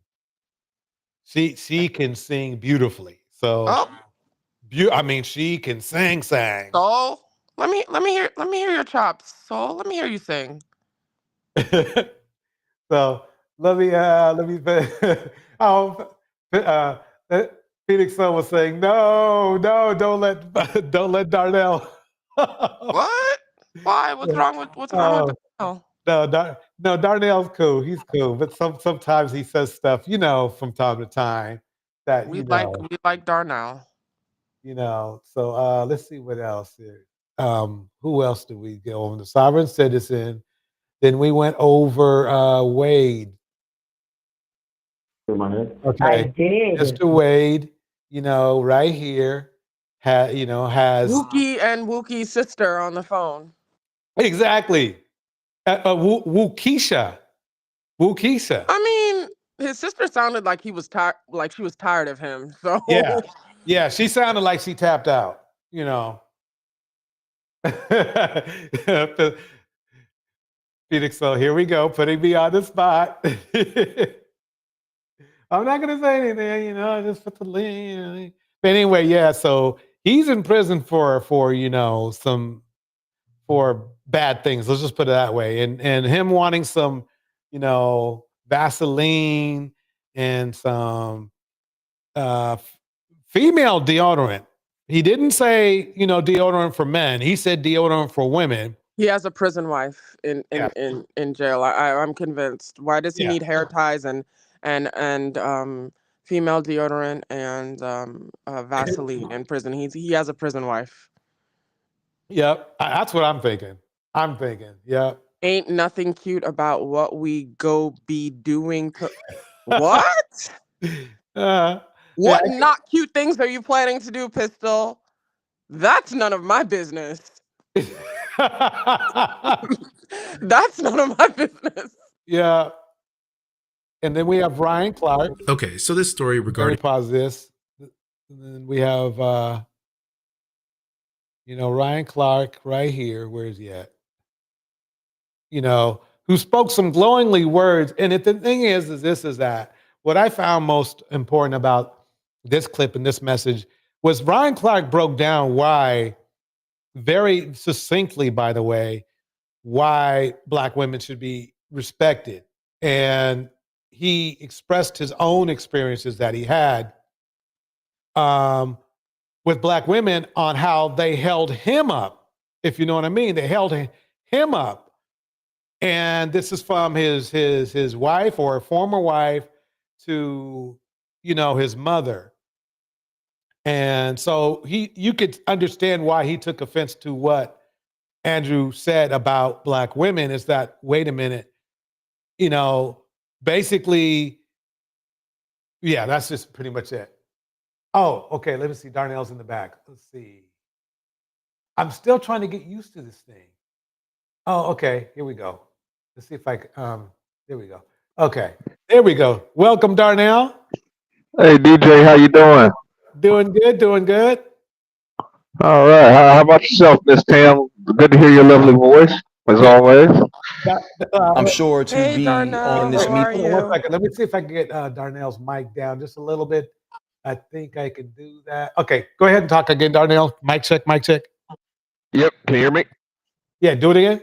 She can sing beautifully. So, I mean, she can sing. Soul, let me hear your chops. Soul, let me hear you sing. So let me. Phoenix Sun was saying, no, don't let Darnell. What? Why? What's wrong with Darnell? No, Darnell's cool. He's cool, but sometimes he says stuff, you know, from time to time that we like Darnell. You know, so let's see what else here. Who else did we go over? The Sovereign Citizen. Then we went over Wade. Okay, I did. Mr. Wade. You know, right here has Wookie and Wookie's sister on the phone. Exactly. Wookisha. I mean, his sister sounded like he was tired, like she was tired of him. So yeah, she sounded like she tapped out. You know. Phoenix, so here we go, putting me on the spot. I'm not gonna say anything, you know, just put the link. But anyway, yeah, so he's in prison for for bad things. Let's just put it that way. And him wanting some, you know, Vaseline and some female deodorant. He didn't say, you know, deodorant for men. He said deodorant for women. He has a prison wife in jail. I'm convinced. Why does he need hair ties and female deodorant and Vaseline in prison? He has a prison wife. Yep, that's what I'm thinking. Yep. Ain't nothing cute about what we go be doing. What? What not cute things are you planning to do, Pistol? That's none of my business. That's none of my business. Yeah. And then we have Ryan Clark. Okay, so this story regarding. Let me pause this. And then we have, Ryan Clark right here. Where is he at? You know, who spoke some glowingly words. And the thing is that what I found most important about this clip and this message was Ryan Clark broke down why, very succinctly, by the way, why Black women should be respected. And he expressed his own experiences that he had with Black women on how they held him up, if you know what I mean. They held him up. And this is from his wife or former wife to, you know, his mother. And so you could understand why he took offense to what Andrew said about Black women, is that, wait a minute, you know, basically, yeah, that's just pretty much it. Oh, okay, let me see. Darnell's in the back. Let's see. I'm still trying to get used to this thing. Oh, okay, here we go. Let's see if I can, there we go. Okay, there we go. Welcome, Darnell. Hey, DJ, how you doing? Doing good. All right. How about yourself, Miss Tam? Good to hear your lovely voice, as always. I'm sure to Hey, be Darnell, on this how are meeting. you? 1 second. Let me see if I can get Darnell's mic down just a little bit. I think I can do that. Okay, go ahead and talk again, Darnell. Mic check. Yep. Can you hear me? Yeah, do it again.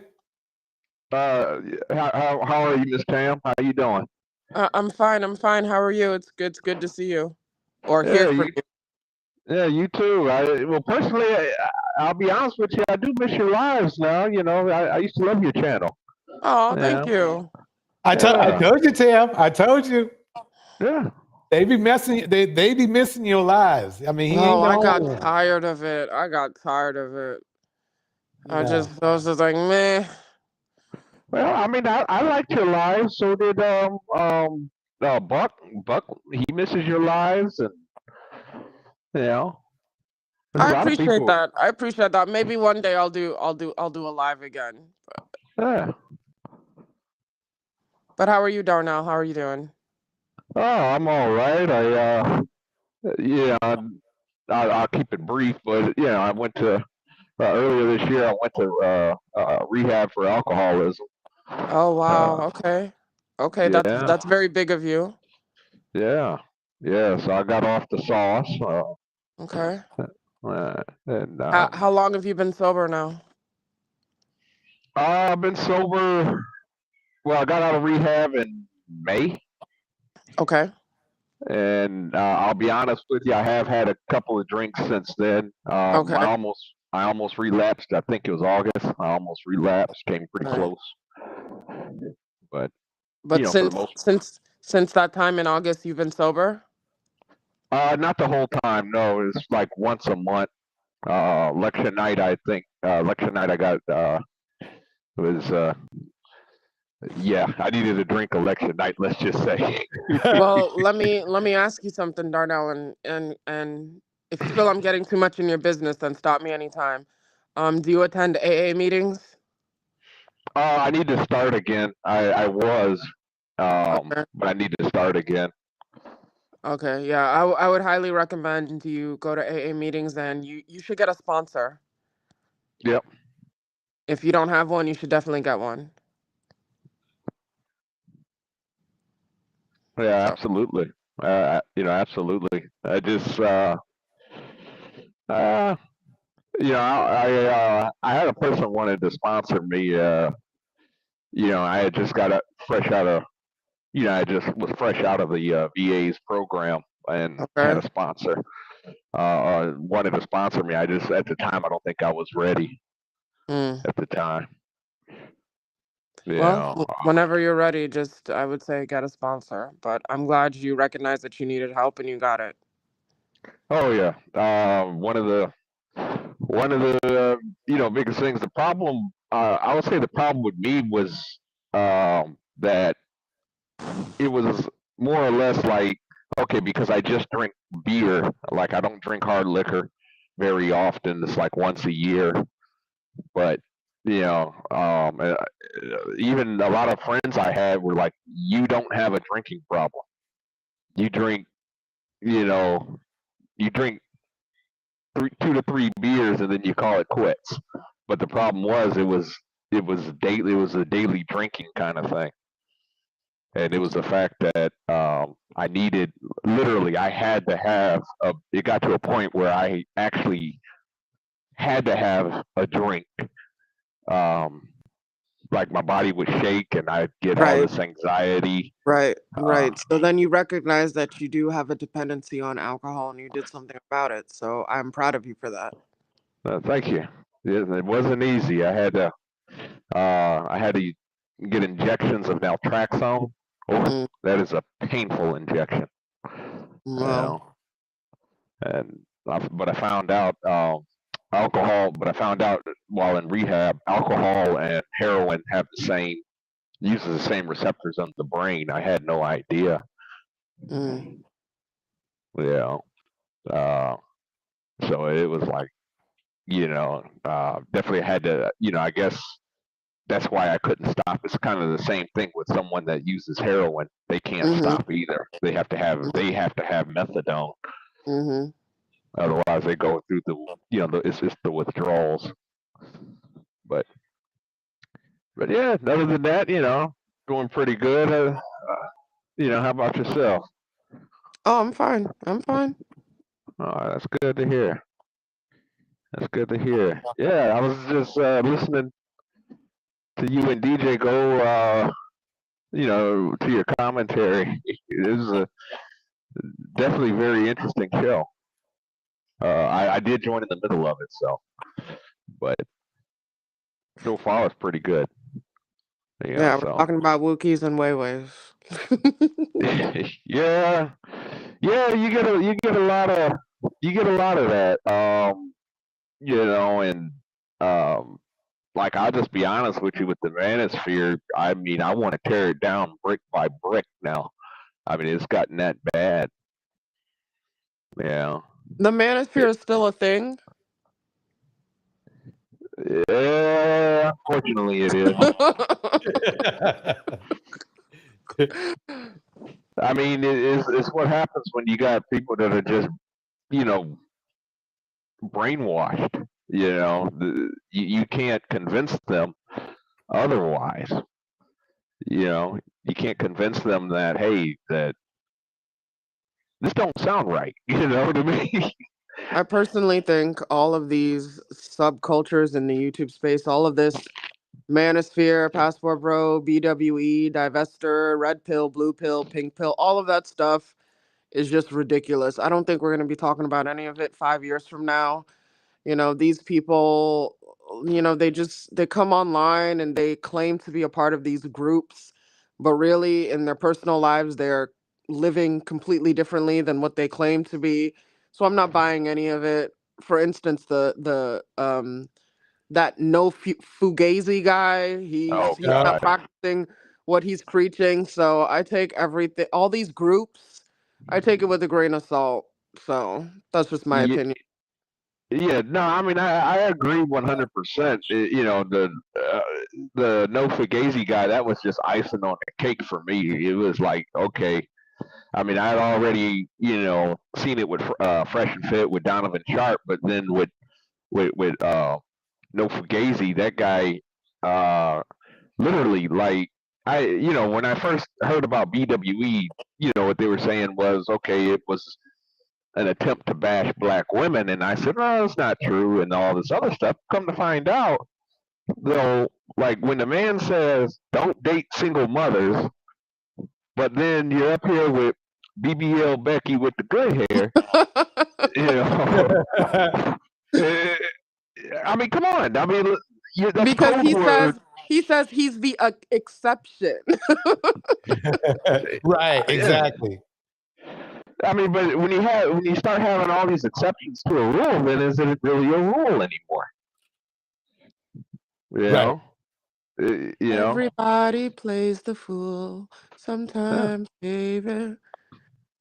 How are you, Miss Tam? How you doing? I'm fine. How are you? It's good to see you or hear from you. Yeah, you too. Well, personally, I'll be honest with you. I do miss your lives now. You know, I used to love your channel. Oh, thank you. I told you, Tam. I told you. Yeah. They be missing your lives. I mean, I got tired of it. I was just like, meh. Well, I mean, I liked your lives. So did Buck, he misses your lives, and you know, there's I a lot of appreciate people. that. I appreciate that. Maybe one day I'll do a live again. Yeah. But how are you, Darnell? How are you doing? Oh, I'm all right. I'll keep it brief, but I went to earlier this year. I went to rehab for alcoholism. Oh wow. Okay. Okay, Yeah, that's very big of you. yeah. So I got off the sauce. Okay. And How long have you been sober now? I've been sober. Well, I got out of rehab in May. Okay. And I'll be honest with you, I have had a couple of drinks since then. Okay. I almost relapsed. I think it was August. I almost relapsed, came pretty Right. close. But But for the most since that time in August, you've been sober? not the whole time. No, it's like once a month. Election night, I think. Election night, I got was yeah. I needed a drink election night. Let's just say. Well, let me ask you something, Darnell, and if you feel I'm getting too much in your business, then stop me anytime. Do you attend AA meetings? I need to start again. I was, Okay. but I need to start again. Okay, yeah, I would highly recommend you go to AA meetings, and you should get a sponsor. Yep. If you don't have one, you should definitely get one. Yeah, absolutely. Absolutely. I just, I had a person wanted to sponsor me. I had just got fresh out of, I just was fresh out of the VA's program and had a sponsor. Wanted to sponsor me. I just at the time I don't think I was ready at the time. Well, whenever you're ready, just I would say get a sponsor. But I'm glad you recognized that you needed help and you got it. Oh yeah. One of the biggest things. The problem, I would say, the problem with me was that it was more or less like, okay, because I just drink beer. Like I don't drink hard liquor very often. It's like once a year. But even a lot of friends I had were like, "You don't have a drinking problem. You drink, you drink 2 to 3 beers and then you call it quits." But the problem was, it was daily. It was a daily drinking kind of thing, and it was the fact that I needed, literally, I had to have It got to a point where I actually had to have a drink. Like my body would shake and I'd get all this anxiety. Right. So then you recognize that you do have a dependency on alcohol and you did something about it. So I'm proud of you for that. Thank you. It wasn't easy. I had to get injections of naltrexone. Oh, that is a painful injection. Wow. But I found out But I found out while in rehab, alcohol and heroin uses the same receptors on the brain. I had no idea. Yeah. So it was like, definitely had to, I guess that's why I couldn't stop. It's kind of the same thing with someone that uses heroin. They can't stop either. They have to have methadone. Otherwise, they go through it's just the withdrawals. But yeah, other than that, doing pretty good. How about yourself? Oh, I'm fine. Oh, that's good to hear. Yeah, I was just listening to you and DJ go, to your commentary. It was a definitely very interesting show. I did join in the middle of it, but so far it's pretty good. Yeah, we're talking about Wookies and Wayways. Yeah, you get a lot of that. And like, I'll just be honest with you, with the manosphere, I mean, I want to tear it down brick by brick now. I mean, it's gotten that bad. Yeah. The manosphere is still a thing. Yeah, unfortunately it is. I mean, it's what happens when you got people that are just, brainwashed. You can't convince them otherwise. You can't convince them that, hey, that this don't sound right. You know what I mean? I personally think all of these subcultures in the YouTube space, all of this Manosphere, Passport Bro, BWE, Divester, Red Pill, Blue Pill, Pink Pill, all of that stuff is just ridiculous. I don't think we're going to be talking about any of it 5 years from now. These people, they come online and they claim to be a part of these groups, but really in their personal lives, they're living completely differently than what they claim to be. So I'm not buying any of it. For instance, that Fugazi guy, he's not practicing what he's preaching. So I take everything, all these groups, I take it with a grain of salt. So that's just my opinion. Yeah, no, I mean, I agree 100%. The No Fugazi guy, that was just icing on the cake for me. It was like, okay. I mean, I'd already, seen it with Fresh and Fit with Donovan Sharp, but then with No Fugazi, that guy, literally, like, when I first heard about BWE, what they were saying was, okay, it was an attempt to bash black women, and I said, no, it's not true, and all this other stuff. Come to find out, though, like when the man says, don't date single mothers, but then you're up here with BBL Becky with the good hair, I mean, come on. I mean, that's because he says he's the exception. Right, exactly. I mean, but when you start having all these exceptions to a rule, then is it really a rule anymore? Right. Everybody plays the fool sometimes, baby.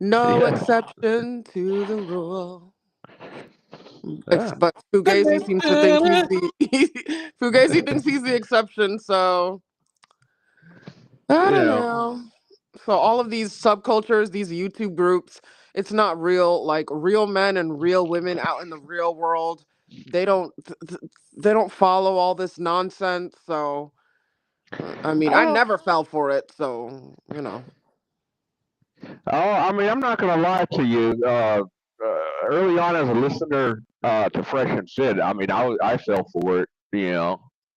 No exception to the rule. But Fugazi seems to think Fugazi thinks he's the exception, so I don't know. So all of these subcultures, these YouTube groups, it's not real. Like real men and real women out in the real world, they don't follow all this nonsense. So I mean, I never fell for it. So Oh, I mean, I'm not gonna lie to you. Early on, as a listener to Fresh and Fit, I mean, I fell for it.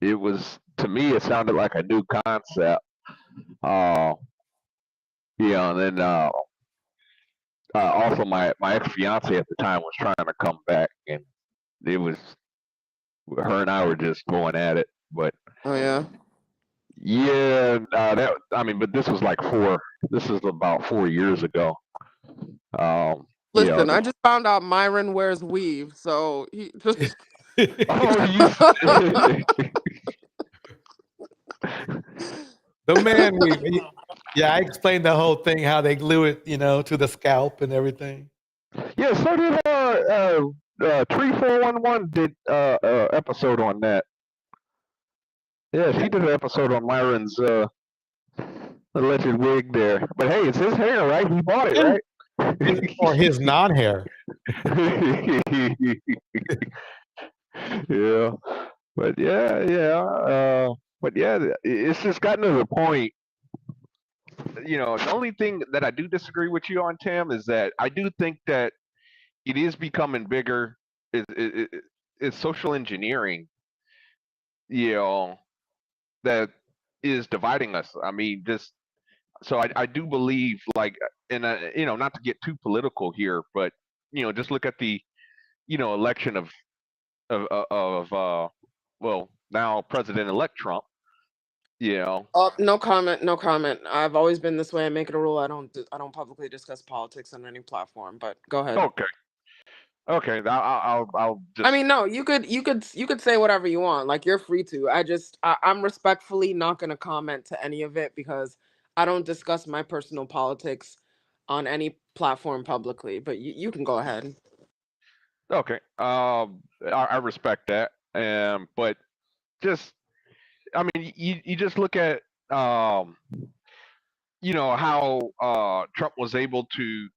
It was, to me, it sounded like a new concept. And then also my ex-fiance at the time was trying to come back, and it was, her and I were just going at it. But but this was this is about 4 years ago. Listen, I just found out Myron wears weave, so he just. The man weave. Yeah, I explained the whole thing, how they glue it, to the scalp and everything. Yeah, so did Tree 411 did episode on that. Yeah, she did an episode on Myron's alleged wig there. But hey, it's his hair, right? He bought it, right? Or his non-hair. Yeah, but it's just gotten to the point. The only thing that I do disagree with you on, Tim, is that I do think that it is becoming bigger. It's social engineering, that is dividing us. I mean, so I do believe, like, and not to get too political here, but just look at the election of now President-elect Trump. No comment. I've always been this way. I make it a rule. I don't publicly discuss politics on any platform. But go ahead. Okay. I'll just. I mean, no. You could say whatever you want. Like, you're free to. I'm respectfully not going to comment to any of it because I don't discuss my personal politics on any platform publicly, but you can go ahead. Okay. I respect that. But just, I mean, you just look at, you know, how Trump was able to,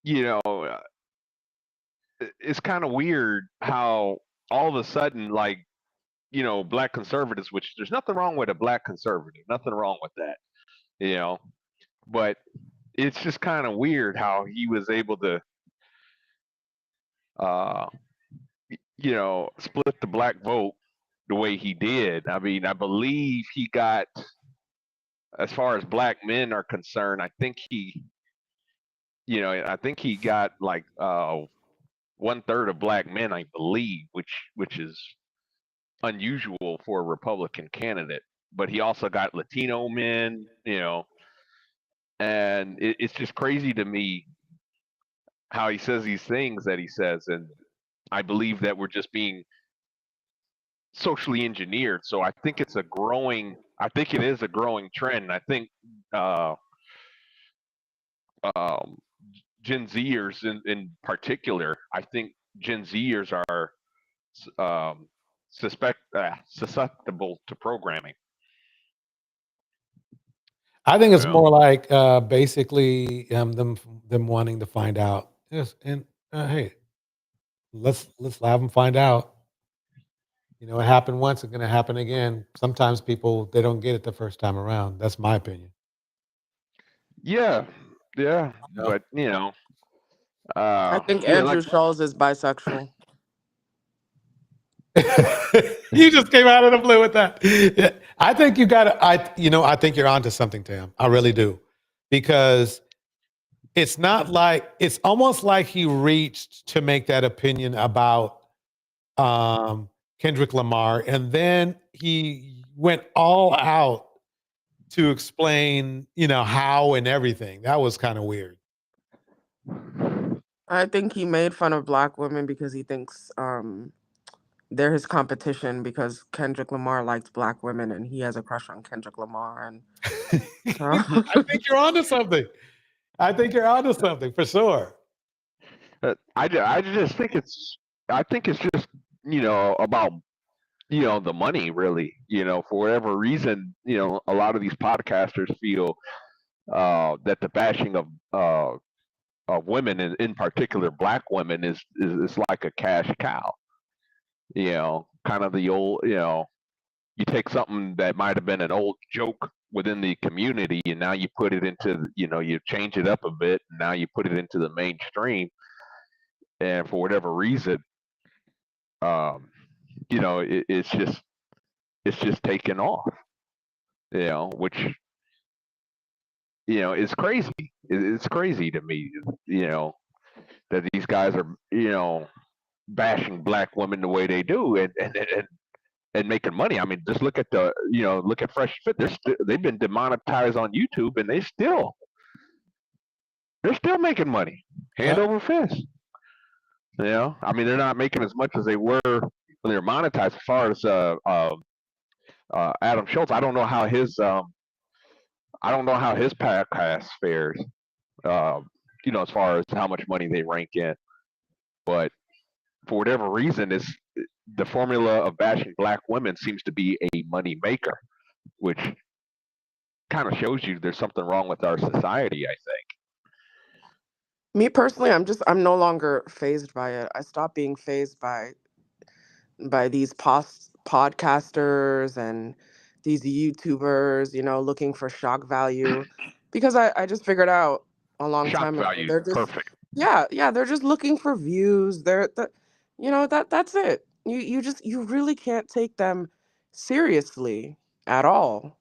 you know, it's kind of weird how all of a sudden, like, you know, black conservatives, which there's nothing wrong with a black conservative, nothing wrong with that, you know, but it's just kind of weird how he was able to, you know, split the black vote the way he did. I mean, I believe he got, as far as black men are concerned, I think he, you know, I think he got like 1/3 of black men, I believe, which is unusual for a Republican candidate. But he also got Latino men, you know, and it's just crazy to me how he says these things that he says, and I believe that we're just being socially engineered. So I think it's a growing. I think it is a growing trend. I think Gen Zers in particular. I think Gen Zers are susceptible to programming. I think it's more like basically them wanting to find out. Yes, and hey, let's have them find out. You know, it happened once; it's going to happen again. Sometimes people they don't get it the first time around. That's my opinion. Yeah, but you know, I think Andrew Shulz is bisexual. You just came out of the blue with that. Yeah, I think you got to. I think you're onto something, Tam. I really do, because it's not like it's almost like he reached to make that opinion about Kendrick Lamar, and then he went all out to explain, how and everything. That was kind of weird. I think he made fun of black women because he thinks they're his competition because Kendrick Lamar likes black women and he has a crush on Kendrick Lamar. And I think you're onto something. I think you're onto something for sure. I just think I think it's just about the money, really. For whatever reason, a lot of these podcasters feel that the bashing of women, in particular black women, is like a cash cow. Kind of the old, you take something that might have been an old joke within the community, and now you put it into, you change it up a bit, and now you put it into the mainstream, and for whatever reason, it's just taken off, which is crazy. It's crazy to me, that these guys are, bashing black women the way they do, and making money. I mean, just look at look at Fresh Fit. They've been demonetized on YouTube, and they're still making money, hand over fist. I mean, they're not making as much as they were when they were monetized. As far as Adam Schultz, I don't know how his podcast fares. As far as how much money they rank in, but for whatever reason, the formula of bashing black women seems to be a money maker, which kind of shows you there's something wrong with our society, I think. Me personally, I'm no longer fazed by it. I stopped being fazed by these podcasters and these YouTubers, looking for shock value, because I just figured out a long Shock time ago value, they're just perfect. Yeah, they're just looking for views. That's it. You really can't take them seriously at all.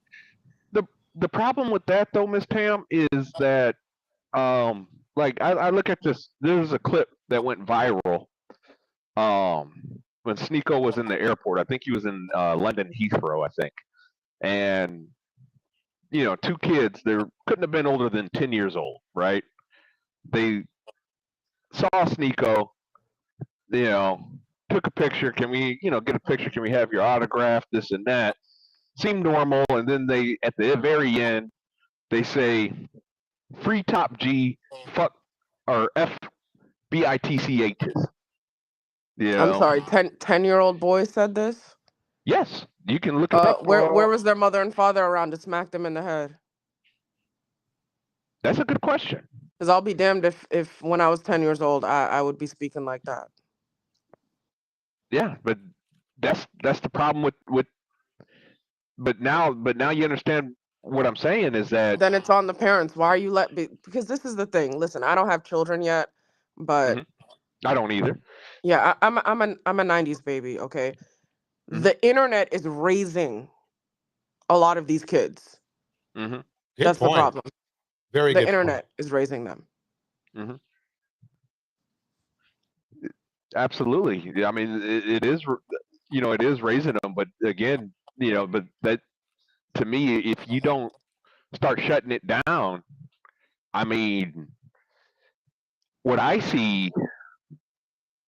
The problem with that, though, Miss Tam, is that like I look at this. There's a clip that went viral when Sneeko was in the airport. I think he was in London Heathrow, I think, and two kids. They couldn't have been older than 10 years old, right? They saw Sneeko, took a picture. Can we, get a picture? Can we have your autograph? This and that. Seemed normal, and then they, at the very end, they say free top G, fuck, or F BITCHs. You I'm know? sorry, 10-year-old boy said this? Yes, you can look it up. Where was their mother and father around to smack them in the head? That's a good question. Because I'll be damned if when I was 10 years old, I would be speaking like that. Yeah, but that's the problem with. But now you understand what I'm saying is that. Then it's on the parents. Why are you because this is the thing. Listen, I don't have children yet, but I don't either. yeah, I'm a 90s baby, okay? The internet is raising a lot of these kids. Good That's the point. problem. Very The good internet point. is raising them. Absolutely. I mean, it is, it is raising them, but again, but that, to me, if you don't start shutting it down, I mean, what I see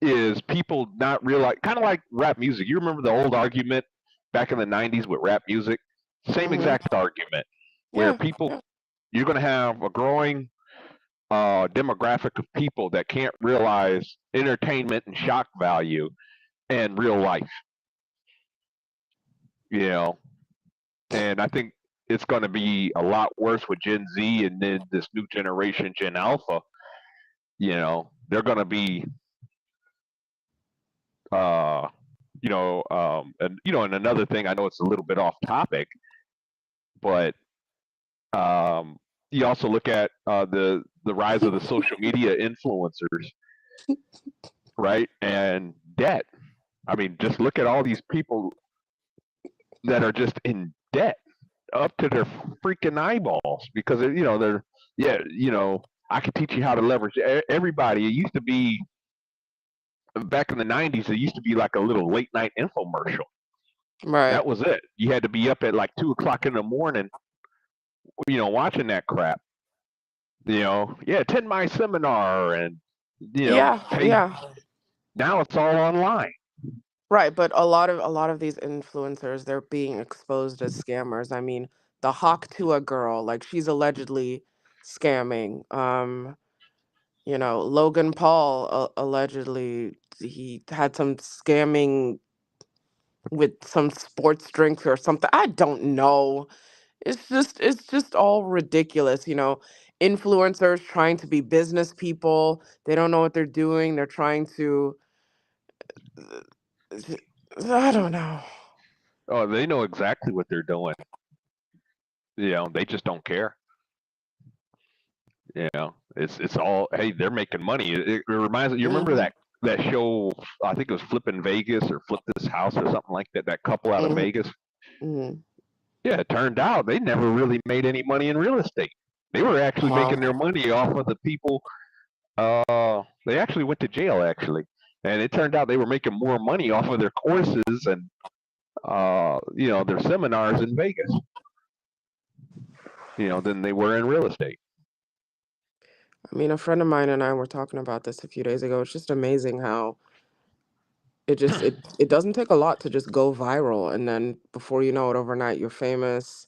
is people not realize, kind of like rap music. You remember the old argument back in the 90s with rap music? Same exact argument, where you're going to have a growing demographic of people that can't realize entertainment and shock value and real life. And I think it's going to be a lot worse with Gen Z and then this new generation, Gen Alpha. They're going to be, and and another thing, I know it's a little bit off topic, but you also look at the rise of the social media influencers, right? And debt. I mean, just look at all these people that are just in debt up to their freaking eyeballs because they're I can teach you how to leverage everybody. It used to be back in the 90s. It used to be like a little late night infomercial. Right. That was it. You had to be up at like 2:00 in the morning, watching that crap. Attend my seminar and now it's all online. Right, but a lot of these influencers, they're being exposed as scammers. I mean, the Hawk to a girl, like she's allegedly scamming. Logan Paul allegedly he had some scamming with some sports drink or something. I don't know. It's just all ridiculous, influencers trying to be business people. They don't know what they're doing. They're trying to I don't know. Oh, they know exactly what they're doing. They just don't care. It's all, hey, they're making money. It reminds me. You remember that show? I think it was Flippin' Vegas or Flip This House or something like that. That couple out of Vegas. Yeah, it turned out they never really made any money in real estate. They were actually making their money off of the people. They actually went to jail actually, and it turned out they were making more money off of their courses and their seminars in Vegas. Than they were in real estate. I mean, a friend of mine and I were talking about this a few days ago. It's just amazing how it doesn't take a lot to just go viral, and then before you know it, overnight you're famous,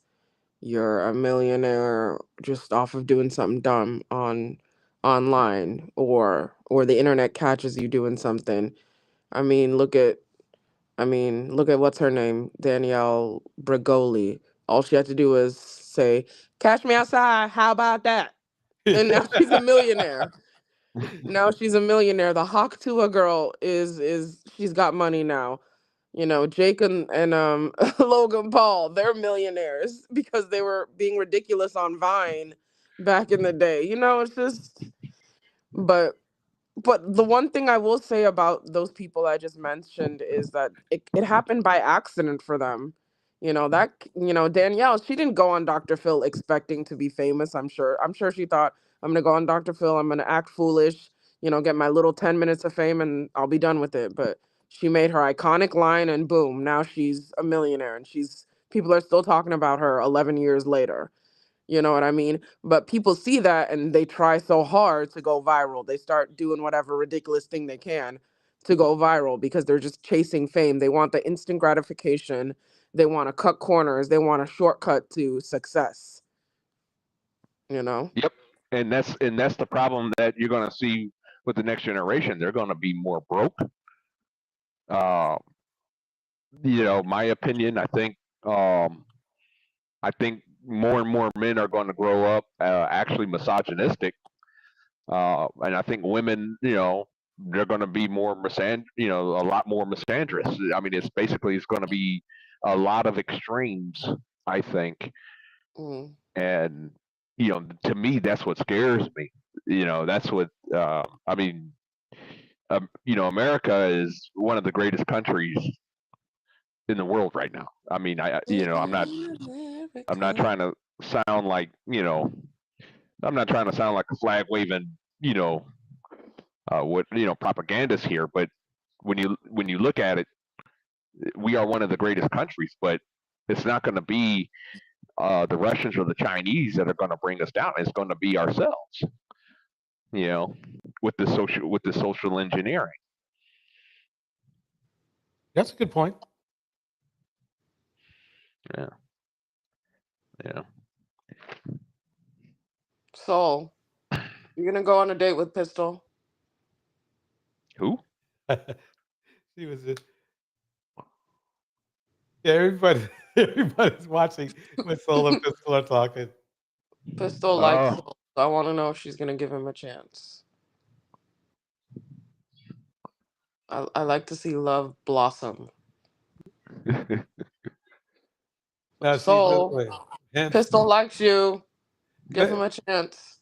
you're a millionaire just off of doing something dumb online, or the internet catches you doing something. I mean, look at what's her name, Danielle Bregoli. All she had to do was say, "Catch me outside. How about that?" And now she's a millionaire. The Hawk Tuah girl is she's got money now. Jake and Logan Paul, they're millionaires because they were being ridiculous on Vine back in the day. It's just but the one thing I will say about those people I just mentioned is that it happened by accident for them. Danielle, she didn't go on Dr. Phil expecting to be famous, I'm sure. I'm sure she thought, I'm going to go on Dr. Phil, I'm going to act foolish, get my little 10 minutes of fame and I'll be done with it. But she made her iconic line and boom, now she's a millionaire and people are still talking about her 11 years later. You know what I mean? But people see that and they try so hard to go viral. They start doing whatever ridiculous thing they can to go viral because they're just chasing fame. They want the instant gratification. They want to cut corners. They want a shortcut to success. You know. Yep, and that's the problem that you're going to see with the next generation. They're going to be more broke. My opinion. I think more and more men are going to grow up actually misogynistic, and I think women, they're going to be more a lot more misandrous. I mean, it's going to be a lot of extremes, I think, and to me, that's what scares me. That's what I mean. America is one of the greatest countries in the world right now. I mean, I'm not trying to sound like, I'm not trying to sound like a flag waving, propagandists here, but when you look at it, we are one of the greatest countries, but it's not going to be the Russians or the Chinese that are going to bring us down. It's going to be ourselves, with the social engineering. That's a good point. Yeah. Soul, you're gonna go on a date with Pistol? Who? She was just. Yeah, everybody's watching when Soul and Pistol are talking. Pistol likes Soul. I want to know if she's gonna give him a chance. I like to see love blossom. Soul, Pistol likes you. Give him a chance.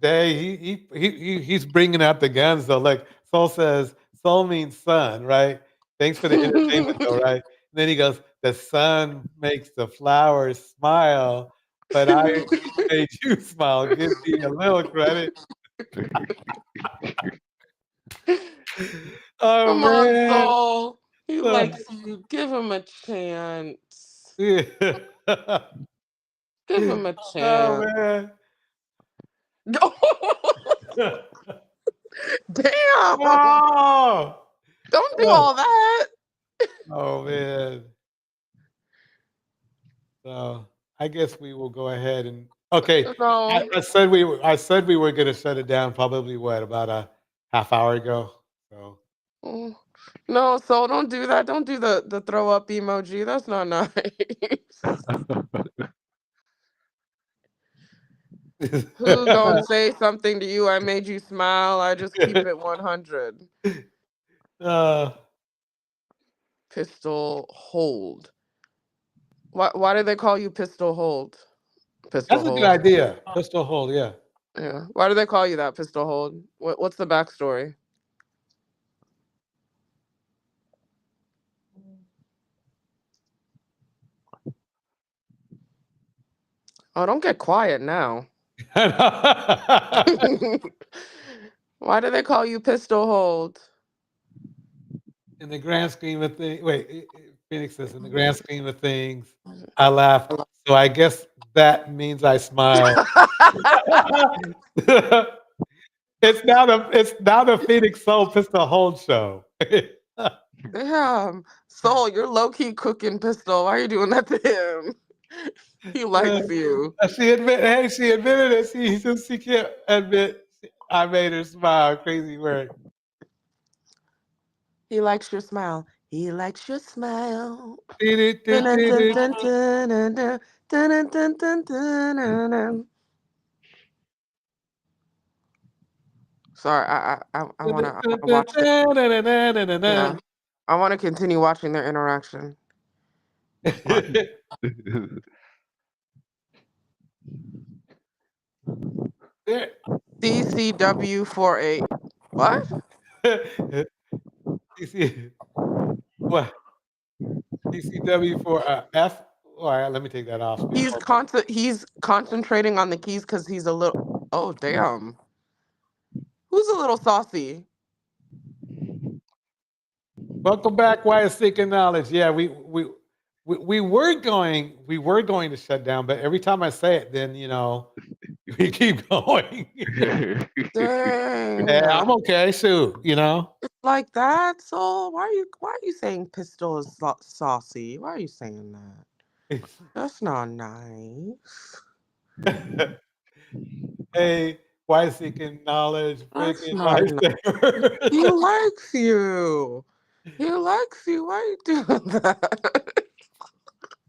He's bringing out the guns though. Like Soul says, Soul means sun, right? Thanks for the entertainment though, right? And then he goes, the sun makes the flowers smile, but I made you smile. Give me a little credit. Oh, Come man. on, Soul. He likes you. Give him a chance. Yeah. Give him a Oh, chance. man. Damn. Oh. Don't do all that. Oh, man. So I guess we will go ahead and No. I said we were going to shut it down probably about a half hour ago. So No, Soul, don't do that. Don't do the throw up emoji. That's not nice. Who gonna say something to you? I made you smile. I just keep it 100. Pistol hold. Why do they call you Pistol hold? Pistol that's a hold. good idea. Pistol hold, yeah. Yeah. Why do they call you that, Pistol hold? What's the backstory? Oh, don't get quiet now. Why do they call you Pistol hold? In the grand scheme of things, Phoenix says, in the grand scheme of things, I laugh. So I guess that means I smile. It's now the Phoenix Soul Pistol Hold show. Damn, Soul, you're low key cooking Pistol. Why are you doing that to him? He likes you. She admitted it. She can't admit I made her smile. Crazy word. He likes your smile. He likes your smile. Sorry, I wanna watch it. Yeah. I wanna continue watching their interaction. CCW48. What? What? CCW for F. All right, let me take that off. He's concentrating on the keys because he's a little. Oh damn. Who's a little saucy? Welcome back, Why is Seeking Knowledge? Yeah, we were going to shut down, but every time I say it, then we keep going. Dang. Yeah, I'm okay. Shoot, Like that, Soul? Why are you saying Pistol is saucy? Why are you saying that? That's not nice. Hey, why seeking knowledge? That's Freaking not lifesavers. He likes you. He likes you. Why are you doing that?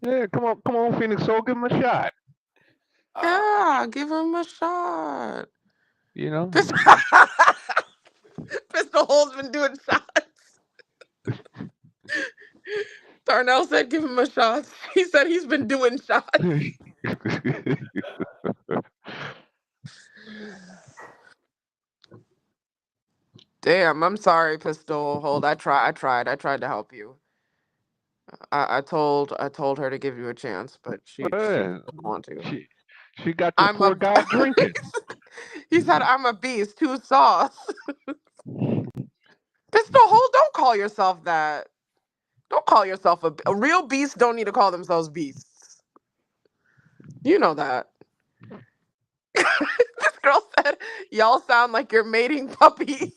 Yeah, come on, Phoenix Soul, give him a shot. Yeah, give him a shot. You know, Pistol Hole's been doing shots. Darnell said give him a shot. He said he's been doing shots. Damn, I'm sorry, Pistol Hold. I tried to help you. I told her to give you a chance, but she didn't want to. She got this poor guy drinking. He said I'm a beast. Who's sauce? Pistol Hold, don't call yourself that. Don't call yourself a real beast. Don't need to call themselves beasts. You know that. This girl said, "Y'all sound like you're mating puppies."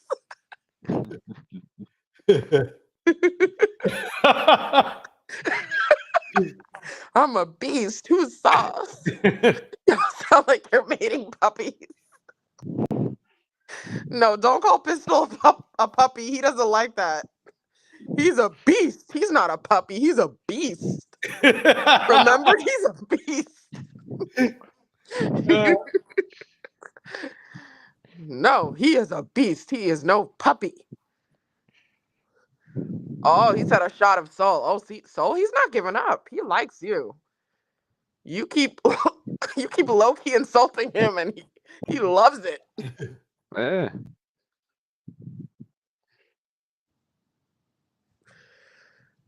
I'm a beast. Who's sauce? Y'all sound like you're mating puppies. No, don't call Pistol a puppy. He doesn't like that. He's a beast. He's not a puppy. He's a beast. Remember, he's a beast. No, he is a beast. He is no puppy. Oh, he said a shot of Soul. Oh, see, Soul, he's not giving up. He likes you. You keep low-key insulting him, and he loves it. Yeah.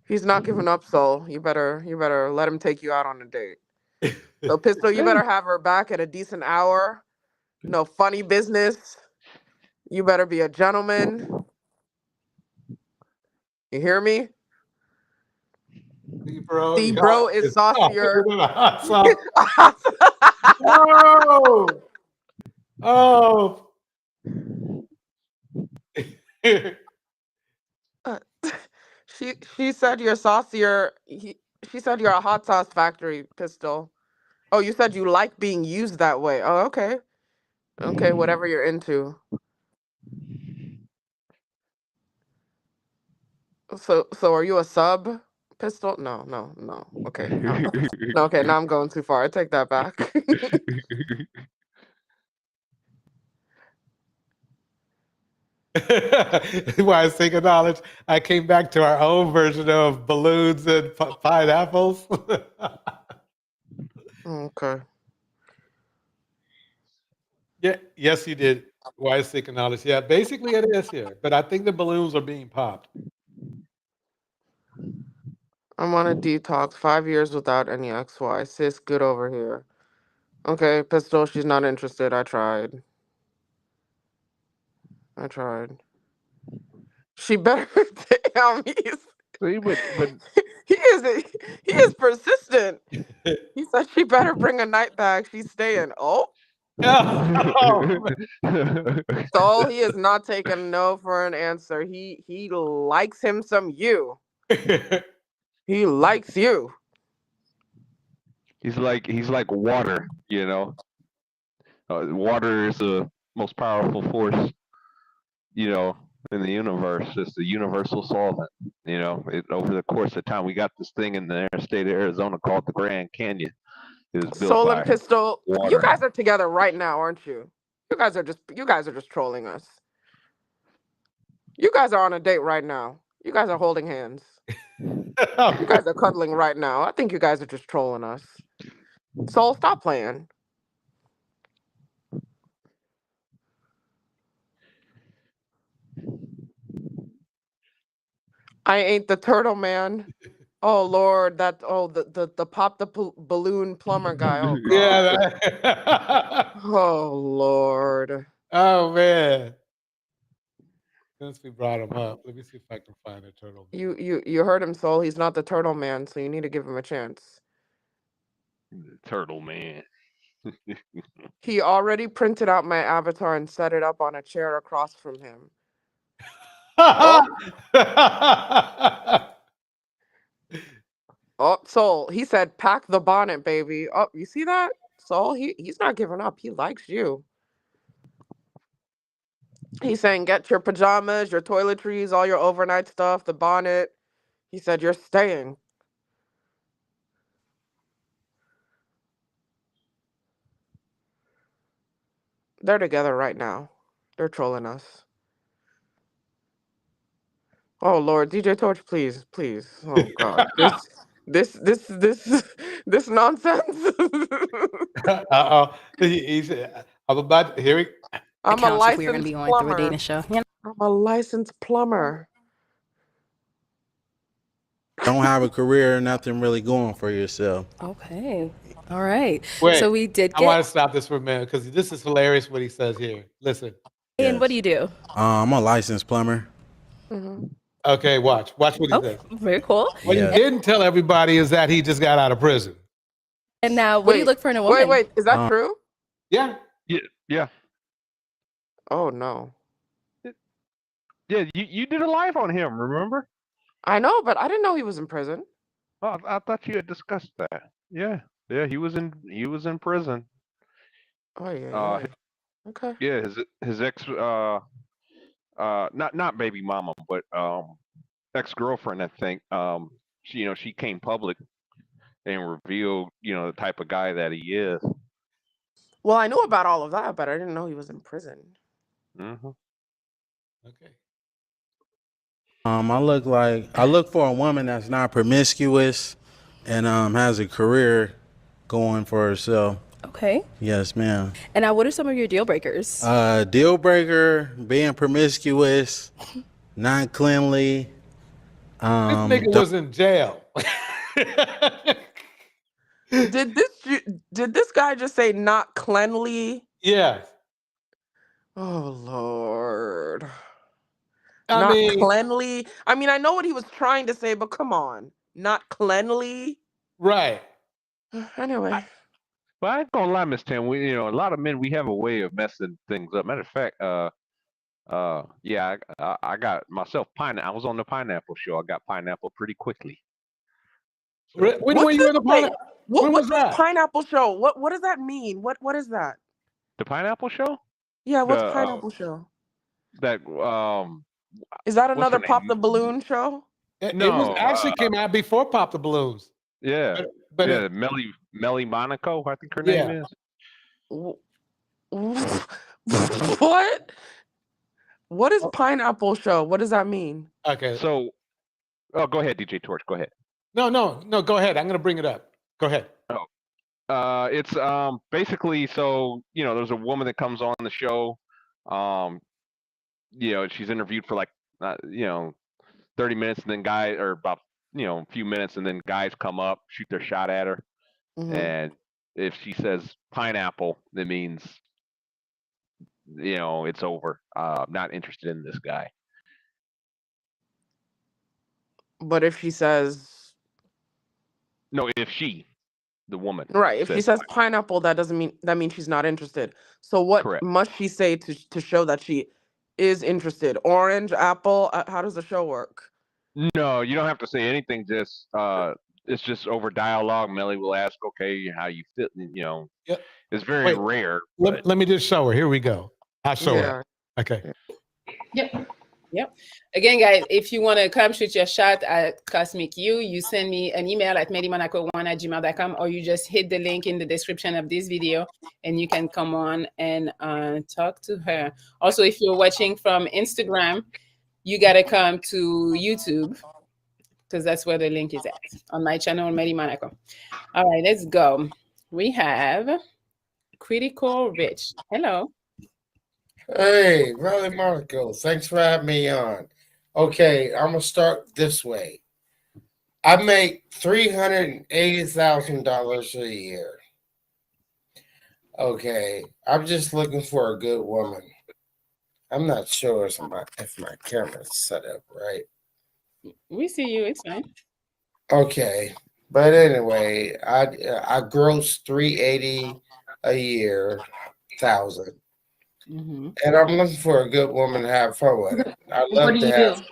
He's not giving up, Soul. You better let him take you out on a date. So, Pistol, you better have her back at a decent hour. No funny business. You better be a gentleman. You hear me? Bro is saucier. Oh. She said you're saucier. She said you're a hot sauce factory, Pistol. Oh, you said you like being used that way. Oh, okay. Okay, whatever you're into. So are you a sub, Pistol? No. Okay. No, okay, now I'm going too far. I take that back. Why I was thinking knowledge, I came back to our own version of balloons and pineapples. Okay. Yeah, yes, you did. Why is thinking knowledge? Yeah, basically it is here, but I think the balloons are being popped. I'm on a detox. 5 years without any XY. Sis, good over here. Okay, Pistol, she's not interested. I tried. She better. Damn, he is persistent. He said she better bring a night bag. She's staying. Oh. So he is not taking no for an answer. He likes him some you. He likes you. He's like water, you know. Water is the most powerful force, you know, in the universe. It's the universal solvent. You know, over the course of time, we got this thing in the state of Arizona called the Grand Canyon. It was built Soul by and Pistol, water. you guys are together right now, aren't you? You guys are just trolling us. You guys are on a date right now. You guys are holding hands. You guys are cuddling right now. I think you guys are just trolling us. Soul, stop playing. I ain't the turtle man. Oh Lord, the pop the balloon plumber guy. Oh God. Yeah. Oh Lord. Oh man. Since we brought him up, let me see if I can find a turtle. You heard him, Soul. He's not the turtle man, so you need to give him a chance. Turtle man. He already printed out my avatar and set it up on a chair across from him. Oh, Soul. He said, "Pack the bonnet, baby." Oh, you see that? Soul. He's not giving up. He likes you. He's saying, get your pajamas, your toiletries, all your overnight stuff, the bonnet. He said, you're staying. They're together right now. They're trolling us. Oh Lord, DJ Torch, please, please. Oh God, this nonsense. He said, I'm about to hear it. I'm a Accounts if we were going to licensed be going through a plumber. dating show. You know? I'm a licensed plumber. Don't have a career, nothing really going for yourself. Okay. All right. Wait, So we did I want get. to stop this for a minute because this is hilarious what he says here. Listen. And what do you do? I'm a licensed plumber. Okay, watch what he Oh, says. very cool. What you didn't tell everybody is that he just got out of prison. And now, what do you look for in a woman? Wait, is that true? Yeah. Yeah. Oh no. Yeah, you did a live on him, remember? I know, but I didn't know he was in prison. Oh, I thought you had discussed that. Yeah, he was in prison. Oh yeah. Okay. Yeah, his ex not baby mama, but ex-girlfriend, I think. She came public and revealed, the type of guy that he is. Well, I knew about all of that, but I didn't know he was in prison. Mm-hmm. Okay. I look for a woman that's not promiscuous and has a career going for herself. Okay. Yes, ma'am. And now, what are some of your deal breakers? Deal breaker, being promiscuous, not cleanly. This nigga was in jail. Did this guy just say not cleanly? Yeah. Oh Lord. I Not mean, cleanly. I mean, I know what he was trying to say, but come on. Not cleanly. Right. Anyway. But I ain't gonna lie, Miss Tim. We, a lot of men, we have a way of messing things up. Matter of fact, I got myself pineapple. I was on the pineapple show. I got pineapple pretty quickly. When were you in the pineapple? When was that? Pineapple show? What does that mean? What is that? The pineapple show? Yeah, what's pineapple show? That Is that what's another her Pop name? the Balloon show? It No, was actually came out before Pop the Balloons. Yeah, But yeah, Melly Monaco, I think her name is. What? What is pineapple show? What does that mean? Okay. So, go ahead, DJ Torch. Go ahead. No. Go ahead. I'm gonna bring it up. Go ahead. It's basically, so there's a woman that comes on the show. She's interviewed for like 30 minutes, and then about a few minutes, and then guys come up, shoot their shot at her, and if she says pineapple, that means it's over. I'm not interested in this guy. But if she says no, the woman, right, if she says pineapple, that means she's not interested. So what must she say to show that she is interested? Orange, apple? How does the show work? No, you don't have to say anything. Just it's just over dialogue. Melly will ask, "Okay, how you fit?" Yep. It's very rare. Let me just show her. Here we go. I'll show her. Okay. Yep. Again, guys, if you want to come shoot your shot at Cosmic you send me an email at medymonaco1@gmail.com, or you just hit the link in the description of this video and you can come on and talk to her. Also, if you're watching from Instagram, you got to come to YouTube because that's where the link is at, on my channel, Medy Monaco. All right, let's go. We have Critical Rich. Hello. Hey, Riley Monaco, thanks for having me on. Okay, I'm gonna start this way. I make $380,000 a year. Okay, I'm just looking for a good woman. I'm not sure if my camera's set up right. We see you. It's fine. Okay, but anyway, I gross $380 a year, thousand. Mm-hmm. And I'm looking for a good woman to have fun with. I love to have fun.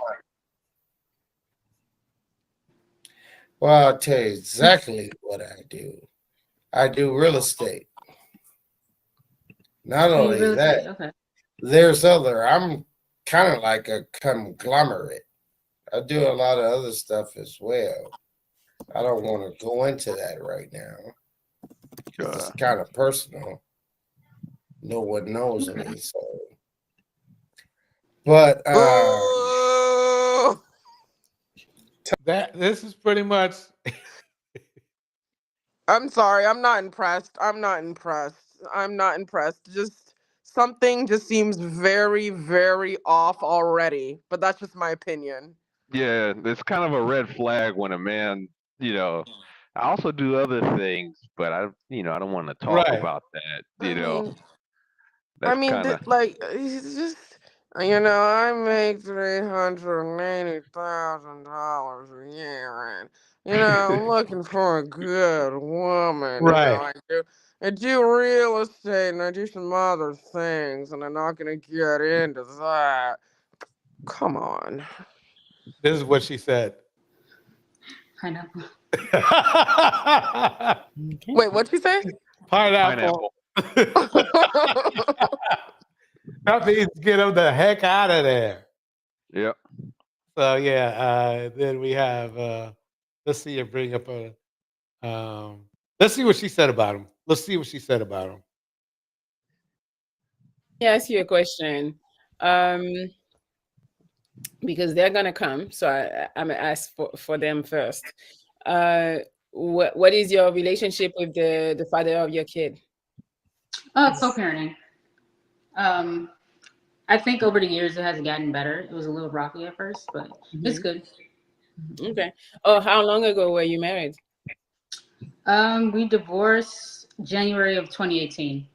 Well, I'll tell you exactly what I do. I do real estate. Not You only really that, okay. there's other. I'm kind of like a conglomerate. I do a lot of other stuff as well. I don't want to go into that right now. It's kind of personal. No one knows me, so. But this is pretty much. I'm sorry. I'm not impressed. Just something just seems very, very off already. But that's just my opinion. Yeah, it's kind of a red flag when a man, I also do other things, but I don't want to talk Right. about that, I mean, kind of. he's just, I make $380,000 a year, and I'm looking for a good woman. Right. I do real estate, and I do some other things, and I'm not gonna get into that. Come on. This is what she said. Pineapple. Wait, what'd you say? Pineapple. That means get him the heck out of there. Yep. So yeah, then we have let's see her bring up a let's see what she said about him. Yeah, ask you a question. Because they're gonna come, so I'm gonna ask for them first. What is your relationship with the father of your kid? Co-parenting. I think over the years it has gotten better. It was a little rocky at first, but it's good. Okay. Oh, how long ago were you married? We divorced January of 2018.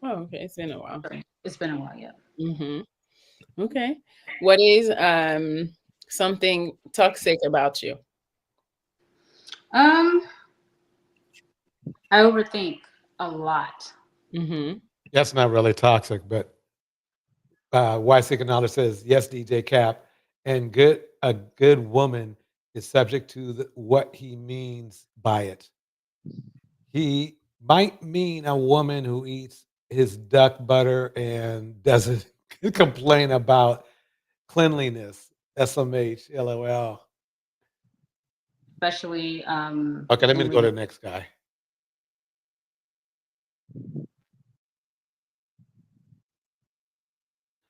Oh, okay. It's been a while. It's been a while, yeah. Okay. What is something toxic about you? I overthink a lot. That's not really toxic, but Y6 says, yes, DJ Cap, and a good woman is subject to what he means by it. He might mean a woman who eats his duck butter and doesn't complain about cleanliness. SMH, LOL. Especially okay, let me go to the next guy.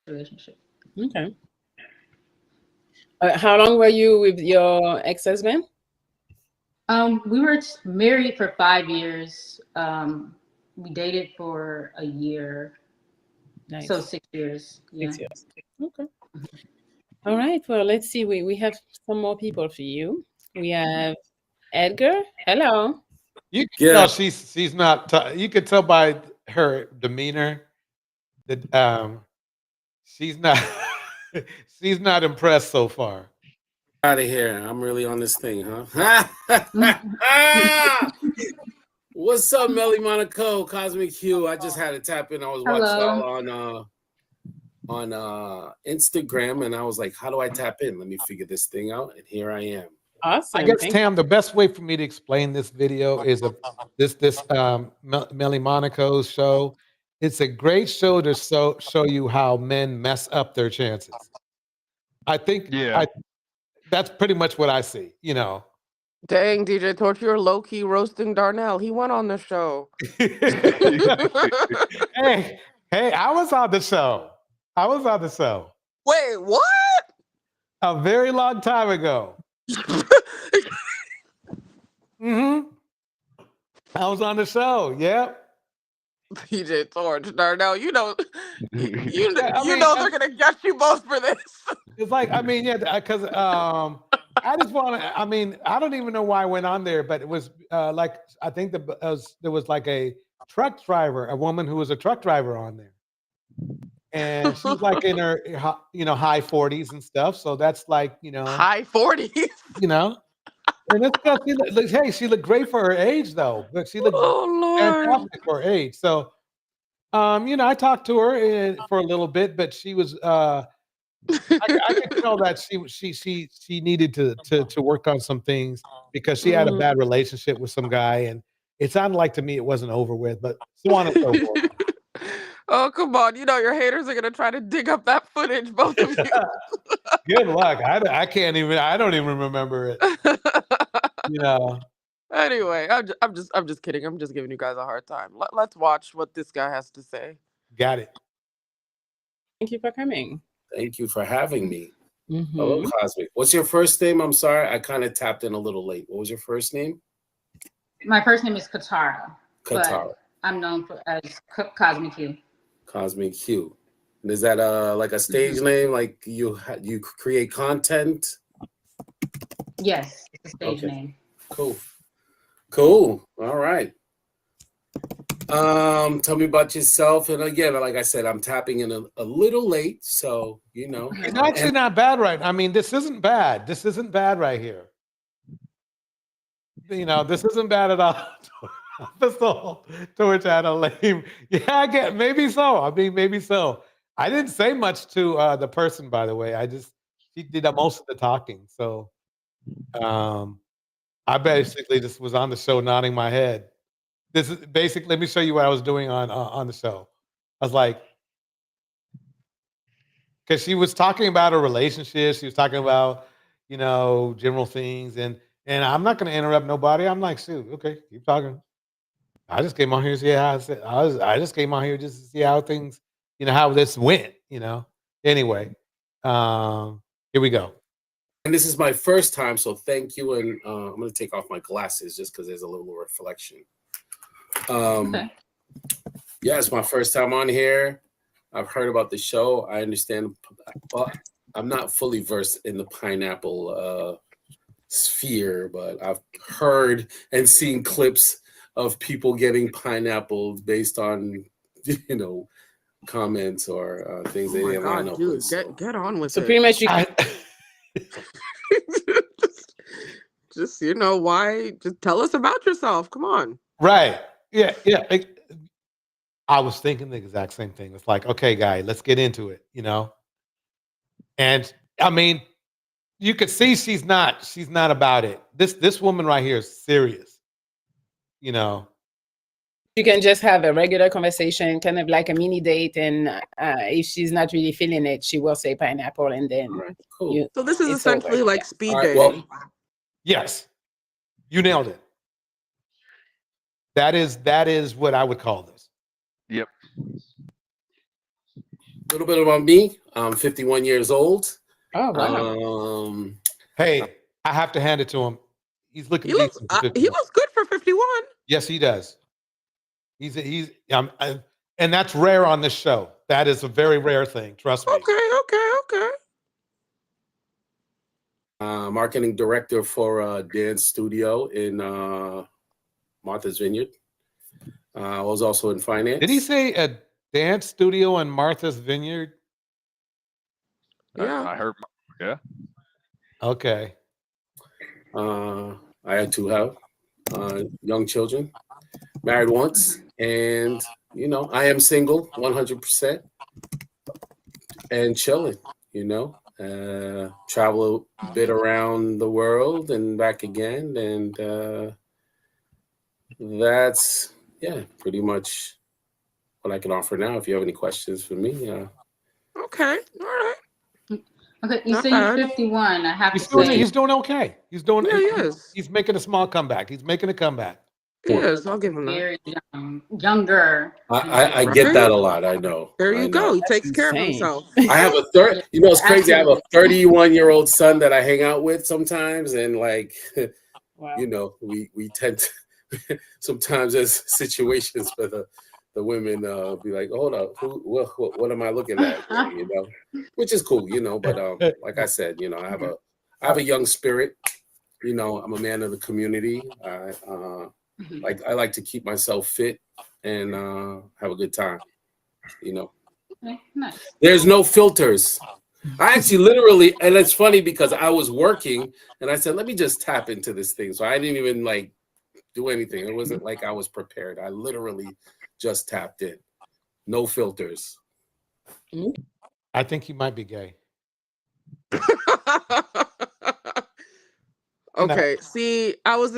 Relationship. Okay. How long were you with your ex-husband? We were married for 5 years. We dated for a year. Nice. So 6 years. Yeah. 6 years. Okay. All right. Well, let's see. We have some more people for you. We have Edgar. Hello. You can tell she's not. You can tell by her demeanor that she's not. She's not impressed so far. Out of here. I'm really on this thing, huh? What's up, Melly Monaco, Cosmic Hue? I just had to tap in. I was watching y'all on Instagram, and I was like, how do I tap in? Let me figure this thing out. And here I am. Awesome. I guess, Tam, the best way for me to explain this video is this Melly Monaco's show. It's a great show to show you how men mess up their chances. I think that's pretty much what I see, Dang, DJ Torch, you're low-key roasting Darnell. He went on the show. Hey, I was on the show. Wait, what? A very long time ago. I was on the show. Yep. DJ Torch, Darnell, you know they're gonna get you both for this. It's like, because I just want to. I don't even know why I went on there, but it was like I think there was like a truck driver, a woman who was a truck driver on there, and she's like in her high 40s and stuff. So that's like high 40s. And it's because she looked great for her age, though. But she looked fantastic for her age. So, I talked to her for a little bit, but she was. I could tell that she needed to work on some things because she had a bad relationship with some guy, and it sounded like to me it wasn't over with, but so on and so forth. Oh, come on. You know your haters are going to try to dig up that footage, both of you. Good luck. I can't even. I don't even remember it. You know. Anyway, I'm just kidding. I'm just giving you guys a hard time. Let's watch what this guy has to say. Got it. Thank you for coming. Thank you for having me. Hello, Cosmic. What's your first name? I'm sorry, I kind of tapped in a little late. What was your first name? My first name is Katara. Katara. But I'm known as Cosmic Q. Cosmic Q. And is that like a stage name? Like you create content? Yes, it's a stage name. Cool. All right. Tell me about yourself. And again, like I said, I'm tapping in a little late, so you know. It's actually not bad, right? I mean, this isn't bad. This isn't bad right here. You know, this isn't bad at all. To which I had a lame. Yeah, I get maybe so. I mean, maybe so. I didn't say much to the person, by the way. She did most of the talking. So I basically just was on the show nodding my head. This is basically, let me show you what I was doing on the show. I was like, because she was talking about her relationship. She was talking about, you know, general things. And I'm not going to interrupt nobody. I'm like, shoot, okay, keep talking. I just came on here to see how I just came on here just to see how things, you know, how this went, you know. Anyway, here we go. And this is my first time, so thank you. And I'm going to take off my glasses just because there's a little reflection. Okay. Yeah, it's my first time on here. I've heard about the show. I understand, but I'm not fully versed in the pineapple sphere, but I've heard and seen clips of people getting pineapples based on, you know, comments or things they didn't line up with. Get on with it. So pretty much you can just, you know, why? Just tell us about yourself. Come on. Right. Yeah. I was thinking the exact same thing. It's like, okay, guy, let's get into it, you know? And I mean, you could see she's not about it. This woman right here is serious, you know? you can just have a regular conversation, kind of like a mini date, and if she's not really feeling it, she will say pineapple, and then cool. So this is it's essentially over. like Yeah. speed All right, dating. Yes. You nailed it. That is what I would call this. Yep. A little bit about me. I'm 51 years old. Oh wow. Hey, I have to hand it to him. He's looking. He looks good for 51. Yes, he does. He's and that's rare on this show. That is a very rare thing. Trust me. Okay. Marketing director for a dance studio in Martha's Vineyard. I was also in finance. Did he say a dance studio in Martha's Vineyard? Yeah. I heard. Yeah. Okay. I had two young children, married once, and you know, I am single 100% and chilling, you know. Travel a bit around the world and back again, and that's pretty much what I can offer now. If you have any questions for me, okay, all right. Okay, you Not say bad. you're 51. I have He's to say, doing okay. He's doing. Yeah, he is. He's making a small comeback. He's making a comeback. He is. I'll give him that. very younger. I get that a lot. I know. There you go. He takes care of insane. himself. I have a you know, it's crazy. I have a 31-year-old son that I hang out with sometimes, and like, Wow. you know, we tend to sometimes there's situations where the women be like, hold up, what am I looking at? You know, which is cool, you know. But like I said, you know, I have a young spirit. You know, I'm a man of the community. I like to keep myself fit and have a good time. You know, Okay, nice. there's no filters. I actually literally, and it's funny because I was working and I said, let me just tap into this thing. So I didn't even like do anything. It wasn't like I was prepared. I literally just tapped in. No filters. I think he might be gay. Okay. See, I was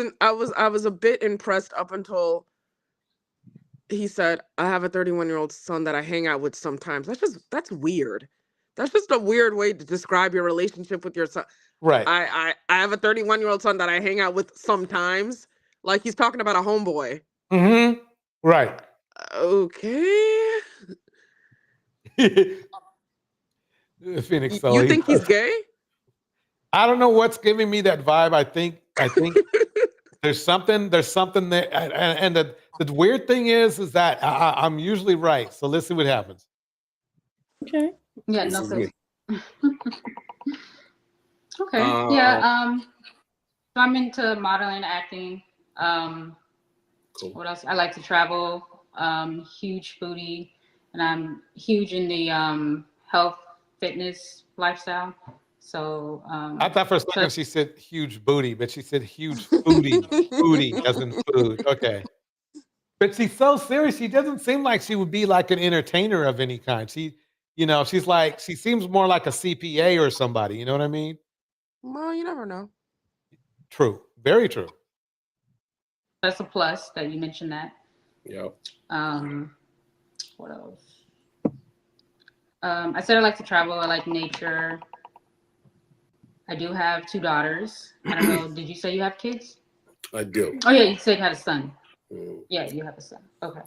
a bit impressed up until he said, I have a 31-year-old son that I hang out with sometimes. That's weird. That's just a weird way to describe your relationship with your son. Right. I have a 31-year-old son that I hang out with sometimes. Like he's talking about a homeboy. Mm-hmm. Right. Okay. Phoenix. You think he's gay? I don't know what's giving me that vibe. I think there's something there. And the weird thing is that I'm usually right. So let's see what happens. Okay. Yeah, This no. is me. Okay. Yeah. So I'm into modeling, acting. Cool. What else? I like to travel. Huge foodie, and I'm huge in the health, fitness, lifestyle. So I thought for a second she said huge booty, but she said huge foodie. Foodie as in food. Okay. But she's so serious. She doesn't seem like she would be like an entertainer of any kind. She seems more like a CPA or somebody. You know what I mean? Well, you never know. True. Very true. That's a plus that you mentioned that. Yep. What else? I said I like to travel. I like nature. I do have 2 daughters. I don't know. Did you say you have kids? I do. Oh yeah, you said you had a son. Mm. Yeah, you have a son. Okay.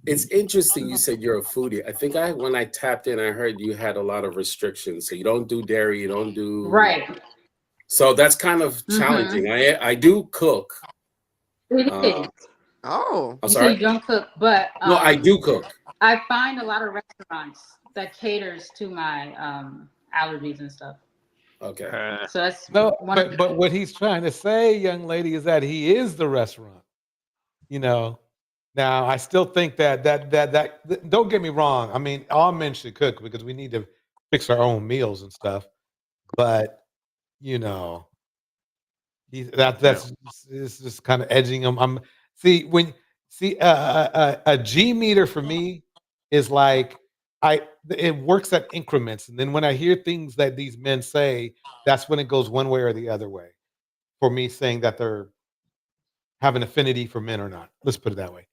It's interesting you said you're a foodie. I think when I tapped in, I heard you had a lot of restrictions. So you don't do dairy, you don't do... Right. So that's kind of challenging. I do cook. It is. Oh. I'm You sorry? say you don't cook, but No, I do cook. I find a lot of restaurants that caters to my allergies and stuff. Okay. So that's but what he's trying to say, young lady, is that he is the restaurant. You know. Now I still think that don't get me wrong. I mean, all men should cook because we need to fix our own meals and stuff. But you know, that's it's just kind of edging him. A G meter for me is like it works at increments, and then when I hear things that these men say, that's when it goes one way or the other way. For me, saying that they're have an affinity for men or not. Let's put it that way.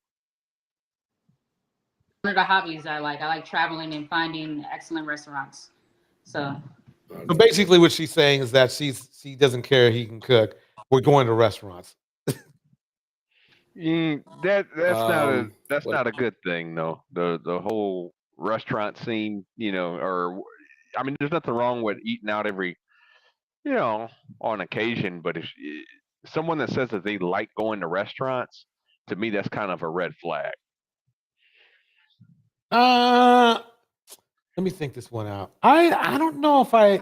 One of the hobbies I like traveling and finding excellent restaurants. So basically what she's saying is that she doesn't care he can cook. We're going to restaurants. That's not a good thing though. The whole restaurant scene, or I mean, there's nothing wrong with eating out every, on occasion. But if someone that says that they like going to restaurants, to me, that's kind of a red flag. Let me think this one out. I don't know if I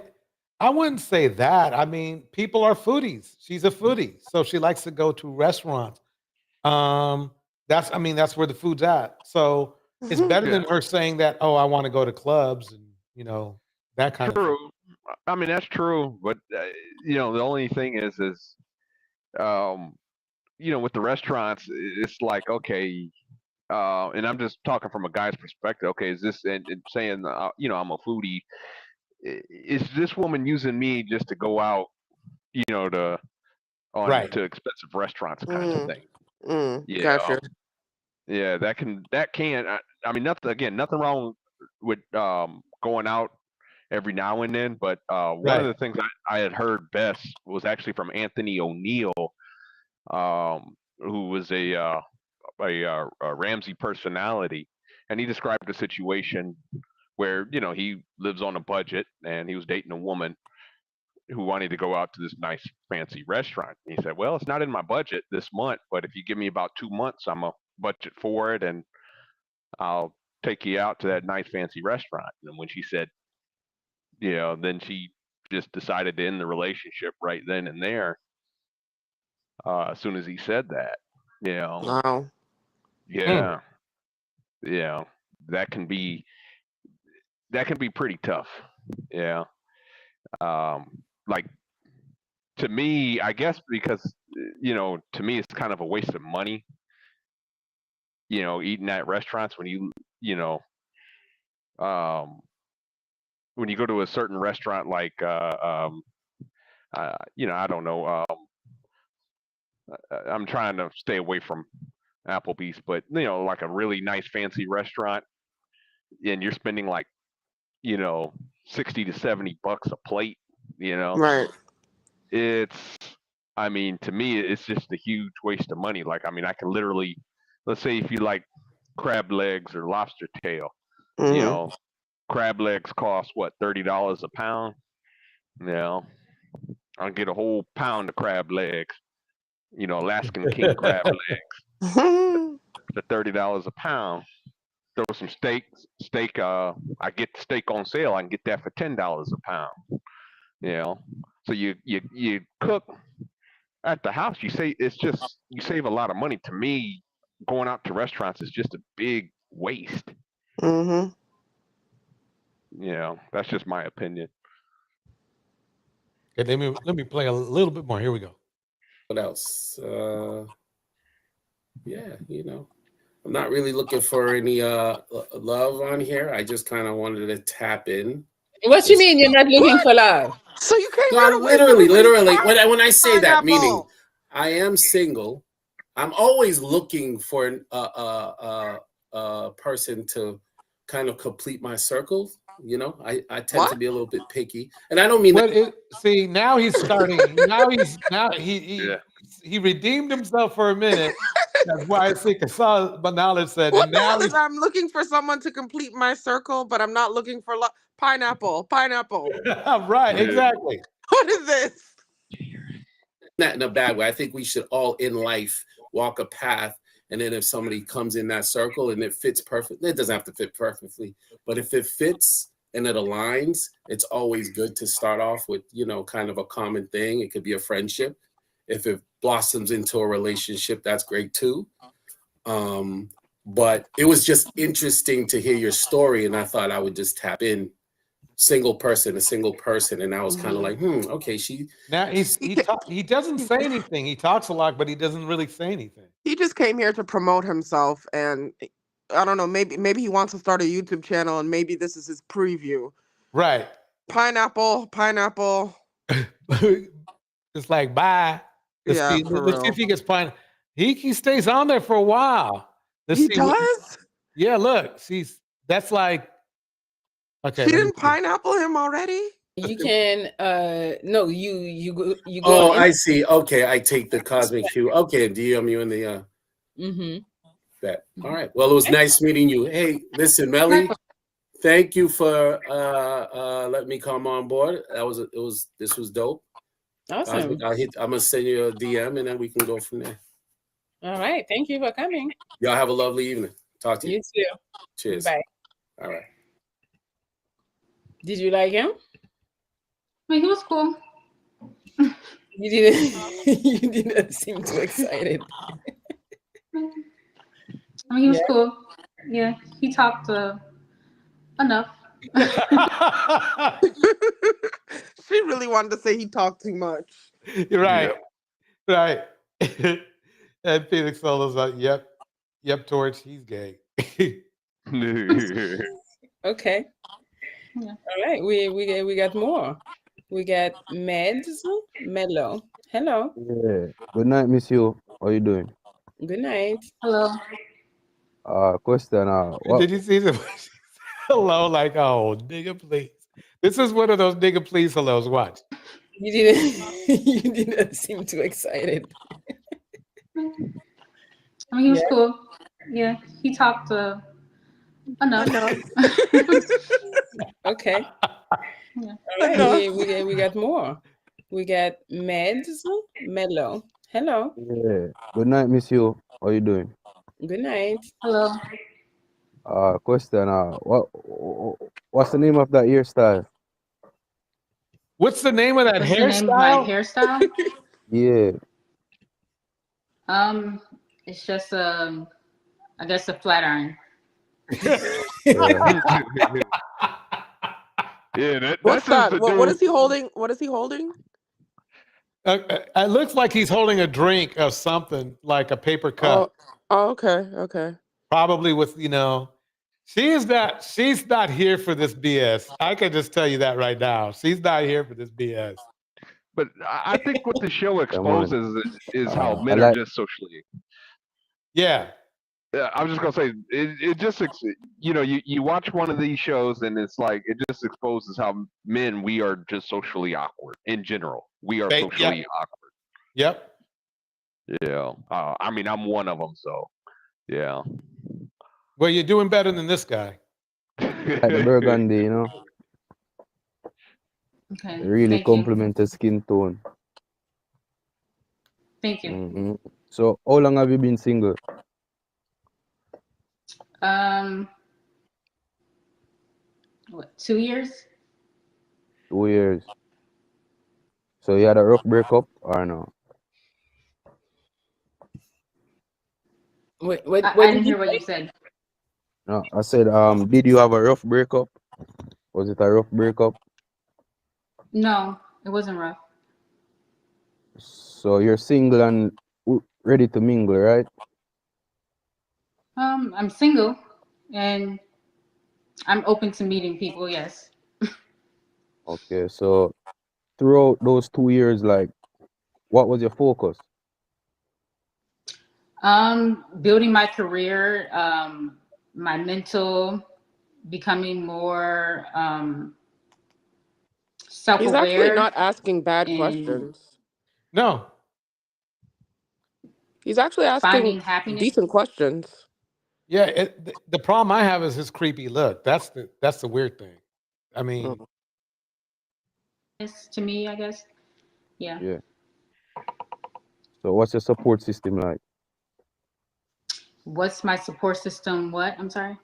wouldn't say that. I mean, people are foodies. She's a foodie, so she likes to go to restaurants. That's where the food's at. So it's better than her saying that, oh, I want to go to clubs and that kind of thing. True. I mean, that's true, but the only thing is with the restaurants, it's like, okay, and I'm just talking from a guy's perspective. Okay, is this and saying, I'm a foodie? Is this woman using me just to go out, to expensive restaurants kind of thing? Gotcha. Yeah, that can. I mean, nothing wrong with going out every now and then, but one of the things I had heard best was actually from Anthony O'Neill, who was a Ramsey personality, and he described a situation where he lives on a budget and he was dating a woman who wanted to go out to this nice fancy restaurant. And he said, well, it's not in my budget this month, but if you give me about 2 months, I'm a budget for it and I'll take you out to that nice fancy restaurant. And when she said, then she just decided to end the relationship right then and there. As soon as he said that, Wow. Yeah. Yeah. That can be pretty tough. Yeah. Like, to me, I guess because, to me, it's kind of a waste of money, eating at restaurants when when you go to a certain restaurant, like, I don't know, I'm trying to stay away from Applebee's, but you know, like a really nice fancy restaurant, and you're spending like, you know, $60 to $70 a plate. You know, Right. it's, I mean, to me, it's just a huge waste of money. Like, I mean, I can literally, let's say if you like crab legs or lobster tail, Mm-hmm. you know, crab legs cost what, $30 a pound? You know, I'll get a whole pound of crab legs, you know, Alaskan king crab legs for $30 a pound. Throw some steak. I get the steak on sale. I can get that for $10 a pound. You know, so you cook at the house. You save a lot of money. To me, going out to restaurants is just a big waste. Mm-hmm. You know, that's just my opinion. Okay, let me play a little bit more. Here we go. What else? Yeah, you know, I'm not really looking for any love on here. I just kind of wanted to tap in. What you mean you're not looking for love? So you came No, literally. When I say that, meaning I am single. I'm always looking for a person to kind of complete my circle. You know, I tend to be a little bit picky, and I don't mean that. See, now he's starting. now he redeemed himself for a minute. That's why I think I saw Banala said. What And the now hell is I'm looking for someone to complete my circle, but I'm not looking for pineapple. Right, exactly. What is this? Not in a bad way. I think we should all in life walk a path, and then if somebody comes in that circle and it fits perfectly, it doesn't have to fit perfectly, but if it fits and it aligns, it's always good to start off with, you know, kind of a common thing. It could be a friendship. If it blossoms into a relationship, that's great too. But it was just interesting to hear your story, and I thought I would just tap in. A single person, and I was kind of like, okay, Now he doesn't say anything. He talks a lot, but he doesn't really say anything. He just came here to promote himself, and I don't know, maybe he wants to start a YouTube channel, and maybe this is his preview. Right. Pineapple. It's like, bye. Let's see if he gets pineapple. He stays on there for a while. He does? Yeah, look. That's like, okay. She didn't pineapple him already? You can no, you go. Oh, I see. Okay, I take the cosmic hue. Okay, DM you in the that. All right. Well, it was nice meeting you. Hey, listen, Melly, thank you for letting me come on board. This was dope. Awesome. I'm gonna send you a DM and then we can go from there. All right. Thank you for coming. Y'all have a lovely evening. Talk to you. You too. Cheers. Bye. All right. Did you like him? I mean, he was cool. You didn't seem too excited. I mean, he was cool. Yeah, he talked enough. She really wanted to say he talked too much. You're right. Right. And Felix Solo's like, yep, Torch, he's gay. Okay. Yeah. All right. We got more. We got Mello. Hello. Yeah. Good night, Miss You. How you doing? Good night. Hello. Question. Did you see the hello? Like, oh, nigga, please. This is one of those nigga, please hellos. Watch. You didn't seem too excited. I mean, he was cool. Yeah, he talked enough. Okay. Yeah. All right. We got more. We got Mello. Hello. Yeah. Good night, Miss You. How you doing? Good night. Hello. Question. What's the name of that hairstyle? What's the name of that What's the name of my hairstyle? Yeah. It's just I guess a flat iron. Yeah, What's that? What is he holding? What is he holding? It looks like he's holding a drink of something, like a paper cup. Oh, okay. Probably with, she's not here for this BS. I can just tell you that right now. She's not here for this BS. But I think what the show exposes is how men are just socially Yeah. Yeah, I was just gonna say it just you watch one of these shows and it's like it just exposes how men we are just socially awkward in general. We are socially awkward. Yep. Yeah. I mean, I'm one of them, so yeah. Well, you're doing better than this guy. Like the burgundy, you know. Okay. It really Thank you. complement the skin tone. Thank you. Mm-hmm. So, how long have you been single? What, 2 years? 2 years. So you had a rough breakup or no? Wait, I didn't hear what you said. No, I said, did you have a rough breakup? Was it a rough breakup? No, it wasn't rough. So you're single and ready to mingle, right? I'm single and I'm open to meeting people, yes. Okay, so throughout those 2 years, like, what was your focus? Building my career, my mental, becoming more self-aware. He's actually not asking bad and questions. No. He's actually finding asking happiness. decent questions. Yeah, the problem I have is his creepy look. That's the weird thing. I mean, To me, I guess. Yeah. Yeah. So what's your support system like? What's my support system? What? I'm sorry.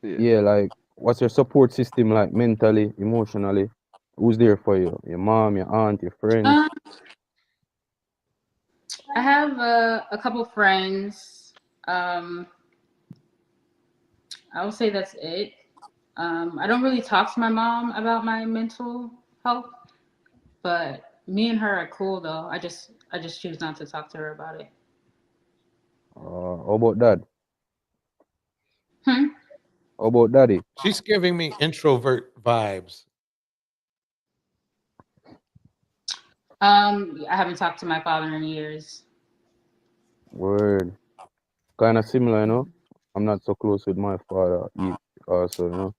Yeah, like, what's your support system like mentally, emotionally? Who's there for you? Your mom, your aunt, your friends? I have a couple friends. I would say that's it. I don't really talk to my mom about my mental health, but me and her are cool though. I just choose not to talk to her about it. How about dad? Hmm? How about daddy? she's giving me introvert vibes. I haven't talked to my father in years. Word. Kind of similar, you know? I'm not so close with my father also, you know?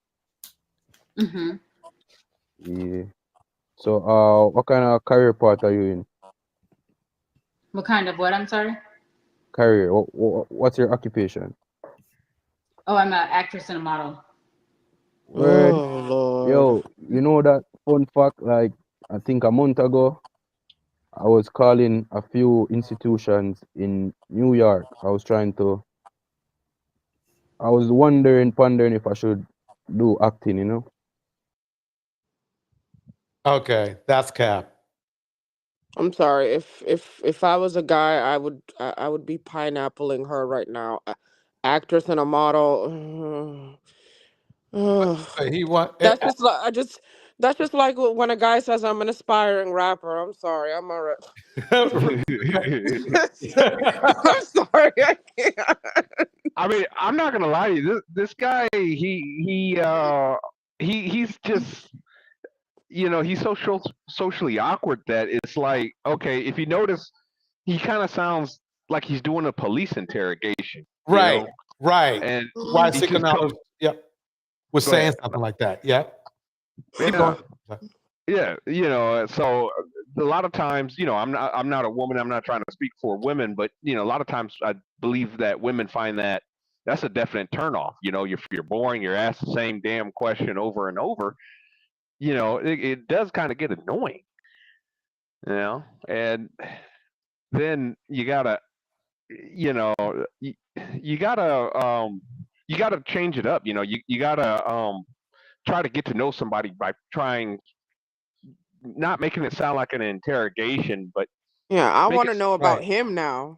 Mm-hmm. Yeah. So, what kind of career path are you in? What kind of what? I'm sorry. Career. What's your occupation? Oh, I'm an actress and a model. Word. Oh Lord. Yo, you know that fun fact? Like, I think a month ago, I was calling a few institutions in New York. I was pondering if I should do acting, you know? Okay, that's cap. I'm sorry. If I was a guy, I would be pineappling her right now. Actress and a model. But he want That's just like that's just like when a guy says I'm an aspiring rapper. I'm sorry. I'm alright. I'm sorry. I can't. I mean, I'm not gonna lie to you. This guy, he's just he's socially awkward that it's like, okay, if you notice, he kind of sounds like he's doing a police interrogation. right, right. And Why he sick just knowledge? Yep. Was Go saying ahead. something like that. Yep. Keep Yeah. going. Yeah, so a lot of times, I'm not a woman. I'm not trying to speak for women, but a lot of times I believe that women find that that's a definite turnoff. You're boring. You're asked the same damn question over and over. It does kind of get annoying. And then you gotta, you gotta change it up. You gotta try to get to know somebody by trying. Not making it sound like an interrogation, but Yeah, I make want to it know about right. him now.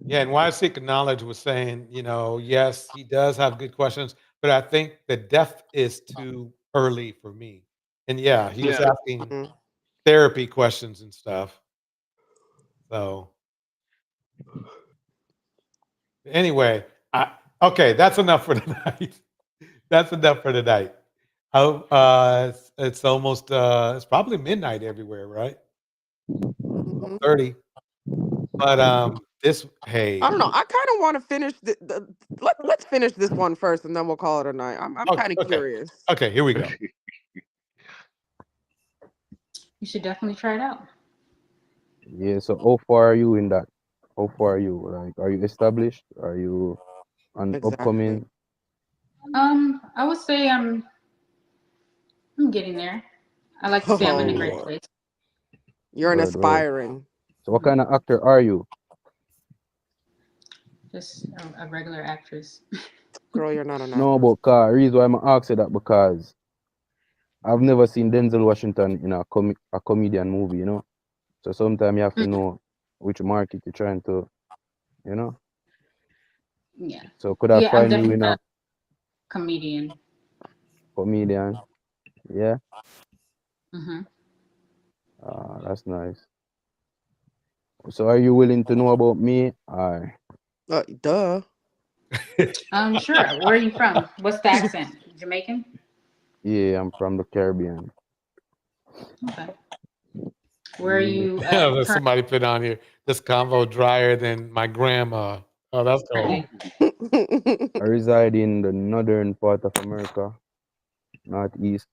Yeah, and why seek knowledge was saying, yes, he does have good questions, but I think the death is too early for me. And yeah, he was asking Mhm. therapy questions and stuff. So anyway, okay, that's enough for tonight. That's enough for tonight. It's almost it's probably midnight everywhere, right? Mhm. 30. But Hey, I don't know. I kind of want to finish let's finish this one first, and then we'll call it a night. I'm kind of curious. Okay, here we go. You should definitely try it out. Yeah. So how far are you in that? How far are you? Like, are you established? Are you upcoming? I would say I'm getting there. I like to say I'm in a great place. You're an Word. aspiring. So what kind of actor are you? Just a regular actress. Girl, you're not an actress. No, but the reason why I'm asking that because I've never seen Denzel Washington in a comedian movie, you know. So sometimes you have to know which market you're trying to, you know. Yeah. So could I find you definitely in a comedian. comedian? Yeah. Mhm. That's nice. So are you willing to know about me? Or Duh. Sure. Where are you from? What's the accent? Jamaican? yeah, I'm from the Caribbean. Okay. Where are you? There's somebody put on here. This convo drier than my grandma. Oh, that's cool. I reside in the northern part of America, northeast.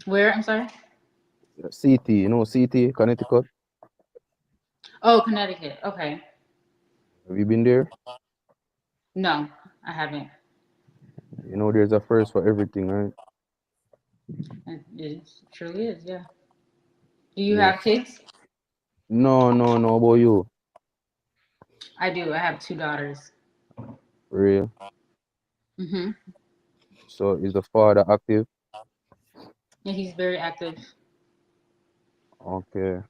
Where? I'm sorry. CT, you know CT, Connecticut. Oh, Connecticut. Okay. Have you been there? No, I haven't. You know, there's a first for everything, right? It truly is. Yeah. Do you Yes. have kids? No. How about you? I do. I have 2 daughters. Real. Mhm. So is the father active? Yeah, he's very active. Okay.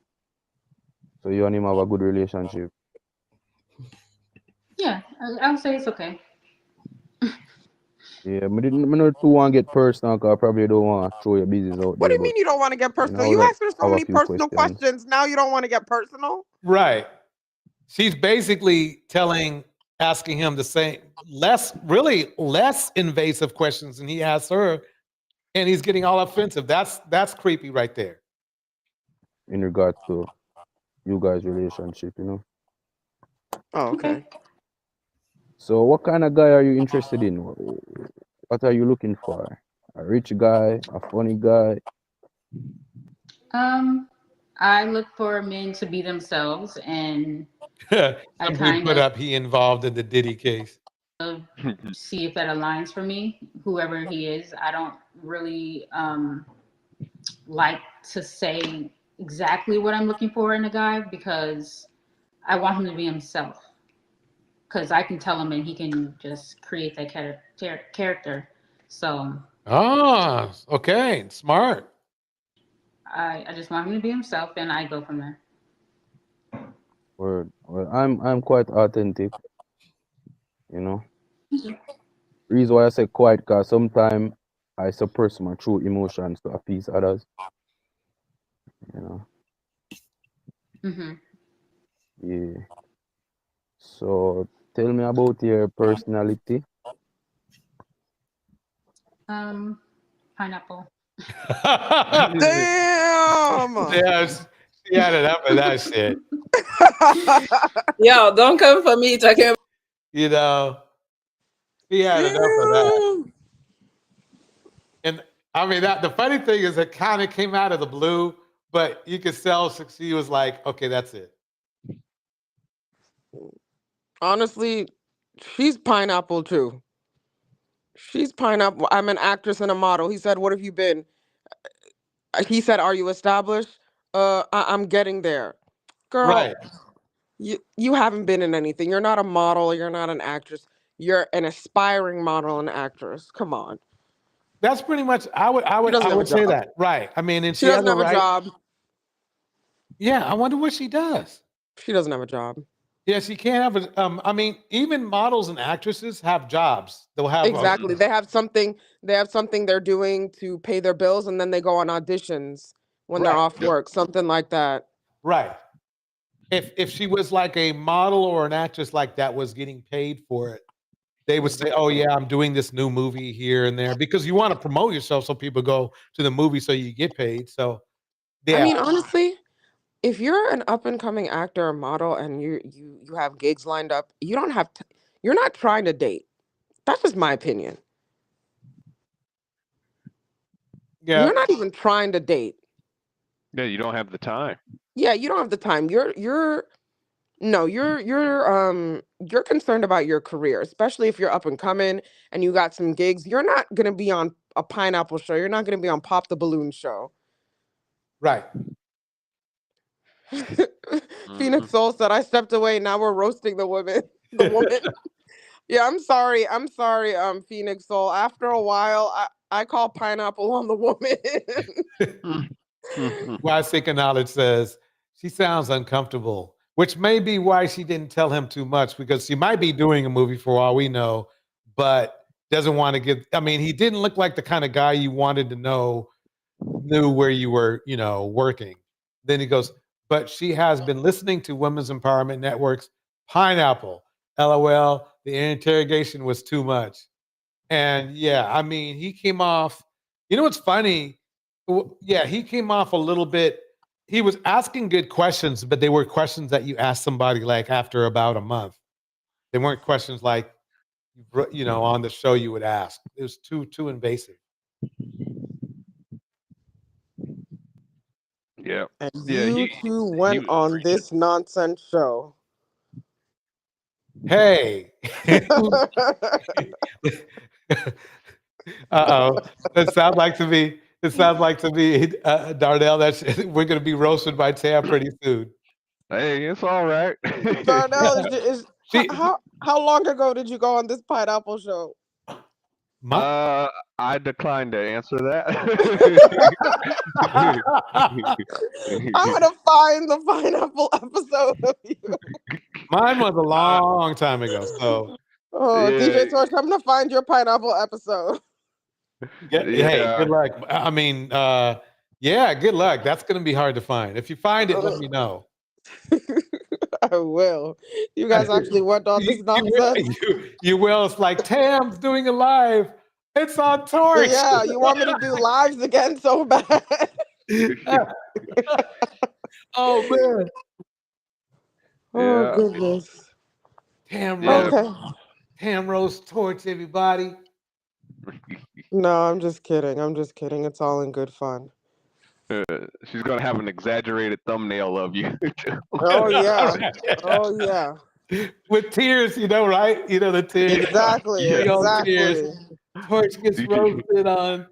So you and him have a good relationship. Yeah, I would say it's okay. Yeah, but I don't want to get personal because I probably don't want to throw your business out What do there. you mean you don't want to get personal? know, You like, asked her so have a many few personal questions. questions. Now you don't want to get personal? Right. She's basically asking him the same, less invasive questions than he asked her, and he's getting all offensive. That's creepy right there. In regards to you guys' relationship, you know. Oh, okay. So what kind of guy are you interested in? What are you looking for? A rich guy, a funny guy? I look for men to be themselves, and I Somebody put up he involved in the Diddy case. see if that aligns for me, whoever he is. I don't really like to say exactly what I'm looking for in a guy because I want him to be himself. Because I can tell him and he can just create that character. So. Ah, okay, smart. I just want him to be himself, and I go from there. Word. Well, I'm quite authentic, you know. Reason why I say quiet, because sometimes I suppress my true emotions to appease others. You know. Mhm. Yeah. So tell me about your personality. Pineapple. Damn. Yes, she had it up with that shit. Yo, don't come for me talking. You know, he had it up with that. And I mean, the funny thing is, it kind of came out of the blue, but you could tell she was like, "Okay, that's it." Honestly, she's pineapple too. She's pineapple. I'm an actress and a model. He said, "What have you been?" He said, "Are you established?" I'm getting there, girl. Right. You haven't been in anything. You're not a model. You're not an actress. You're an aspiring model and actress. Come on. That's pretty much. I would say that. Right. I mean, and She doesn't have a right. job. Yeah, I wonder what she does. She doesn't have a job. Yeah, she can't have a. I mean, even models and actresses have jobs. They'll have Exactly. They have something. They have something they're doing to pay their bills, and then they go on auditions when they're off work. Something like that. Right. If she was like a model or an actress like that was getting paid for it, they would say, "Oh yeah, I'm doing this new movie here and there," because you want to promote yourself so people go to the movie so you get paid. So, yeah. I mean, honestly, if you're an up and coming actor or model and you have gigs lined up, you don't have to, you're not trying to date. That's just my opinion. Yeah. You're not even trying to date. Yeah, you don't have the time. Yeah, you don't have the time. You're concerned about your career, especially if you're up and coming and you got some gigs. You're not gonna be on a Pineapple show. You're not gonna be on Pop the Balloon show. Right. Phoenix Soul said, "I stepped away. Now we're roasting the woman." The woman. Yeah, I'm sorry. Phoenix Soul. After a while, I call pineapple on the woman. Why Seeker Knowledge says she sounds uncomfortable, which may be why she didn't tell him too much, because she might be doing a movie for all we know, but doesn't want to give. I mean, he didn't look like the kind of guy you wanted to knew where you were, working. Then he goes, but she has been listening to Women's Empowerment Network's Pineapple. LOL, the interrogation was too much. And yeah, I mean, he came off, what's funny? Yeah, he came off a little bit. He was asking good questions, but they were questions that you ask somebody like after about a month. They weren't questions like, on the show you would ask. It was too invasive. Yeah. And Yeah, you two went on this nonsense show. Hey. Uh-oh. It sounds like to me, Darnell, we're going to be roasted by Tam pretty soon. Hey, it's all right. Darnell, how long ago did you go on this Pineapple show? I declined to answer that. I'm gonna find the Pineapple episode of you. Mine was a long time ago. So, DJ Torch, I'm gonna find your Pineapple episode. Hey, good luck. I mean, good luck. That's gonna be hard to find. If you find it, let me know. I will. You guys actually went on this nonsense. You will. It's like Tam's doing a live. It's on Torch. Yeah, you want me to do lives again so bad? Oh man. Oh goodness. Tam roast Torch, everybody. No, I'm just kidding. It's all in good fun. She's gonna have an exaggerated thumbnail of you. Oh yeah. With tears, right? The tears. Exactly. Tears. Torch gets roasted on,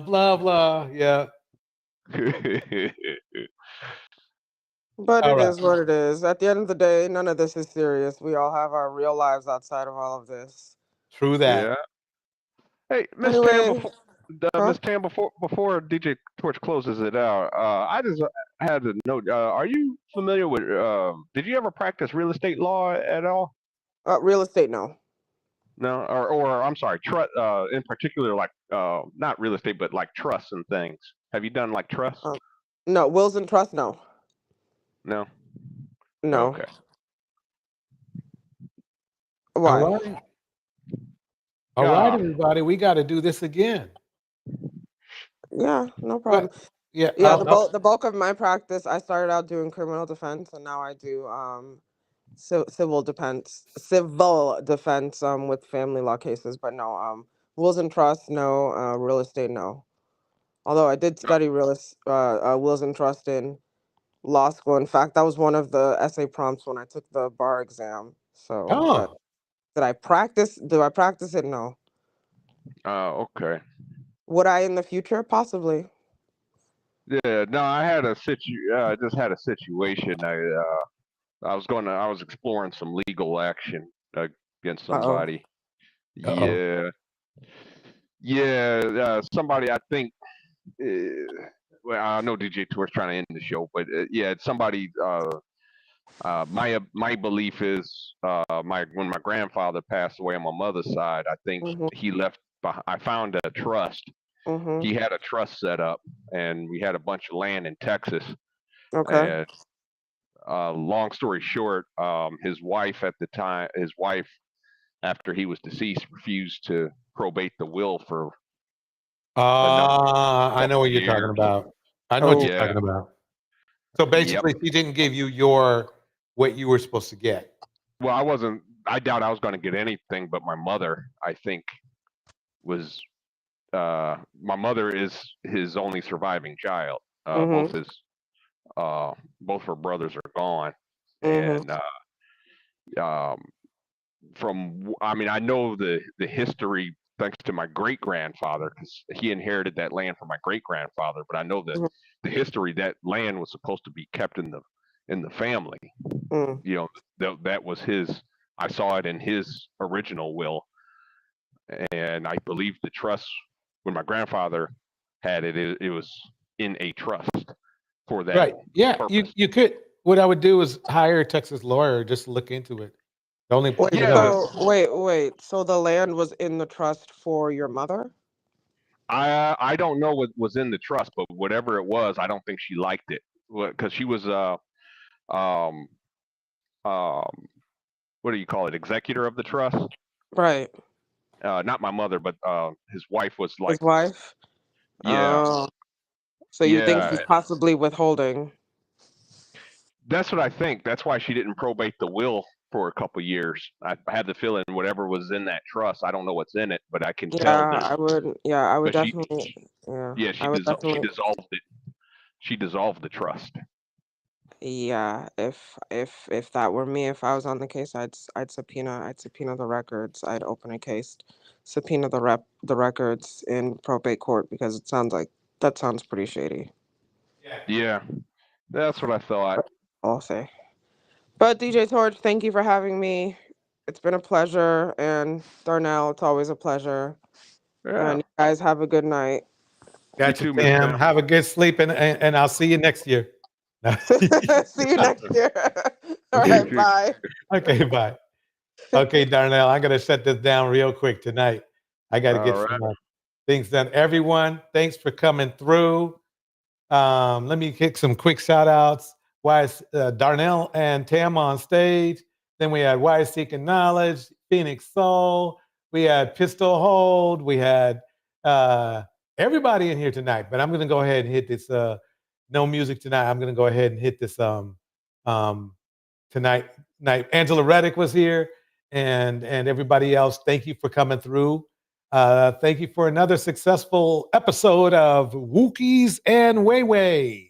blah blah. Yeah. But it is what it is. At the end of the day, none of this is serious. We all have our real lives outside of all of this. True that. Yeah. Hey, Miss Tam, before DJ Torch closes it out, I just had to note, are you familiar with, did you ever practice real estate law at all? Real estate, no. No, or I'm sorry, in particular, like, not real estate, but like trusts and things. Have you done like trusts? No, wills and trusts, no. No? No. Okay. Why? All right, everybody, we got to do this again. Yeah, no problem. The bulk of my practice, I started out doing criminal defense, and now I do civil defense with family law cases. But no, wills and trusts, no. Real estate, no. Although I did study wills and trust in law school. In fact, that was one of the essay prompts when I took the bar exam. So, but did I practice? Do I practice it? No. Okay. Would I in the future? Possibly. Yeah. No, I just had a situation. I was exploring some legal action against somebody. Uh-oh. Yeah. Somebody, I think. Well, I know DJ Tour's trying to end the show, but somebody. My belief is when my grandfather passed away on my mother's side, I think he left. I found a trust. He had a trust set up, and we had a bunch of land in Texas. Okay. And, long story short, his wife at the time, after he was deceased, refused to probate the will for. I know what you're talking about. I know what you're talking about. So basically, she didn't give you what you were supposed to get. Well, I doubt I was going to get anything, but my mother, I think, was. My mother is his only surviving child. Both her brothers are gone, and I know the history thanks to my great grandfather, because he inherited that land from my great grandfather. But I know that the history, that land was supposed to be kept in the family. You know, that was his. I saw it in his original will, and I believe the trust, when my grandfather had it, it was in a trust for that. Right. Yeah. Purpose. You could. What I would do is hire a Texas lawyer just to look into it. The only Wait. So the land was in the trust for your mother? I don't know what was in the trust, but whatever it was, I don't think she liked it, because she was what do you call it? Executor of the trust. Right. Not my mother, but his wife was like. His wife. Yeah. Oh. So you think he's possibly withholding? That's what I think. That's why she didn't probate the will for a couple years. I had the feeling whatever was in that trust, I don't know what's in it, but I can tell. I would definitely. She dissolved it. She dissolved the trust. Yeah, if that were me, if I was on the case, I'd subpoena the records. I'd open a case, subpoena the records in probate court, because it sounds pretty shady. Yeah, that's what I thought. I'll say. But DJ Torch, thank you for having me. It's been a pleasure, and Darnell, it's always a pleasure. Yeah. And you guys have a good night. Got you, Sam. Have a good sleep, and I'll see you next year. See you next year. All right, bye. Okay, bye. Okay, Darnell, I'm gonna shut this down real quick tonight. I got to get some things done. Everyone, thanks for coming through. Let me kick some quick shout outs. Darnell and Tam on stage. Then we had Why Seeking Knowledge, Phoenix Soul. We had Pistol Hold. We had everybody in here tonight. But I'm going to go ahead and hit this. No music tonight. I'm going to go ahead and hit this tonight. Angela Reddick was here, and everybody else. Thank you for coming through. Thank you for another successful episode of Wookies and Way Way.